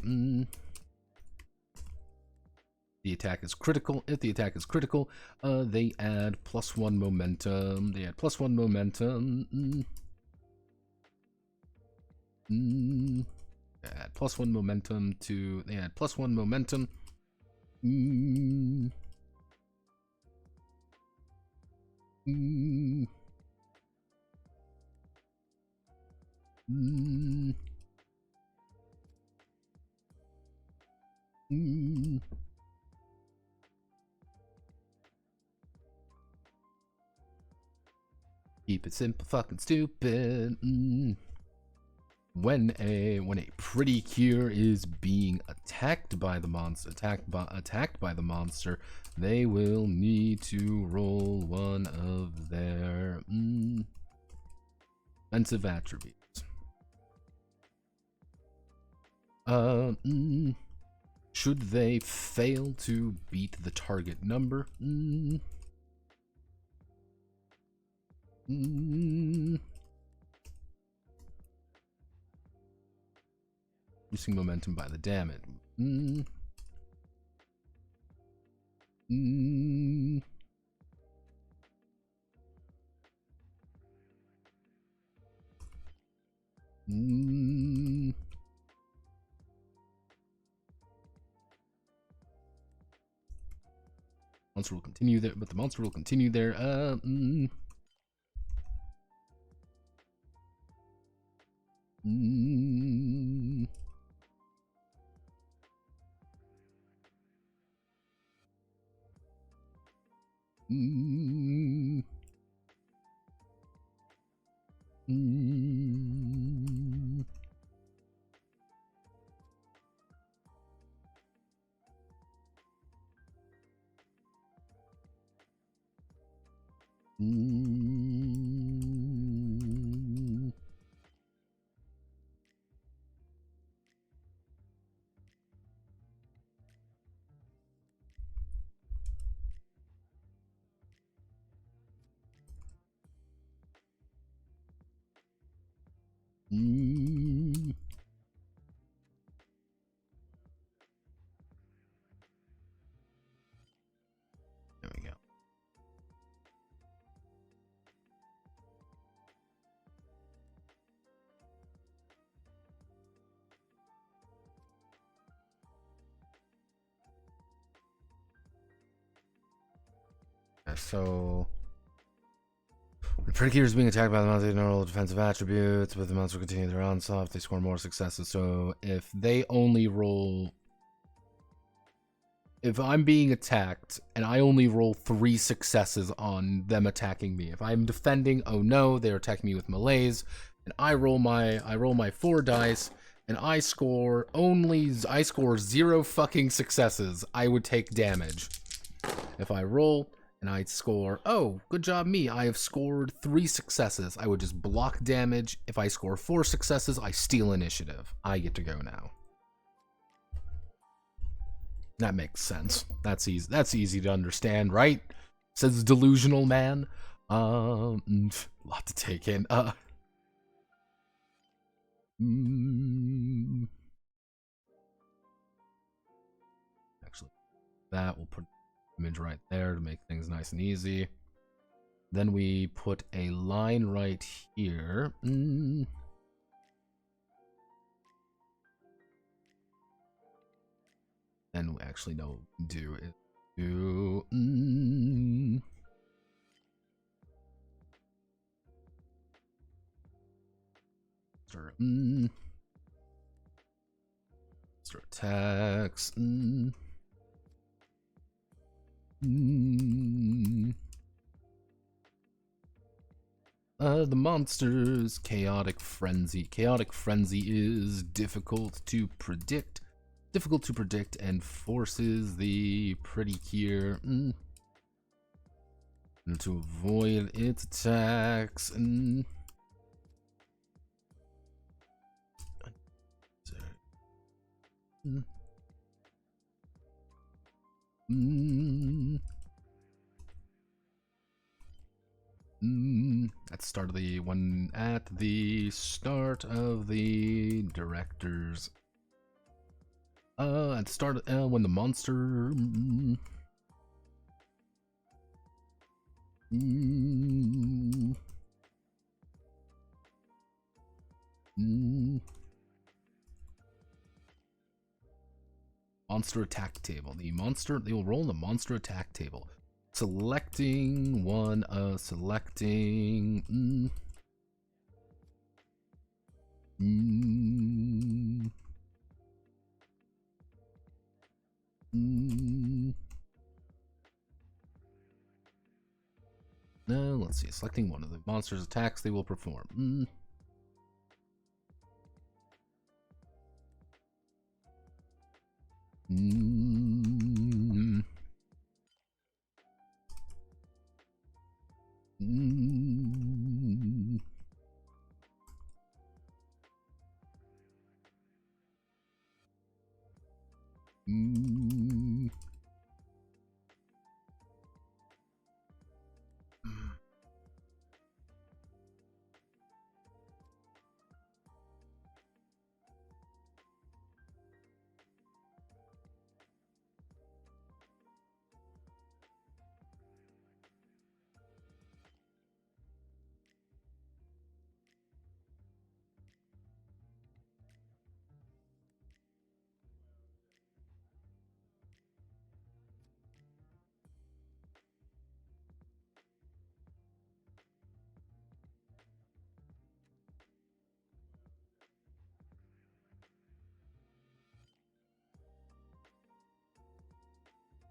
attack is critical, they add +1 momentum. They add +1 momentum. Add +1 momentum to. They add +1 momentum. Keep it simple, fucking stupid. When a pretty cure is being attacked by the monster, they will need to roll one of their offensive attributes. Should they fail to beat the target number, reducing momentum by the damage. Monster will continue there, but the monster will continue there. There we go. So the Predicators is being attacked by the monster, normal defensive attributes, but the monster will continue their onslaught if they score more successes. So if they only roll, if I'm being attacked and I only roll 3 successes on them attacking me, if I'm defending, oh no, they're attacking me with melees, and I roll my 4 dice and I score 0 fucking successes, I would take damage. If I roll and I score, oh, good job me, I have scored 3 successes, I would just block damage. If I score 4 successes, I steal initiative. I get to go now. That makes sense. That's easy to understand, right? Says delusional man. Lot to take in. Actually, that will put image right there to make things nice and easy. Then we put a line right here. And we actually know what we can do is do start attacks. The monster's Chaotic Frenzy. Chaotic Frenzy is difficult to predict. And forces the Predicure to avoid its attacks. At the start of the director's at the start when the monster monster attack table. They will roll in the monster attack table. Selecting one let's see, selecting one of the monster's attacks they will perform.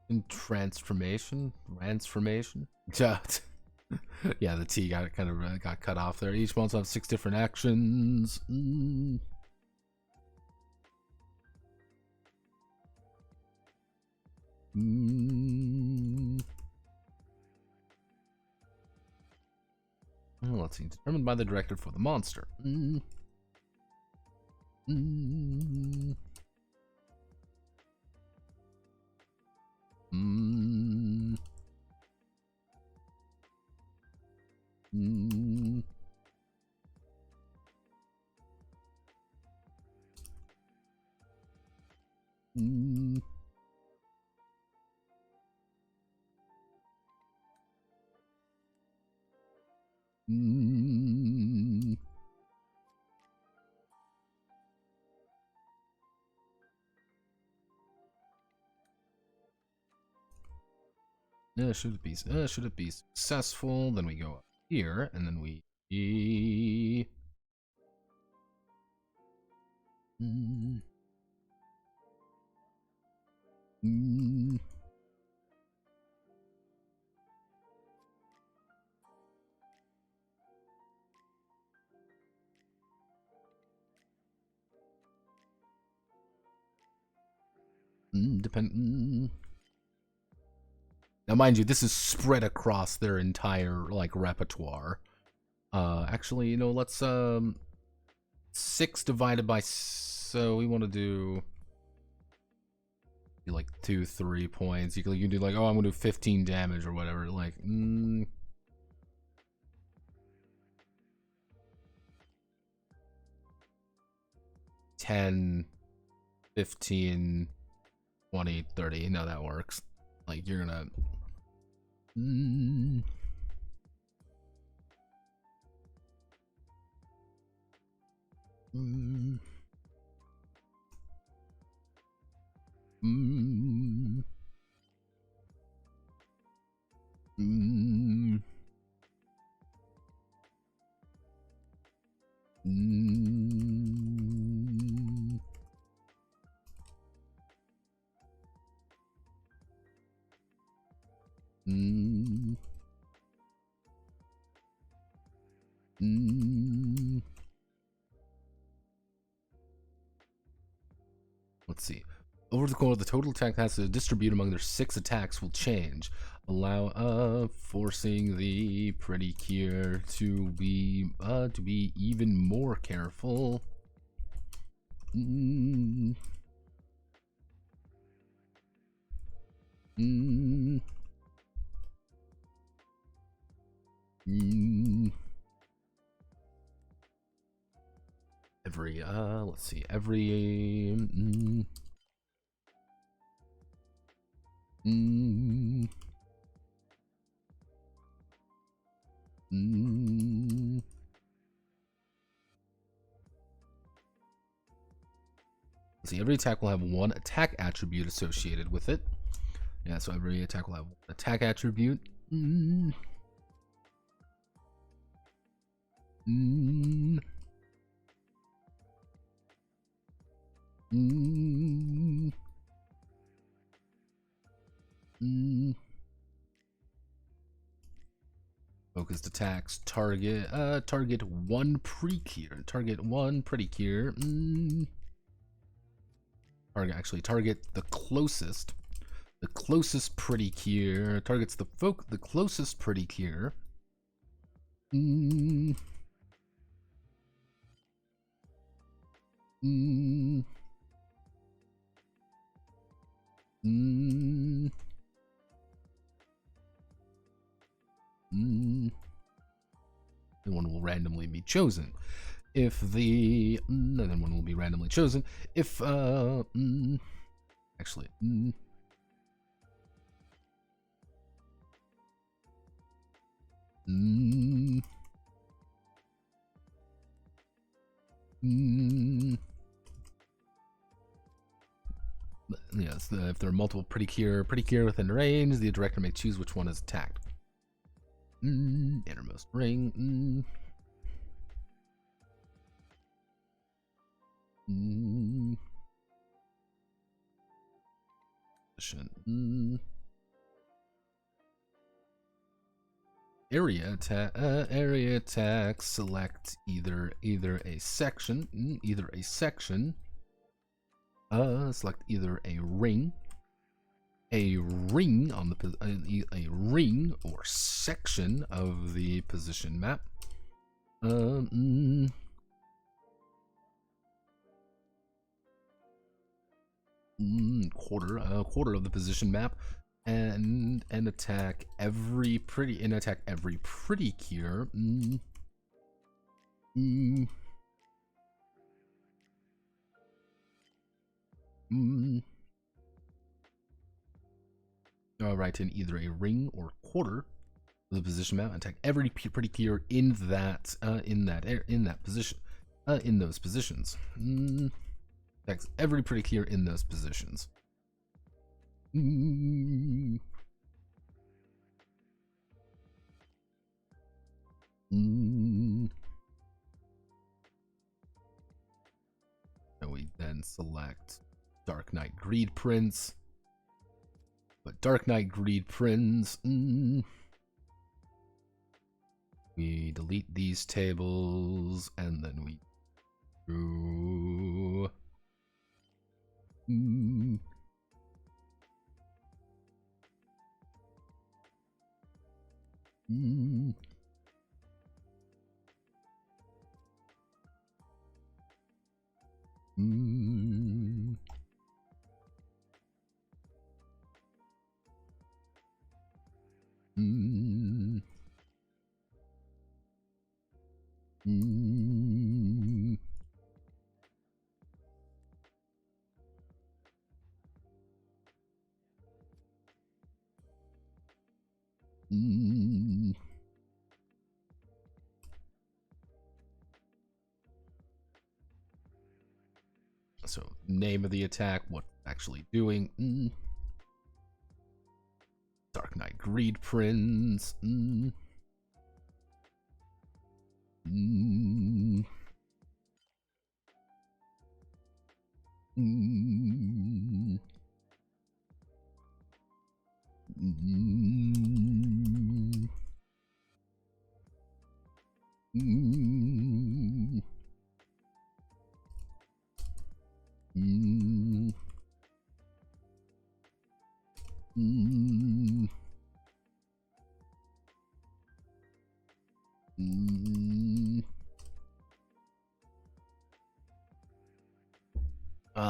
In transformation? Yeah, yeah, the T got kind of got cut off there. Each monster have 6 different actions. Let's see. Determined by the director for the monster. Should it be successful? Then we go up here, and then we depend. Now, mind you, this is spread across their entire like repertoire. Actually, you know, let's 6 divided by, so we want to do like 2, 3 points. You can do like, oh, I'm gonna do 15 damage or whatever. Like, 10, 15, 20, 30. No, that works. Like, you're gonna. Let's see. Over the course, the total attack has to distribute among their 6 attacks will change. Allow forcing the pretty cure to be even more careful. Every let's see, every let's see, every attack will have 1 attack attribute associated with it. Yeah, so every attack will have 1 attack attribute. Focused attacks target 1 precure. Target 1 pretty cure. Target the closest. The closest pretty cure targets the closest pretty cure. Then one will randomly be chosen. If the then one will be randomly chosen. If actually yes, if there are multiple pretty cure within range, the director may choose which one is attacked. Innermost ring. Position. area attack. Select either a section, select either a ring on the a ring or section of the position map. Quarter of the position map, and attack every pretty cure. Alright, in either a ring or quarter of the position map, attack every pretty cure in that position, in those positions. Attacks every pretty cure in those positions. And we then select Dark Knight Greed Prince. But Dark Knight Greed Prince. We delete these tables, and then we do. So, name of the attack, what it's actually doing. Dark Knight Greed Prince.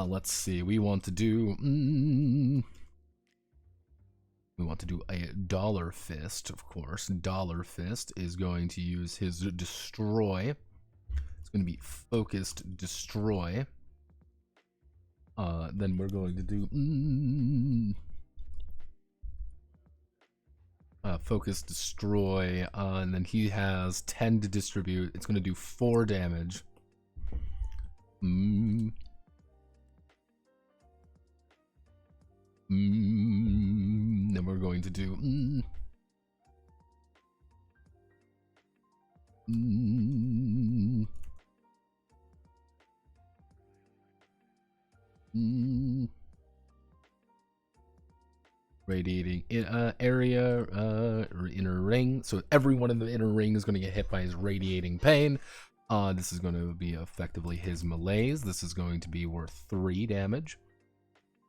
Let's see. We want to do a Dollar Fist, of course. Dollar Fist is going to use his destroy. It's going to be focused destroy. Then we're going to do focus destroy, and then he has 10 to distribute. It's going to do 4 damage. Then we're going to do radiating area, inner ring. So everyone in the inner ring is going to get hit by his radiating pain. This is going to be effectively his malaise. This is going to be worth 3 damage.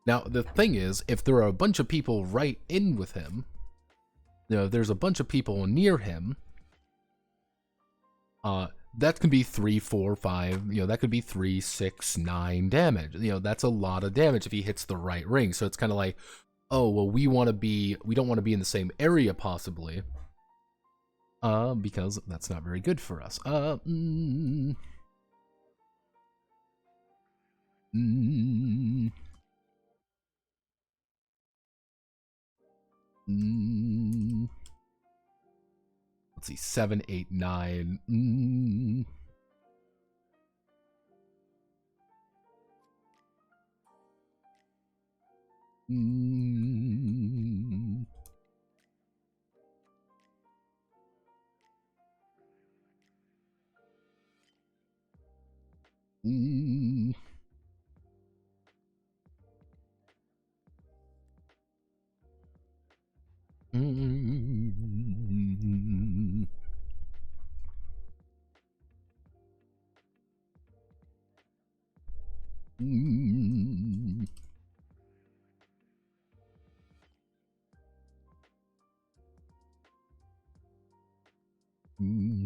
Now, the thing is, if there are a bunch of people right in with him, you know, there's a bunch of people near him, that can be 3, 4, 5, you know, that could be 3, 6, 9 damage. You know, that's a lot of damage if he hits the right ring. So it's kind of like, oh, well, we don't want to be in the same area, possibly, because that's not very good for us. Let's see, 7, 8, 9. Mm.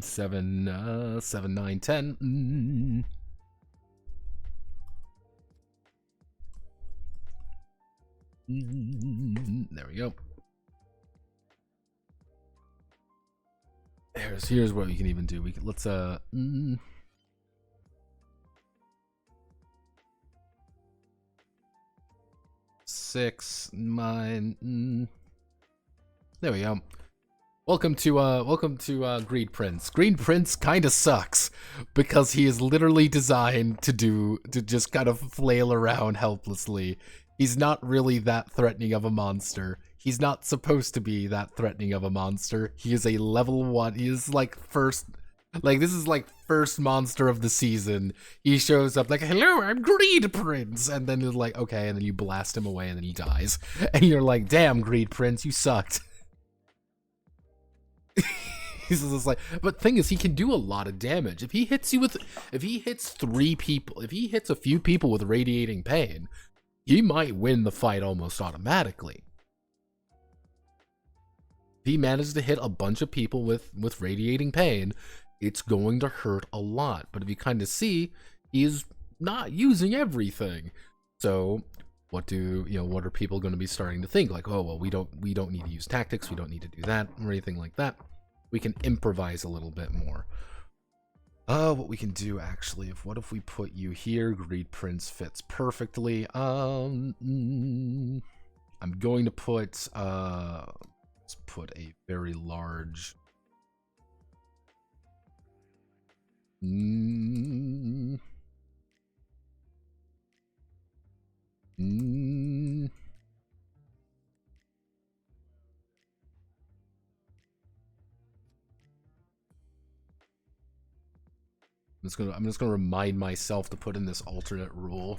Seven, 9, 10. There we go. Here's what we can even do. We can let's 6, 9. There we go. Welcome to Greed Prince. Greed Prince kind of sucks because he is literally designed to just kind of flail around helplessly. He's not really that threatening of a monster. He's not supposed to be that threatening of a monster. He is a level 1. He is like this is like first monster of the season. He shows up like, hello, I'm Greed Prince. And then it's like, okay, and then you blast him away and then he dies. And you're like, damn, Greed Prince, you sucked. He's just like, but thing is, he can do a lot of damage. If he hits a few people with radiating pain, he might win the fight almost automatically. If he manages to hit a bunch of people with radiating pain, it's going to hurt a lot. But if you kind of see, he's not using everything. So what are people going to be starting to think? Like, oh, well, we don't need to use tactics. We don't need to do that or anything like that. We can improvise a little bit more. What we can do actually, what if we put you here? Greed Prince fits perfectly. I'm going to put let's put a very large I'm just gonna remind myself to put in this alternate rule.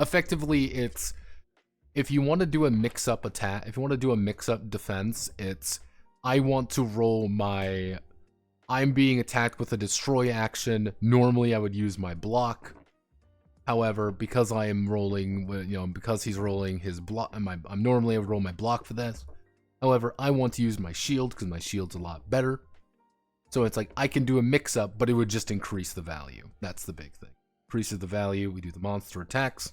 Effectively, it's if you want to do a mix-up attack, if you want to do a mix-up defense, it's I want to roll my I'm being attacked with a destroy action. Normally I would use my block. However, because I am rolling, because he's rolling his block, I'm normally I would roll my block for this. However, I want to use my shield because my shield's a lot better. So it's like, I can do a mix-up, but it would just increase the value. That's the big thing. Increases the value, we do the monster attacks.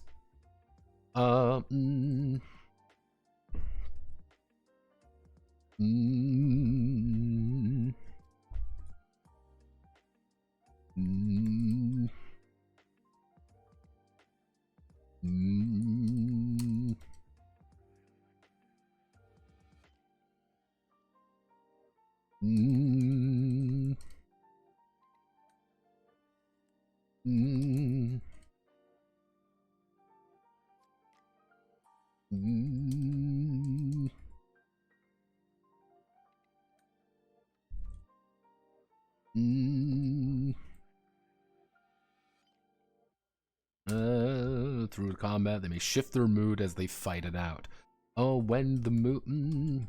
Through combat, they may shift their mood as they fight it out. Oh, when the mood...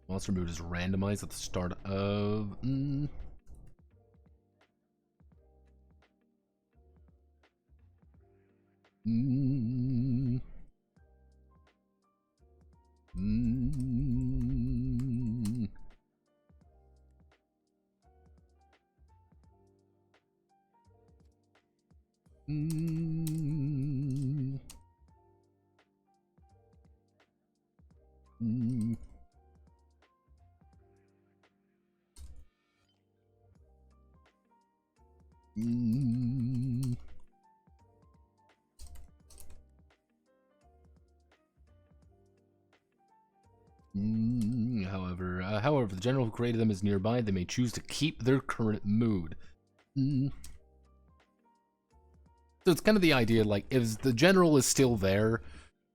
Monster mood is randomized at the start of... However, if the general who created them is nearby, they may choose to keep their current mood. So it's kind of the idea, like, if the general is still there,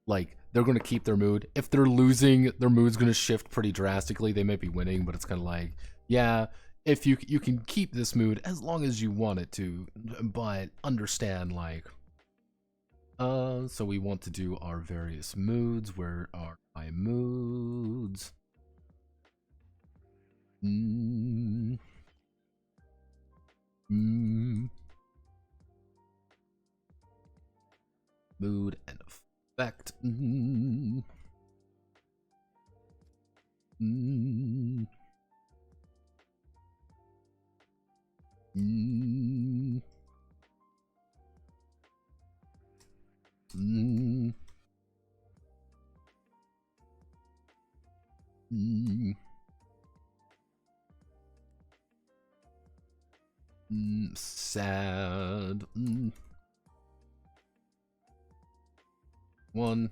like, they're going to keep their mood. If they're losing, their mood's going to shift pretty drastically. They may be winning, but it's kind of like, yeah, if you can keep this mood as long as you want it to, but understand, like, so we want to do our various moods. Where are my moods? Mood and effect. Sad. One.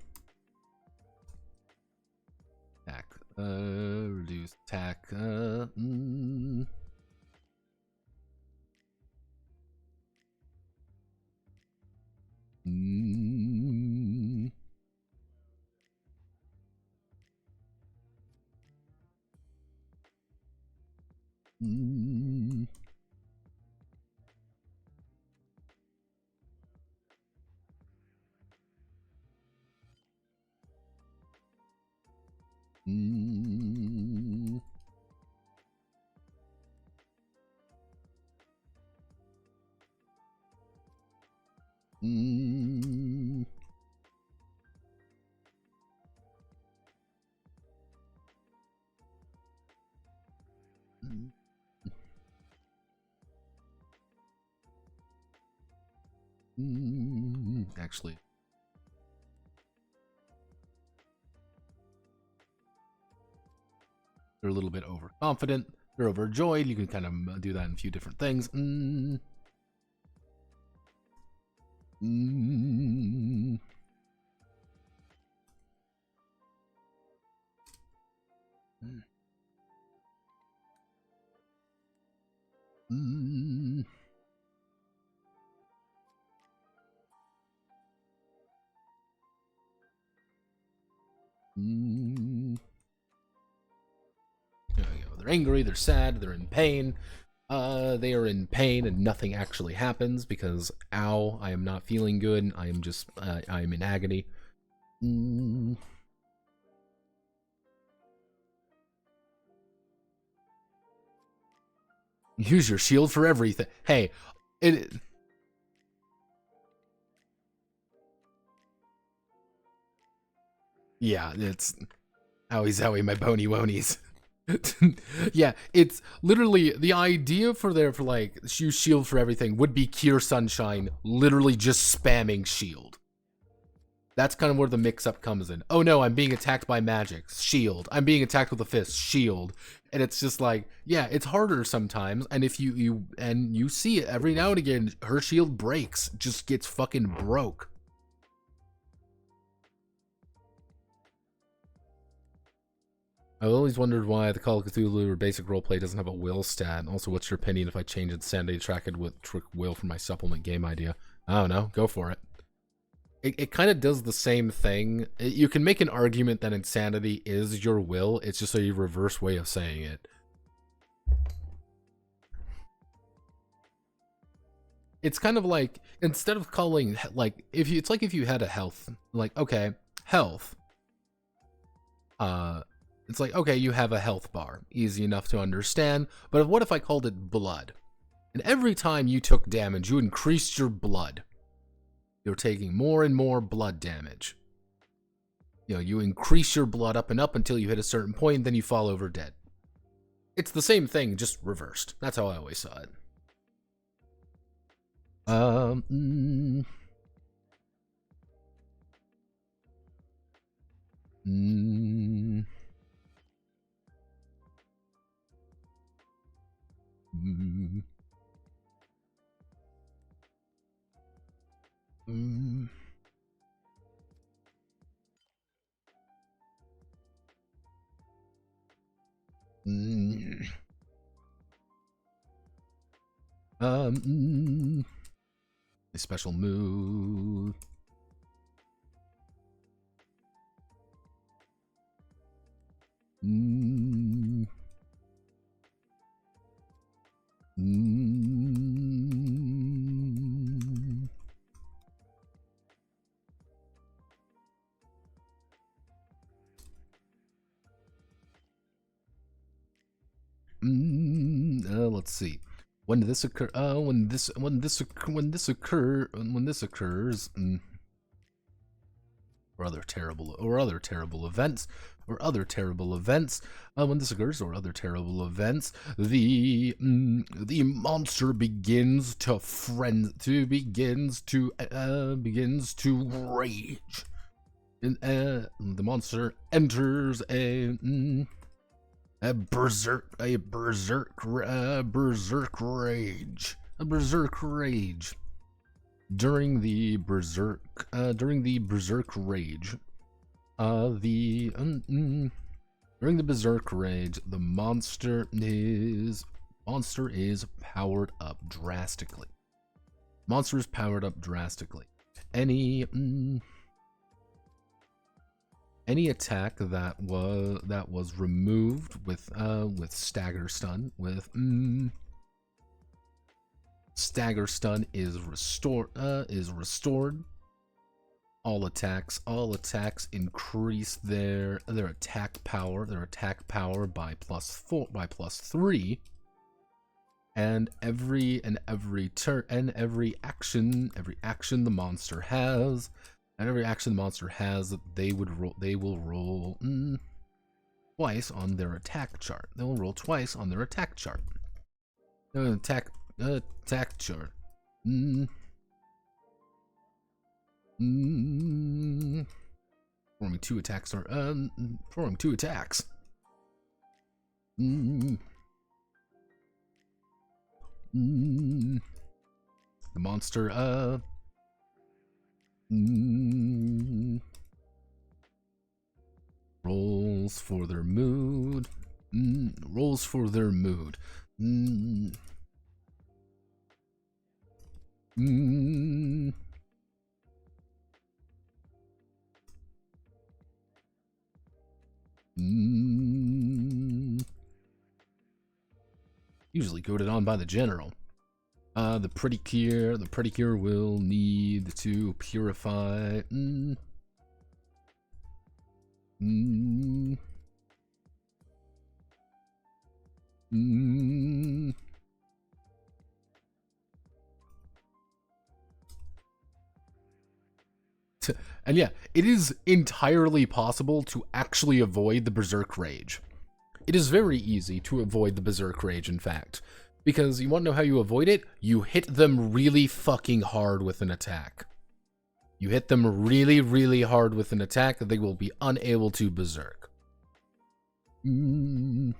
Attack. Reduce attack. Actually, they're a little bit overconfident. They're overjoyed. You can kind of do that in a few different things. There we go. They're angry, they're sad, they're in pain. They are in pain and nothing actually happens because, ow, I am not feeling good. I am just, I am in agony. Use your shield for everything. Hey, yeah, it's owie zowie, my bony wonies. Yeah, it's literally the idea for like use shield for everything would be Cure Sunshine literally just spamming shield. That's kind of where the mix-up comes in. Oh no, I'm being attacked by magic. Shield. I'm being attacked with a fist. Shield. And it's just like, yeah, it's harder sometimes. And if you see it every now and again, her shield breaks. Just gets fucking broke. I've always wondered why the Call of Cthulhu or basic roleplay doesn't have a will stat. Also, what's your opinion if I change Insanity Track with Trick Will for my supplement game idea? I don't know. Go for it. It kind of does the same thing. You can make an argument that insanity is your will. It's just a reverse way of saying it. It's kind of like, instead of calling, like, it's like if you had a health, like, okay, health. It's like, okay, you have a health bar. Easy enough to understand. But what if I called it blood? And every time you took damage, you increased your blood. You're taking more and more blood damage. You know, you increase your blood up and up until you hit a certain point, then you fall over dead. It's the same thing, just reversed. That's how I always saw it. A special move. Let's see. When this occurs, or other terrible events, when this occurs, or other terrible events, the monster begins to rage, and the monster enters a berserk rage. During the berserk rage, the monster is powered up drastically. Any attack that was removed with stagger stun, stagger stun is restored. All attacks increase their attack power by +3, and every action the monster has, they will roll twice on their attack chart. They will roll twice on their attack chart. Attack chart. Performing two attacks. The monster rolls for their mood. Usually goaded on by the general. The pretty cure will need to purify. And yeah, it is entirely possible to actually avoid the Berserk Rage. It is very easy to avoid the Berserk Rage, in fact. Because you want to know how you avoid it? You hit them really fucking hard with an attack. You hit them really, really hard with an attack, they will be unable to Berserk. You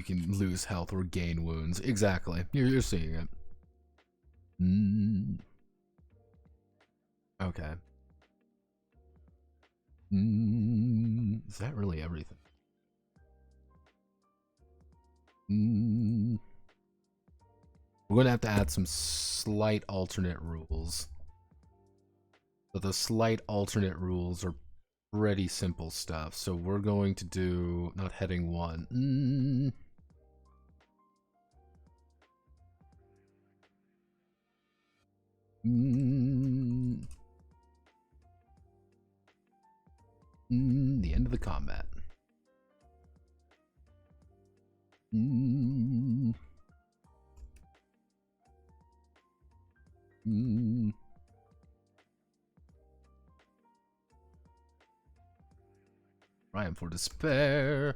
can lose health or gain wounds. Exactly. You're seeing it. Okay. Is that really everything? We're going to have to add some slight alternate rules. But the slight alternate rules are pretty simple stuff. So we're going to do not heading 1. The end of the combat. Rhyme for despair.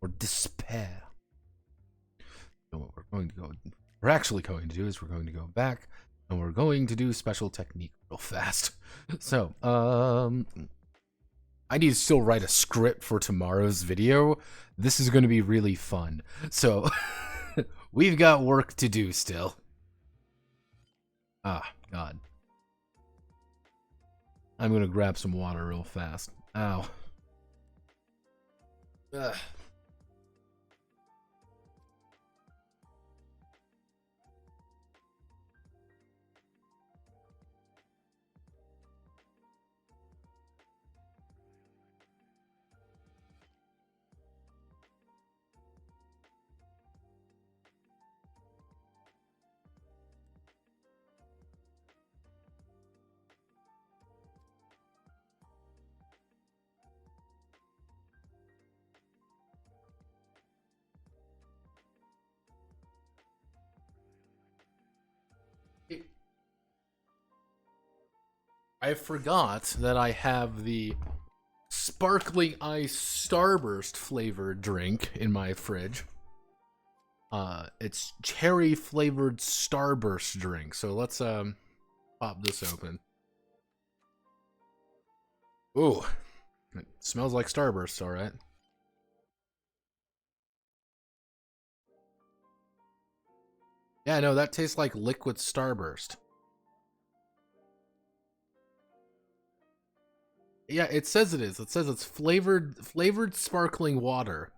Or despair. So what we're actually going to do is we're going to go back and we're going to do special technique real fast. So, I need to still write a script for tomorrow's video. This is going to be really fun. So, we've got work to do still. Ah, God. I'm gonna grab some water real fast. Ow. Ugh. I forgot that I have the sparkling ice starburst flavored drink in my fridge. It's cherry flavored starburst drink. So let's pop this open. Ooh, it smells like starburst, all right. Yeah, no, that tastes like liquid starburst. Yeah, it says it is. It says it's flavored sparkling water.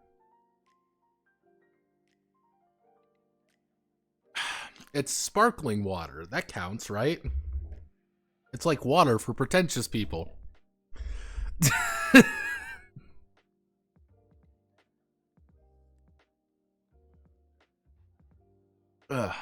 It's sparkling water. That counts, right? It's like water for pretentious people. Ugh.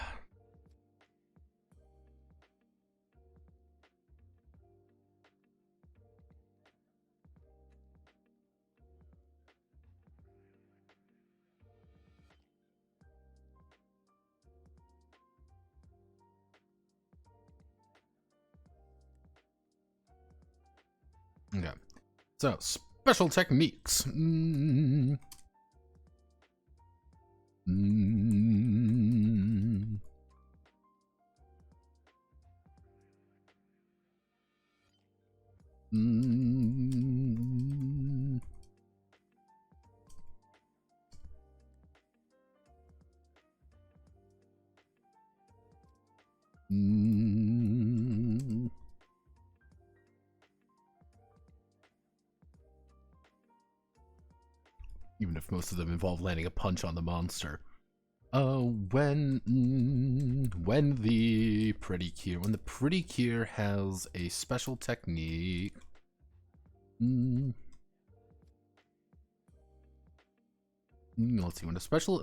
Okay. So, special techniques. Mm. Mm. Mm. Mm. Even if most of them involve landing a punch on the monster. When the Pretty Cure has a special technique. Let's see, when a special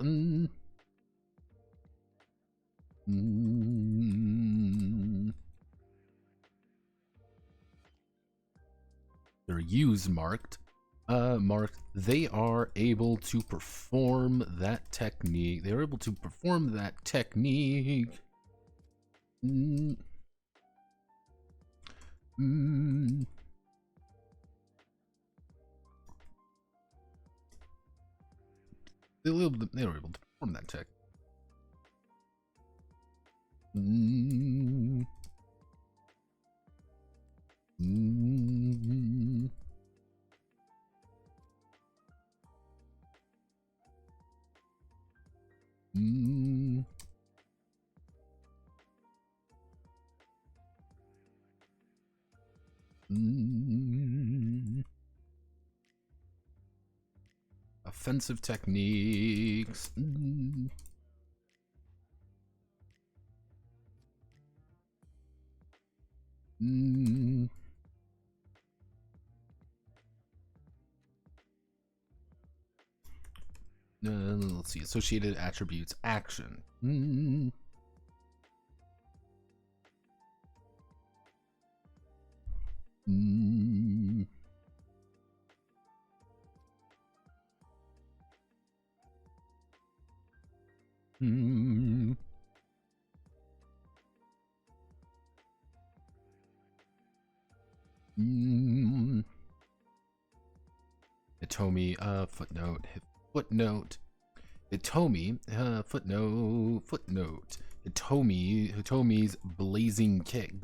they're use marked. Marked, they are able to perform that technique. They are able to perform that technique. They were able to perform that tech. Offensive techniques. Let's see, associated attributes, action. Hitomi, footnote. Hitomi, footnote. Hitomi's blazing kick.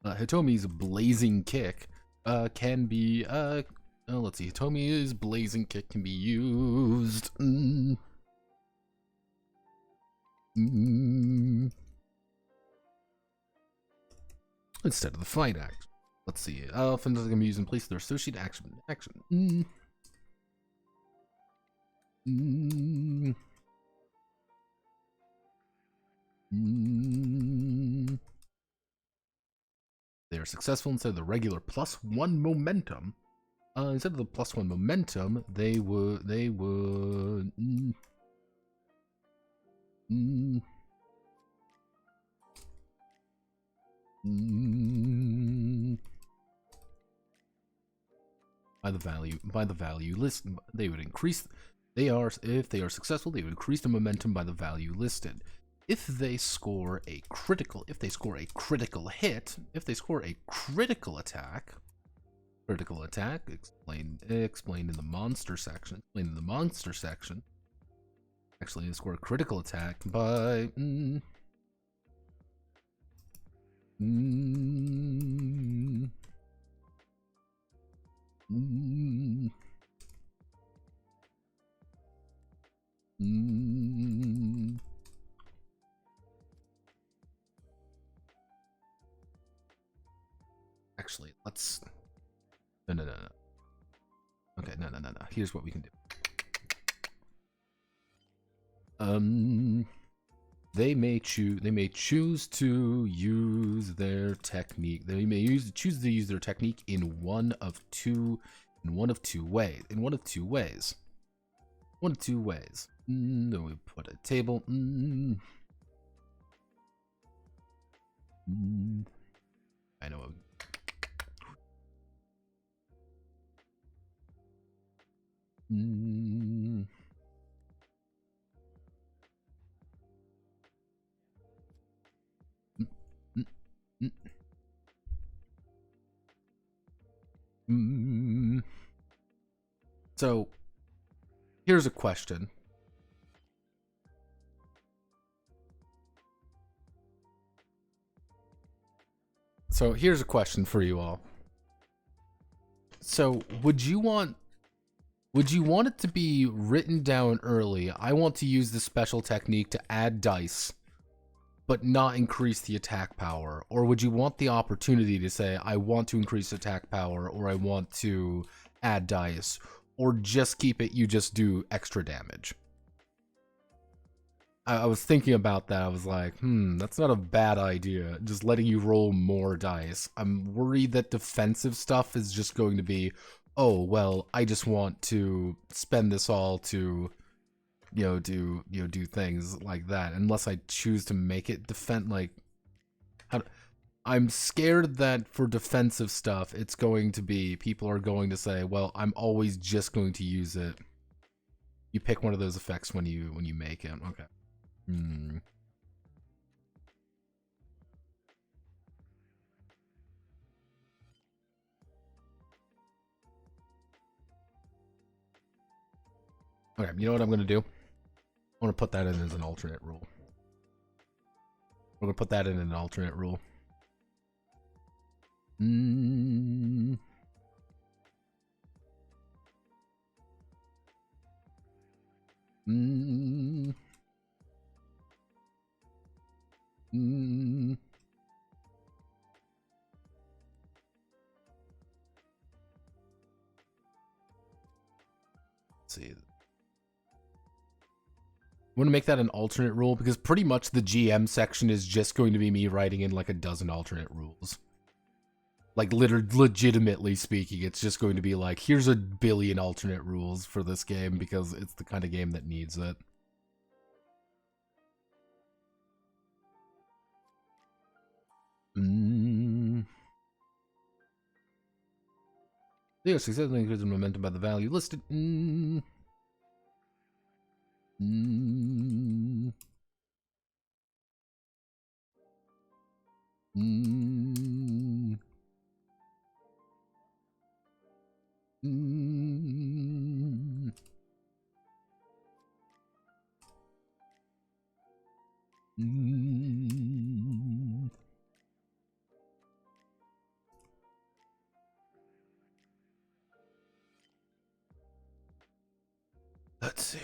Hitomi's blazing kick can be let's see. Hitomi's blazing kick can be used. instead of the fight action. Let's see. Offenses can be used in place of their associated action. They are successful instead of the regular +1 momentum. Instead of the +1 momentum, they would. By the value list, they would increase. If they are successful, they would increase the momentum by the value listed. If they score a critical hit, if they score a critical attack, explained in the monster section. Actually, they score a critical attack by Actually, let's. No. Okay, no. Here's what we can do. They may choose to use their technique. They may choose to use their technique in one of two ways. Then we put a table. I know. So, here's a question. So, here's a question for you all. So, would you want it to be written down early? I want to use this special technique to add dice, but not increase the attack power. Or would you want the opportunity to say, I want to increase attack power, or I want to add dice, or just keep it, you just do extra damage? I was thinking about that. I was like, that's not a bad idea. Just letting you roll more dice. I'm worried that defensive stuff is just going to be, oh, well, I just want to spend this all to, do things like that. Unless I choose to make it I'm scared that for defensive stuff, it's going to be, people are going to say, well, I'm always just going to use it. You pick one of those effects when you make it. Okay. Okay, you know what I'm going to do? I'm going to put that in as an alternate rule. We're going to put that in an alternate rule. Let's see. I'm going to make that an alternate rule because pretty much the GM section is just going to be me writing in like a dozen alternate rules. Like, legitimately speaking, it's just going to be like, here's a billion alternate rules for this game because it's the kind of game that needs it. They are successfully increasing momentum by the value listed. Let's see.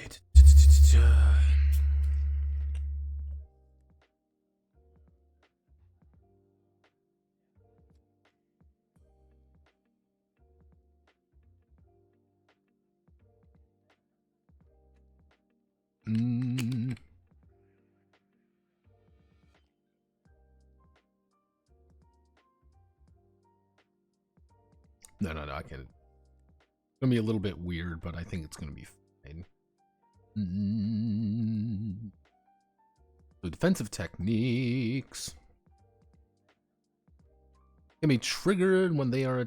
No, I can't. It's gonna be a little bit weird, but I think it's gonna be fine. So defensive techniques can be triggered when they are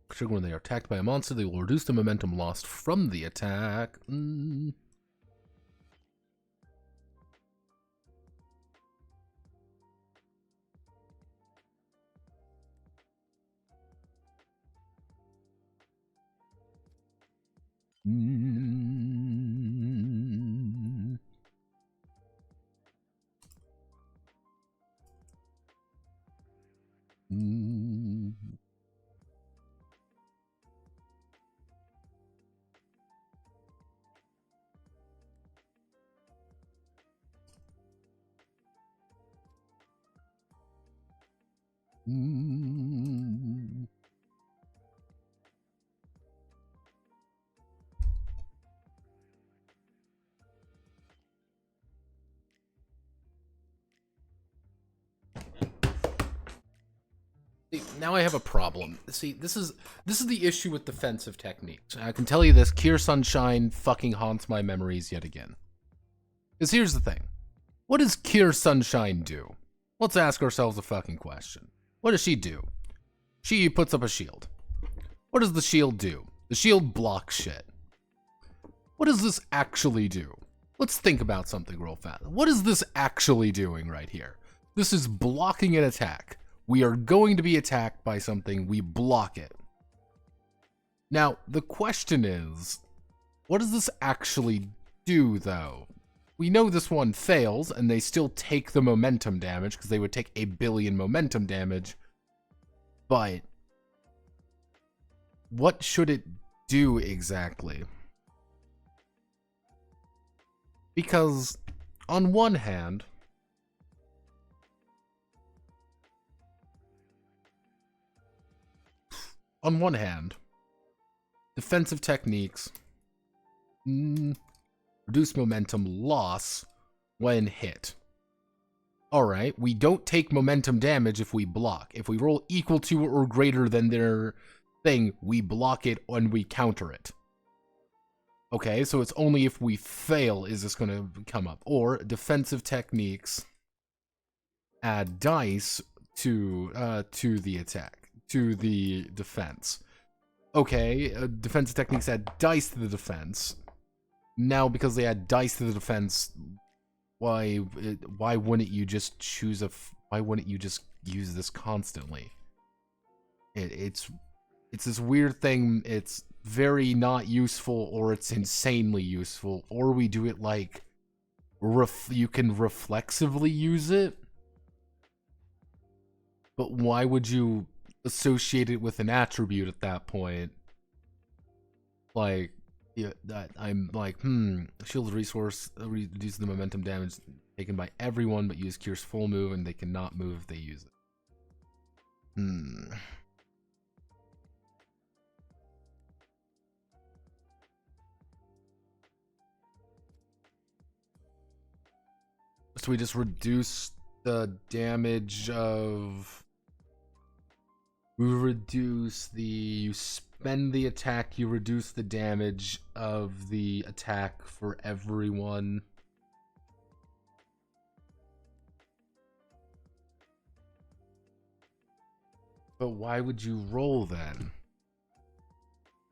trigger when they are attacked by a monster. They will reduce the momentum lost from the attack. Now I have a problem. See, this is the issue with defensive techniques. I can tell you this, Cure Sunshine fucking haunts my memories yet again. Because here's the thing. What does Cure Sunshine do? Let's ask ourselves a fucking question. What does she do? She puts up a shield. What does the shield do? The shield blocks shit. What does this actually do? Let's think about something real fast. What is this actually doing right here? This is blocking an attack. We are going to be attacked by something, we block it. Now, the question is, what does this actually do, though? We know this one fails, and they still take the momentum damage, because they would take 1 billion momentum damage, but what should it do exactly? Because, on one hand, defensive techniques reduce momentum loss when hit. Alright, we don't take momentum damage if we block. If we roll equal to or greater than their thing, we block it and we counter it. Okay, so it's only if we fail is this going to come up. Or defensive techniques add dice to the attack, to the defense. Okay, defensive techniques add dice to the defense. Now, because they add dice to the defense, why wouldn't you just choose why wouldn't you just use this constantly? It's this weird thing. It's very not useful, or it's insanely useful, or we do it like you can reflexively use it. But why would you associate it with an attribute at that point? Like, yeah, that I'm like, shield resource reduces the momentum damage taken by everyone, but use Cure's full move, and they cannot move if they use it. So we just reduce the damage of... you spend the attack, you reduce the damage of the attack for everyone. But why would you roll then?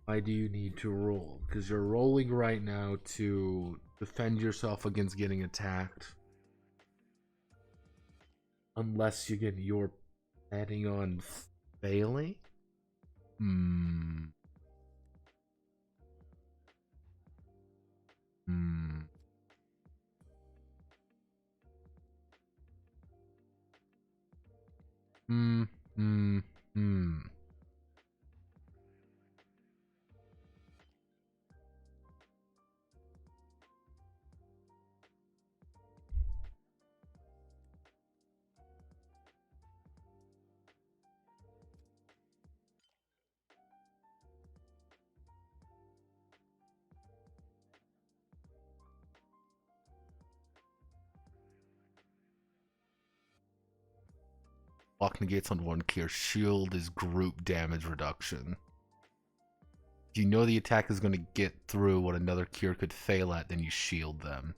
Why do you need to roll? Because you're rolling right now to defend yourself against getting attacked. Unless you're planning on failing? Block negates on one cure. Shield is group damage reduction. If you know the attack is going to get through what another cure could fail at, then you shield them.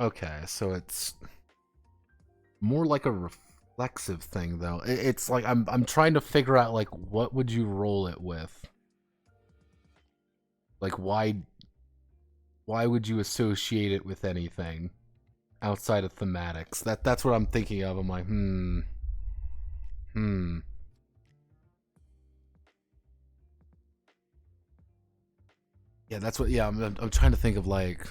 Okay, so it's more like a reflexive thing, though. It's like I'm trying to figure out, like, what would you roll it with? Like, why would you associate it with anything outside of thematics? That's what I'm thinking of. I'm like, Yeah, that's what. Yeah, I'm trying to think of, like.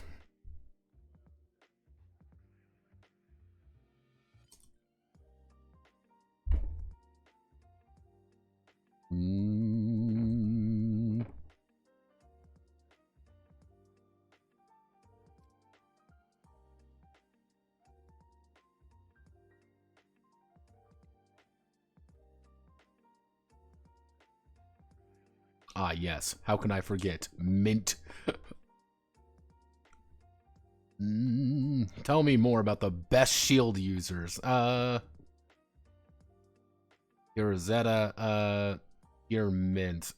Ah, yes. How can I forget? Mint. Tell me more about the best shield users. Your Rosetta, your Mint.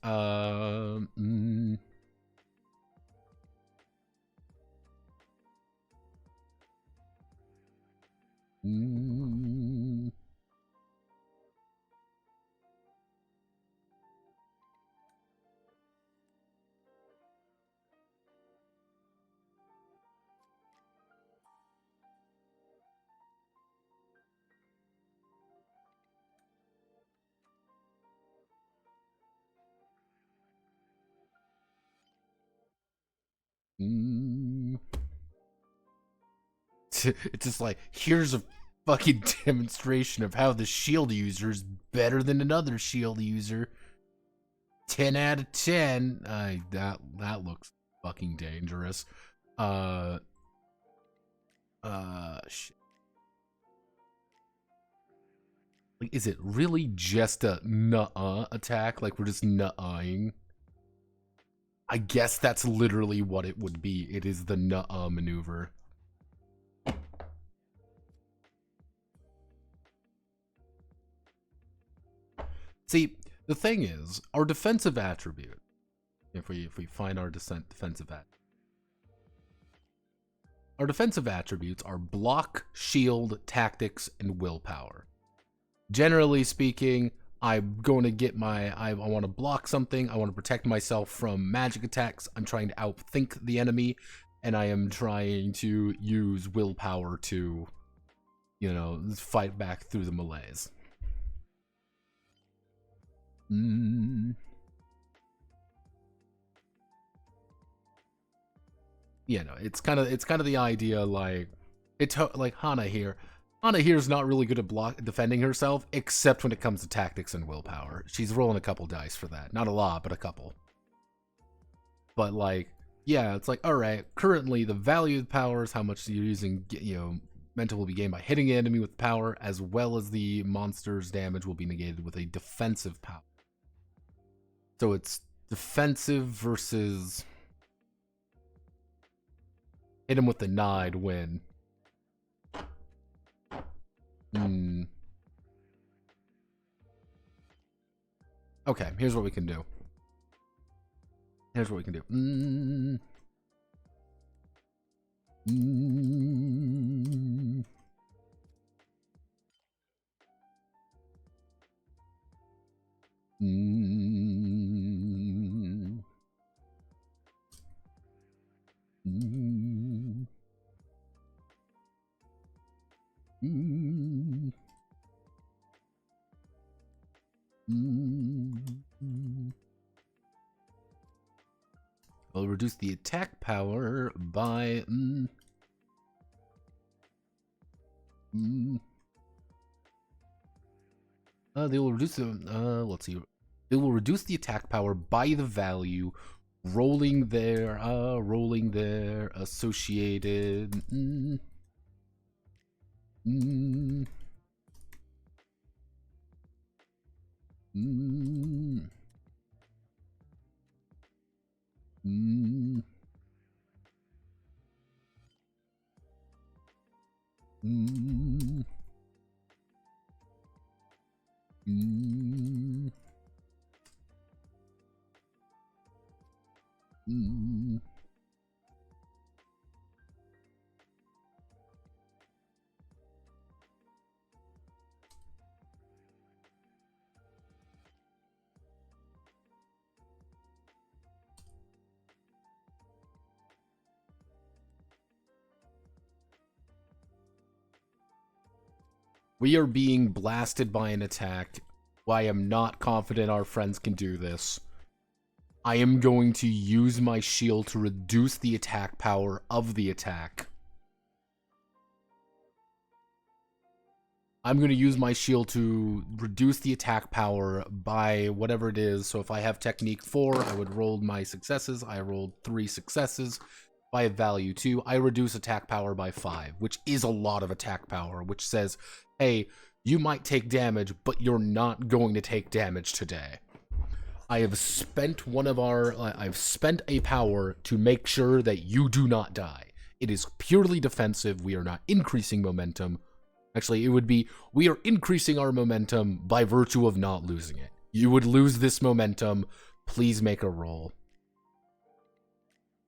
It's just like, here's a fucking demonstration of how the shield user is better than another shield user. 10 out of 10. That looks fucking dangerous. Shit. Like, is it really just a nuh-uh attack? Like, we're just nuh-uhing? I guess that's literally what it would be. It is the nuh-uh maneuver. See, the thing is, our defensive attribute, if we find our defensive attribute, our defensive attributes are block, shield, tactics, and willpower. Generally speaking, I'm going to get I want to block something, I want to protect myself from magic attacks, I'm trying to outthink the enemy, and I am trying to use willpower to, you know, fight back through the malaise. Yeah, no, it's kind of the idea, like, it's like Hana here. Hana here is not really good at defending herself, except when it comes to tactics and willpower. She's rolling a couple dice for that. Not a lot, but a couple. But, like, yeah, it's like, alright, currently the value of power is how much you're using, you know, mental will be gained by hitting an enemy with power, as well as the monster's damage will be negated with a defensive power. So it's defensive versus hit him with the nod win. Okay, here's what we can do. Here's what we can do. Will reduce the attack power by they will reduce the let's see. They will reduce the attack power by the value rolling their associated Mm. We are being blasted by an attack. I am not confident our friends can do this. I am going to use my shield to reduce the attack power of the attack. I'm going to use my shield to reduce the attack power by whatever it is. So if I have technique 4, I would roll my successes. I rolled 3 successes. If I have value 2, I reduce attack power by 5, which is a lot of attack power, which says, hey, you might take damage, but you're not going to take damage today. I have spent I've spent a power to make sure that you do not die. It is purely defensive. We are not increasing momentum. Actually, it would be, we are increasing our momentum by virtue of not losing it. You would lose this momentum. Please make a roll.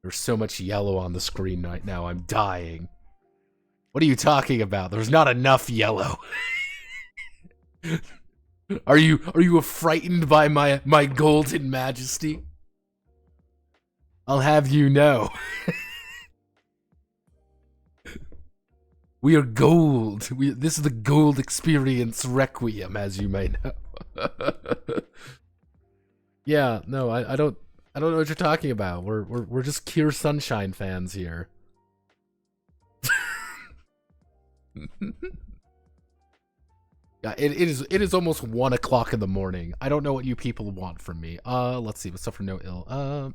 There's so much yellow on the screen right now. I'm dying. What are you talking about? There's not enough yellow. Are you frightened by my golden majesty? I'll have you know. We are gold. This is the gold experience requiem, as you may know. Yeah, no, I don't know what you're talking about. We're just Cure Sunshine fans here. Yeah, it is almost 1 o'clock in the morning. I don't know what you people want from me. Let's see. What's up for no ill?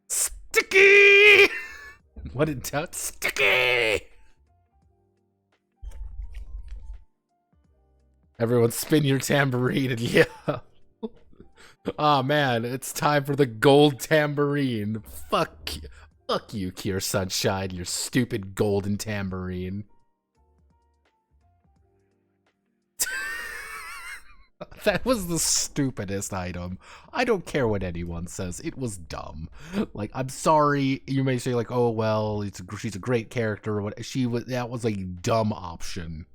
Sticky! What in doubt? Sticky! Everyone spin your tambourine and yeah. Aw, man, it's time for the gold tambourine. Fuck you, Cure Sunshine, your stupid golden tambourine. That was the stupidest item. I don't care what anyone says. It was dumb. Like, I'm sorry. You may say like, oh well, she's a great character or what. That was a dumb option.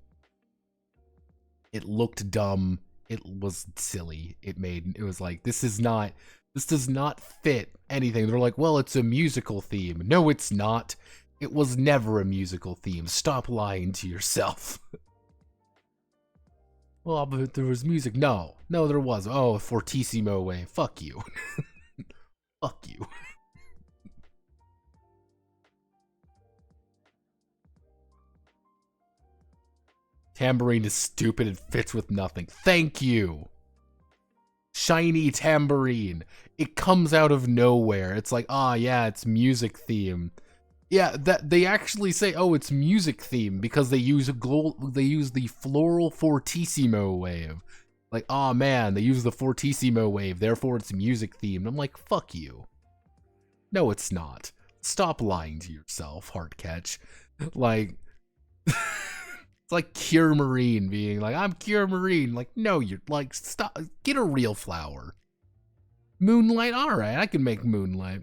It looked dumb. It was silly. It was like, this does not fit anything. They're like, well, it's a musical theme. No, it's not. It was never a musical theme. Stop lying to yourself. Well, but there was music. No, there was. Oh, Fortissimo way. Fuck you. Fuck you. Tambourine is stupid and fits with nothing. Thank you. Shiny Tambourine. It comes out of nowhere. It's like, yeah, it's music theme. Yeah, that they actually say, oh, it's music theme because they use the floral Fortissimo wave. Like, oh man, they use the Fortissimo wave, therefore it's music themed. I'm like, fuck you. No, it's not. Stop lying to yourself, Heartcatch. Like, it's like Cure Marine being like, I'm Cure Marine. Like, no, you're like, stop. Get a real flower. Moonlight, alright, I can make moonlight.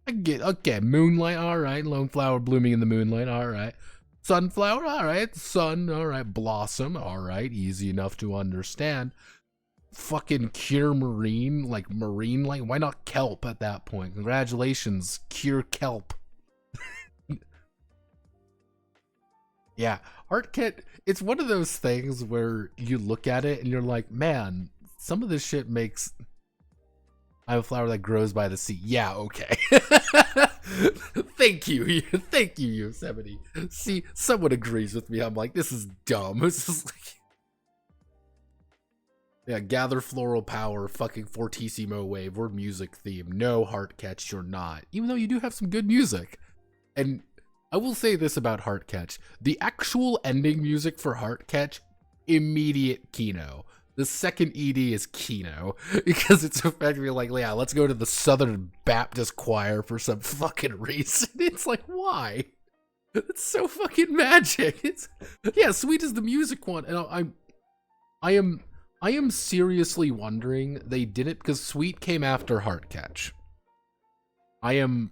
I get, okay, moonlight, alright. Lone flower blooming in the moonlight, alright. Sunflower, alright. Sun, alright. Blossom, alright. Easy enough to understand. Fucking Cure Marine, like marine light. Why not kelp at that point? Congratulations, Cure Kelp. Yeah, Heartcat, it's one of those things where you look at it and you're like, man, some of this shit makes... I have a flower that grows by the sea. Yeah, okay. Thank you. Thank you, Yosemite. See, someone agrees with me. I'm like, this is dumb. This is like... Yeah, gather floral power, fucking Fortissimo wave, we're music theme. No, Heartcatch, you're not. Even though you do have some good music. And I will say this about Heartcatch. The actual ending music for Heartcatch, immediate Kino. The second ED is Kino, because it's effectively like, yeah, let's go to the Southern Baptist Choir for some fucking reason. It's like, why? It's so fucking magic. It's, yeah, Sweet is the music one, and I am I am seriously wondering they did it because Sweet came after Heartcatch. I am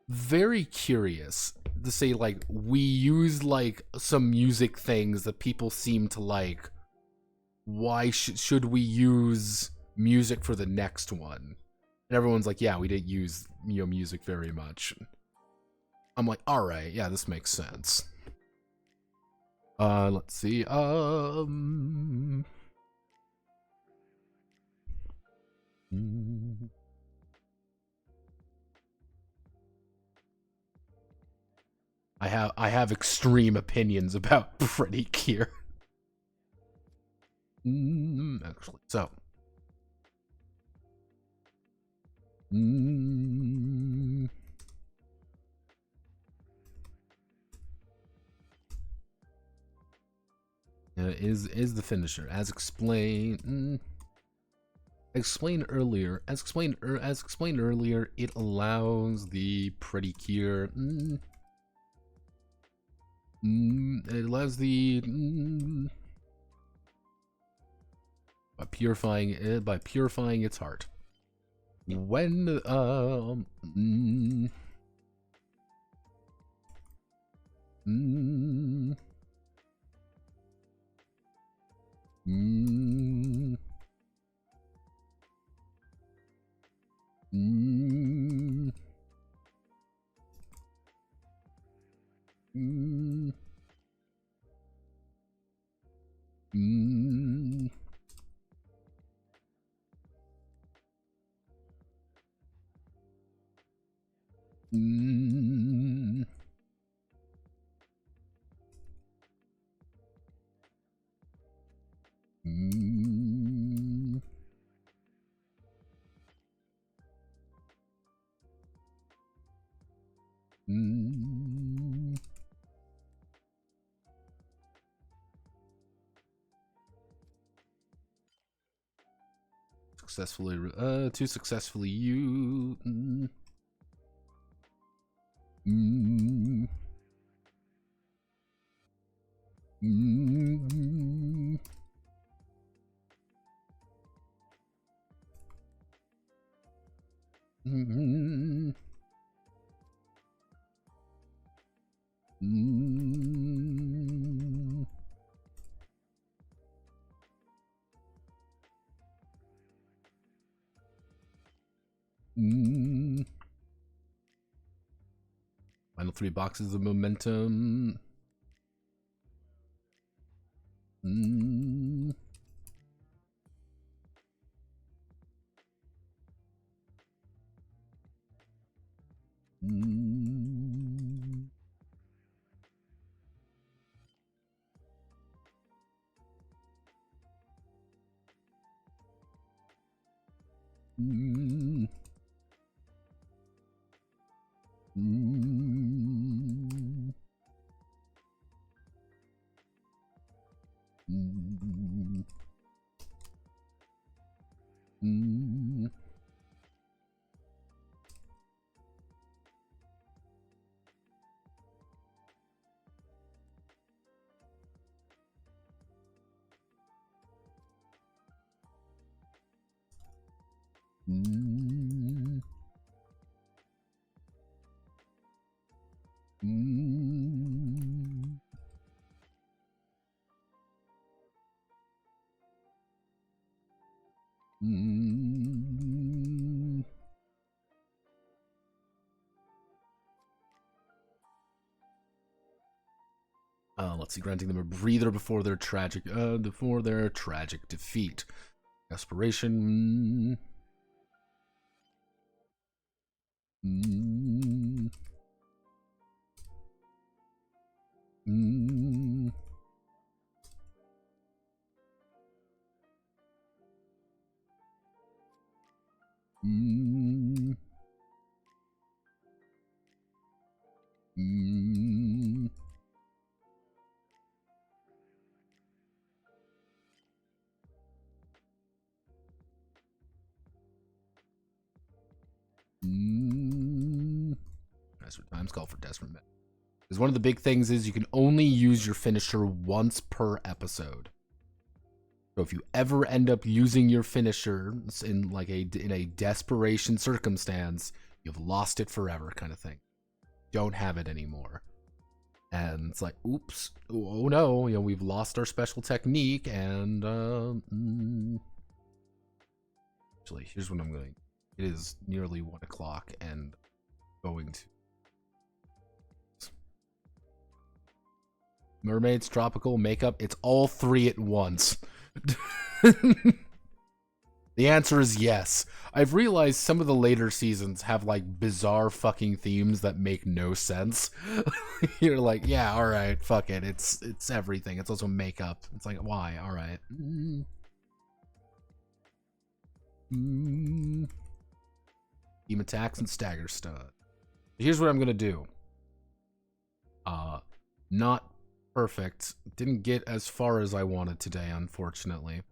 very curious to say, like, we use, like, some music things that people seem to like. Why should we use music for the next one? And everyone's like, yeah, we didn't use, music very much. I'm like, alright, yeah, this makes sense. Let's see, I have extreme opinions about Pretty Cure. Actually, so. Is the finisher as explained? Explained earlier. As explained earlier, it allows the Pretty Cure. It allows the by purifying its heart. When successfully you final 3 boxes of momentum. Let's see, granting them a breather before their tragic defeat. Desperation. Desperate times call for desperate men. Because one of the big things is you can only use your finisher once per episode. So if you ever end up using your finisher in like in a desperation circumstance, you've lost it forever kind of thing. Don't have it anymore. And it's like, oops, oh no, you know, we've lost our special technique, and actually, here's what I'm going. It is nearly 1 o'clock, and going to mermaids, tropical, makeup. It's all 3 at once. The answer is yes. I've realized some of the later seasons have like bizarre fucking themes that make no sense. You're like, yeah, all right, fuck it. It's everything. It's also makeup. It's like, why? All right. Team attacks and stagger stun. Here's what I'm gonna do. Not perfect. Didn't get as far as I wanted today, unfortunately.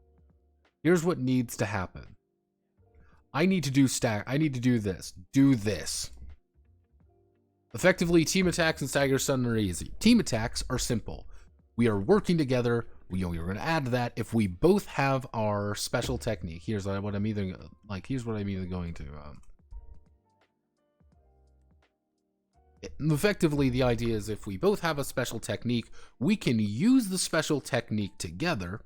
Here's what needs to happen. I need to do this. Do this. Effectively, team attacks and stagger stun are easy. Team attacks are simple. We are working together. We're going to add that if we both have our special technique. Here's what I'm either going to. Effectively, the idea is if we both have a special technique, we can use the special technique together.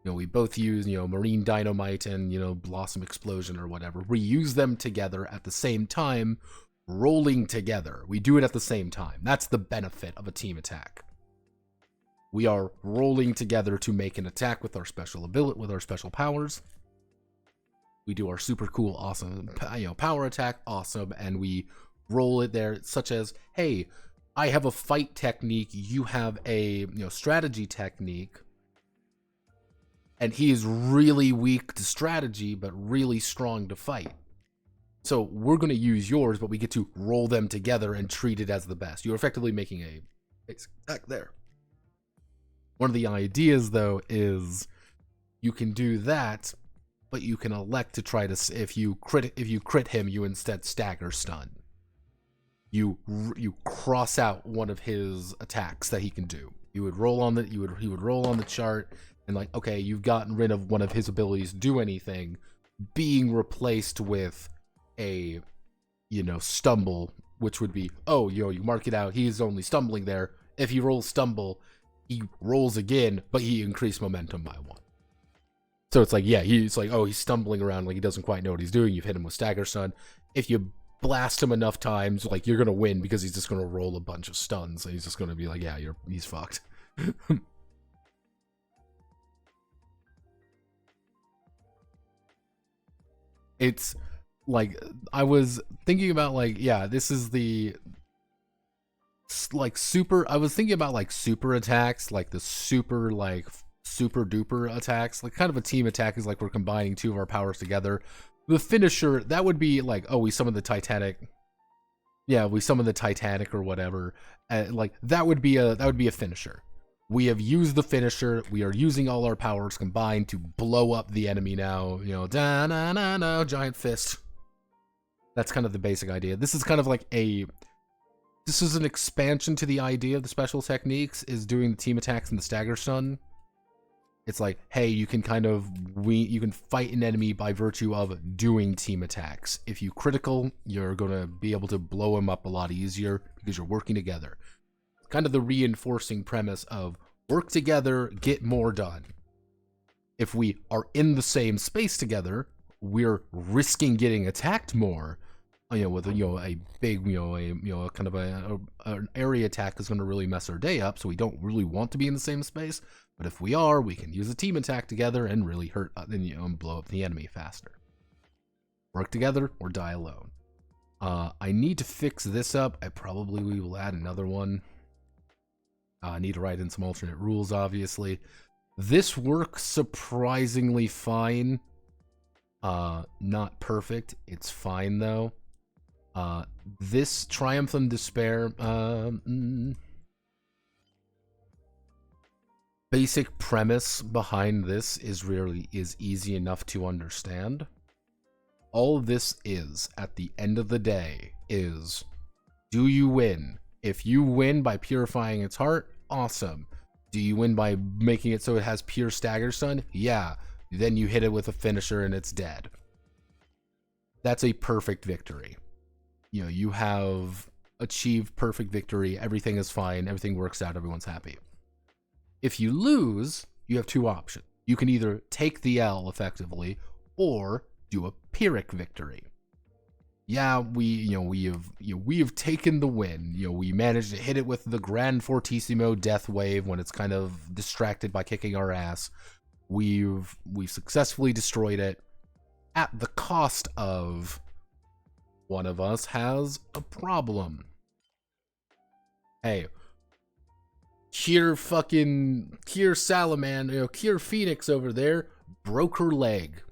You know, we both use, you know, Marine Dynamite and, you know, Blossom Explosion or whatever. We use them together at the same time, rolling together. We do it at the same time. That's the benefit of a team attack. We are rolling together to make an attack with our special ability, with our special powers. We do our super cool, awesome, you know, power attack, awesome, and we roll it there, such as, hey, I have a fight technique, you have a, you know, strategy technique. And he is really weak to strategy, but really strong to fight. So we're going to use yours, but we get to roll them together and treat it as the best. You're effectively making a basic attack there. One of the ideas, though, is you can do that, but you can elect to try to, if you crit him, you instead stagger stun. You cross out one of his attacks that he can do. You would roll on the he would roll on the chart. And like, okay, you've gotten rid of one of his abilities to do anything, being replaced with a, you know, stumble, which would be, oh, you mark it out, he's only stumbling there. If he rolls stumble, he rolls again, but he increased momentum by 1. So it's like, yeah, he's like, oh, he's stumbling around like he doesn't quite know what he's doing. You've hit him with stagger stun. If you blast him enough times, like, you're gonna win because he's just gonna roll a bunch of stuns. And he's just gonna be like, yeah, he's fucked. It's like, I was thinking about like, yeah, this is the like super, I was thinking about like super attacks, like the super duper attacks, like kind of a team attack is like we're combining 2 of our powers together. The finisher, that would be like, oh, we summon the Titanic. Yeah, we summon the Titanic or whatever. Like that would be a finisher. We have used the finisher. We are using all our powers combined to blow up the enemy now. You know, da-na-na-na, giant fist. That's kind of the basic idea. This is kind of like this is an expansion to the idea of the special techniques, is doing the team attacks and the stagger stun. It's like, hey, you can you can fight an enemy by virtue of doing team attacks. If you critical, you're going to be able to blow him up a lot easier because you're working together. Kind of the reinforcing premise of work together, get more done. If we are in the same space together, we're risking getting attacked more. You know, with a big, kind of an area attack is going to really mess our day up. So we don't really want to be in the same space. But if we are, we can use a team attack together and really hurt, and blow up the enemy faster. Work together or die alone. I need to fix this up. We will add another one. I need to write in some alternate rules, obviously. This works surprisingly fine. Not perfect. It's fine, though. This Triumph and Despair, basic premise behind this is easy enough to understand. All this is, at the end of the day, is, do you win? If you win by purifying its heart, awesome. Do you win by making it so it has pure stagger stun? Yeah. Then you hit it with a finisher and it's dead. That's a perfect victory. You know, you have achieved perfect victory. Everything is fine. Everything works out. Everyone's happy. If you lose, you have two options. You can either take the L effectively or do a Pyrrhic victory. Yeah, we have taken the win. You know, we managed to hit it with the Grand Fortissimo death wave when it's kind of distracted by kicking our ass. We've successfully destroyed it at the cost of one of us has a problem. Hey, Cure Salamander, Cure Phoenix over there broke her leg.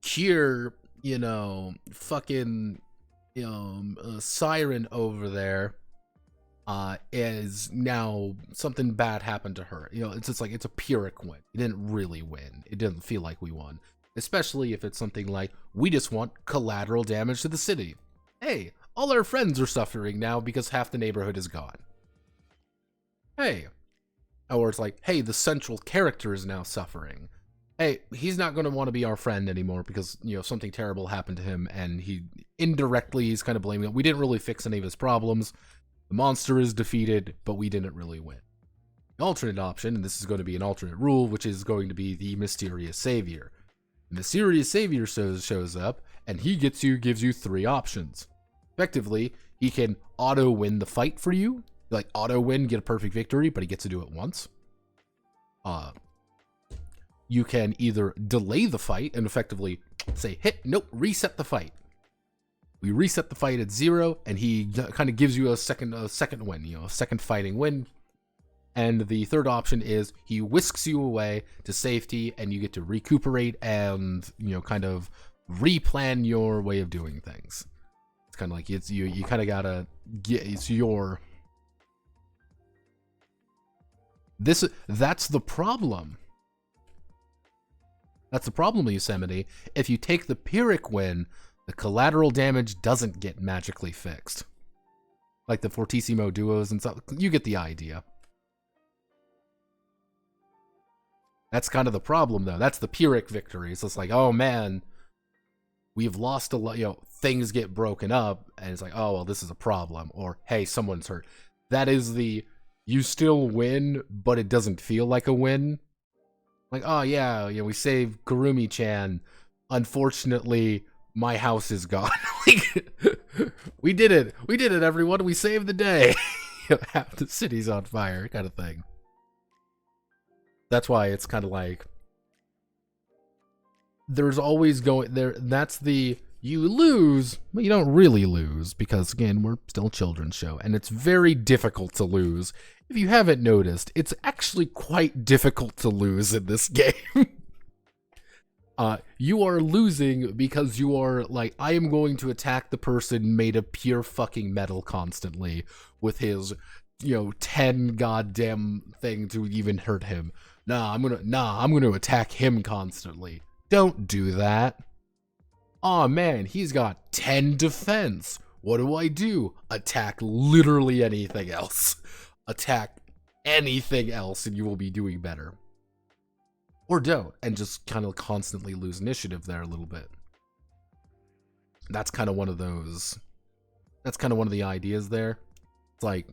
Cure, Siren over there is now something bad happened to her. You know, it's just like it's a Pyrrhic win. It didn't really win. It didn't feel like we won. Especially if it's something like, we just want collateral damage to the city. Hey, all our friends are suffering now because half the neighborhood is gone. Hey. Or it's like, hey, the central character is now suffering. Hey, he's not going to want to be our friend anymore because, something terrible happened to him and he's kind of blaming it. We didn't really fix any of his problems. The monster is defeated, but we didn't really win. The alternate option, and this is going to be an alternate rule, which is going to be the Mysterious Savior. The Mysterious Savior shows up, and he gives you three options. Effectively, he can auto-win the fight for you. Like, auto-win, get a perfect victory, but he gets to do it once. You can either delay the fight and effectively say, reset the fight. We reset the fight at 0, and he kind of gives you a second win, a second fighting win. And the third option is he whisks you away to safety, and you get to recuperate and, kind of replan your way of doing things. It's kind of like you kind of gotta get that's the problem. That's the problem with Yosemite. If you take the Pyrrhic win, the collateral damage doesn't get magically fixed. Like the Fortissimo duos and stuff. You get the idea. That's kind of the problem, though. That's the Pyrrhic victory. So it's like, oh man, we've lost a lot. Things get broken up, and it's like, oh well, this is a problem. Or hey, someone's hurt. That is you still win, but it doesn't feel like a win. Like, oh yeah, we saved Kurumi-chan. Unfortunately, my house is gone. We did it. We did it, everyone. We saved the day. Half the city's on fire, kind of thing. That's why it's kind of like there's always going there. That's you lose, but you don't really lose because, again, we're still a children's show, and it's very difficult to lose. If you haven't noticed, it's actually quite difficult to lose in this game. You are losing because you are like, I am going to attack the person made of pure fucking metal constantly with his, 10 goddamn thing to even hurt him. I'm gonna attack him constantly. Don't do that. Aw, man, he's got 10 defense. What do? Attack literally anything else. Attack anything else and you will be doing better. Or don't, and just kind of constantly lose initiative there a little bit. That's kind of one of those. That's kind of one of the ideas there. It's like,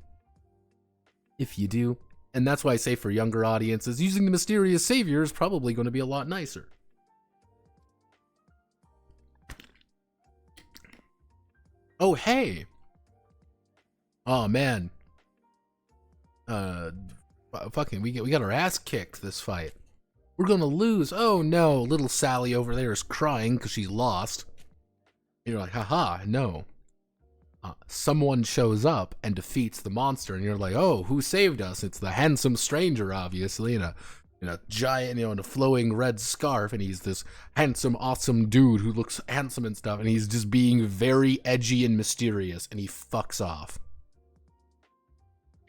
if you do, and that's why I say for younger audiences, using the Mysterious Savior is probably going to be a lot nicer. Oh, hey! Oh, man. Fucking, we got our ass kicked this fight. We're gonna lose. Oh no, little Sally over there is crying because she lost. And you're like, haha, no. Someone shows up and defeats the monster, and you're like, oh, who saved us? It's the handsome stranger, obviously, in a giant, in a flowing red scarf, and he's this handsome, awesome dude who looks handsome and stuff, and he's just being very edgy and mysterious, and he fucks off.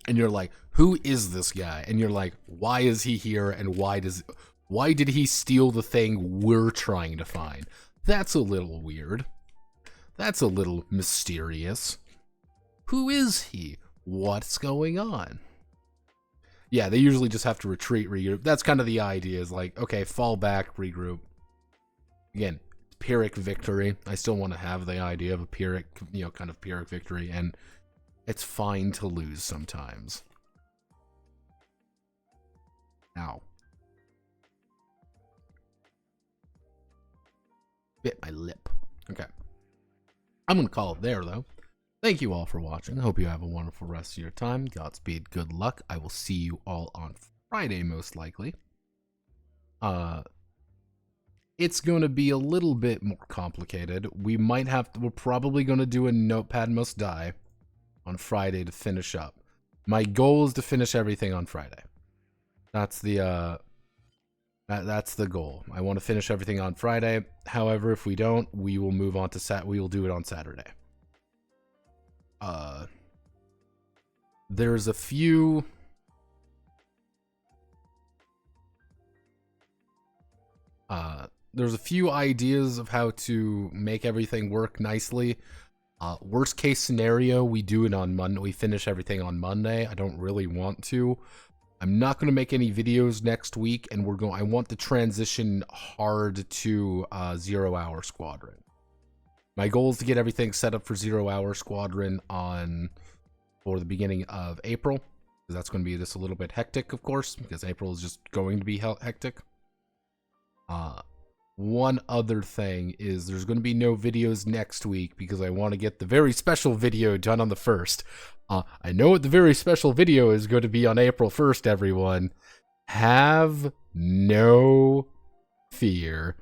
And you're like, who is this guy? And you're like, why is he here? And why did he steal the thing we're trying to find? That's a little weird. That's a little mysterious. Who is he? What's going on? Yeah, they usually just have to retreat, regroup. That's kind of the idea, is like, okay, fall back, regroup. Again, Pyrrhic victory. I still want to have the idea of a Pyrrhic, kind of Pyrrhic victory, and it's fine to lose sometimes. Ow. Bit my lip. Okay. I'm going to call it there, though. Thank you all for watching. I hope you have a wonderful rest of your time. Godspeed, good luck. I will see you all on Friday, most likely. It's going to be a little bit more complicated. We're probably going to do a Notepad Must Die on Friday to finish up. My goal is to finish everything on Friday. That's the goal. I want to finish everything on Friday. However, if we don't, we will move on to we will do it on Saturday. There's a few ideas of how to make everything work nicely. Worst case scenario, we do it on Monday. We finish everything on Monday. I don't really want to. I'm not going to make any videos next week, and I want to transition hard to 0 Hour Squadron. My goal is to get everything set up for 0 Hour Squadron for the beginning of April. That's going to be just a little bit hectic, of course, because April is just going to be hectic. One other thing is there's going to be no videos next week because I want to get the very special video done on the 1st. I know what the very special video is going to be on April 1st, everyone. Have no fear.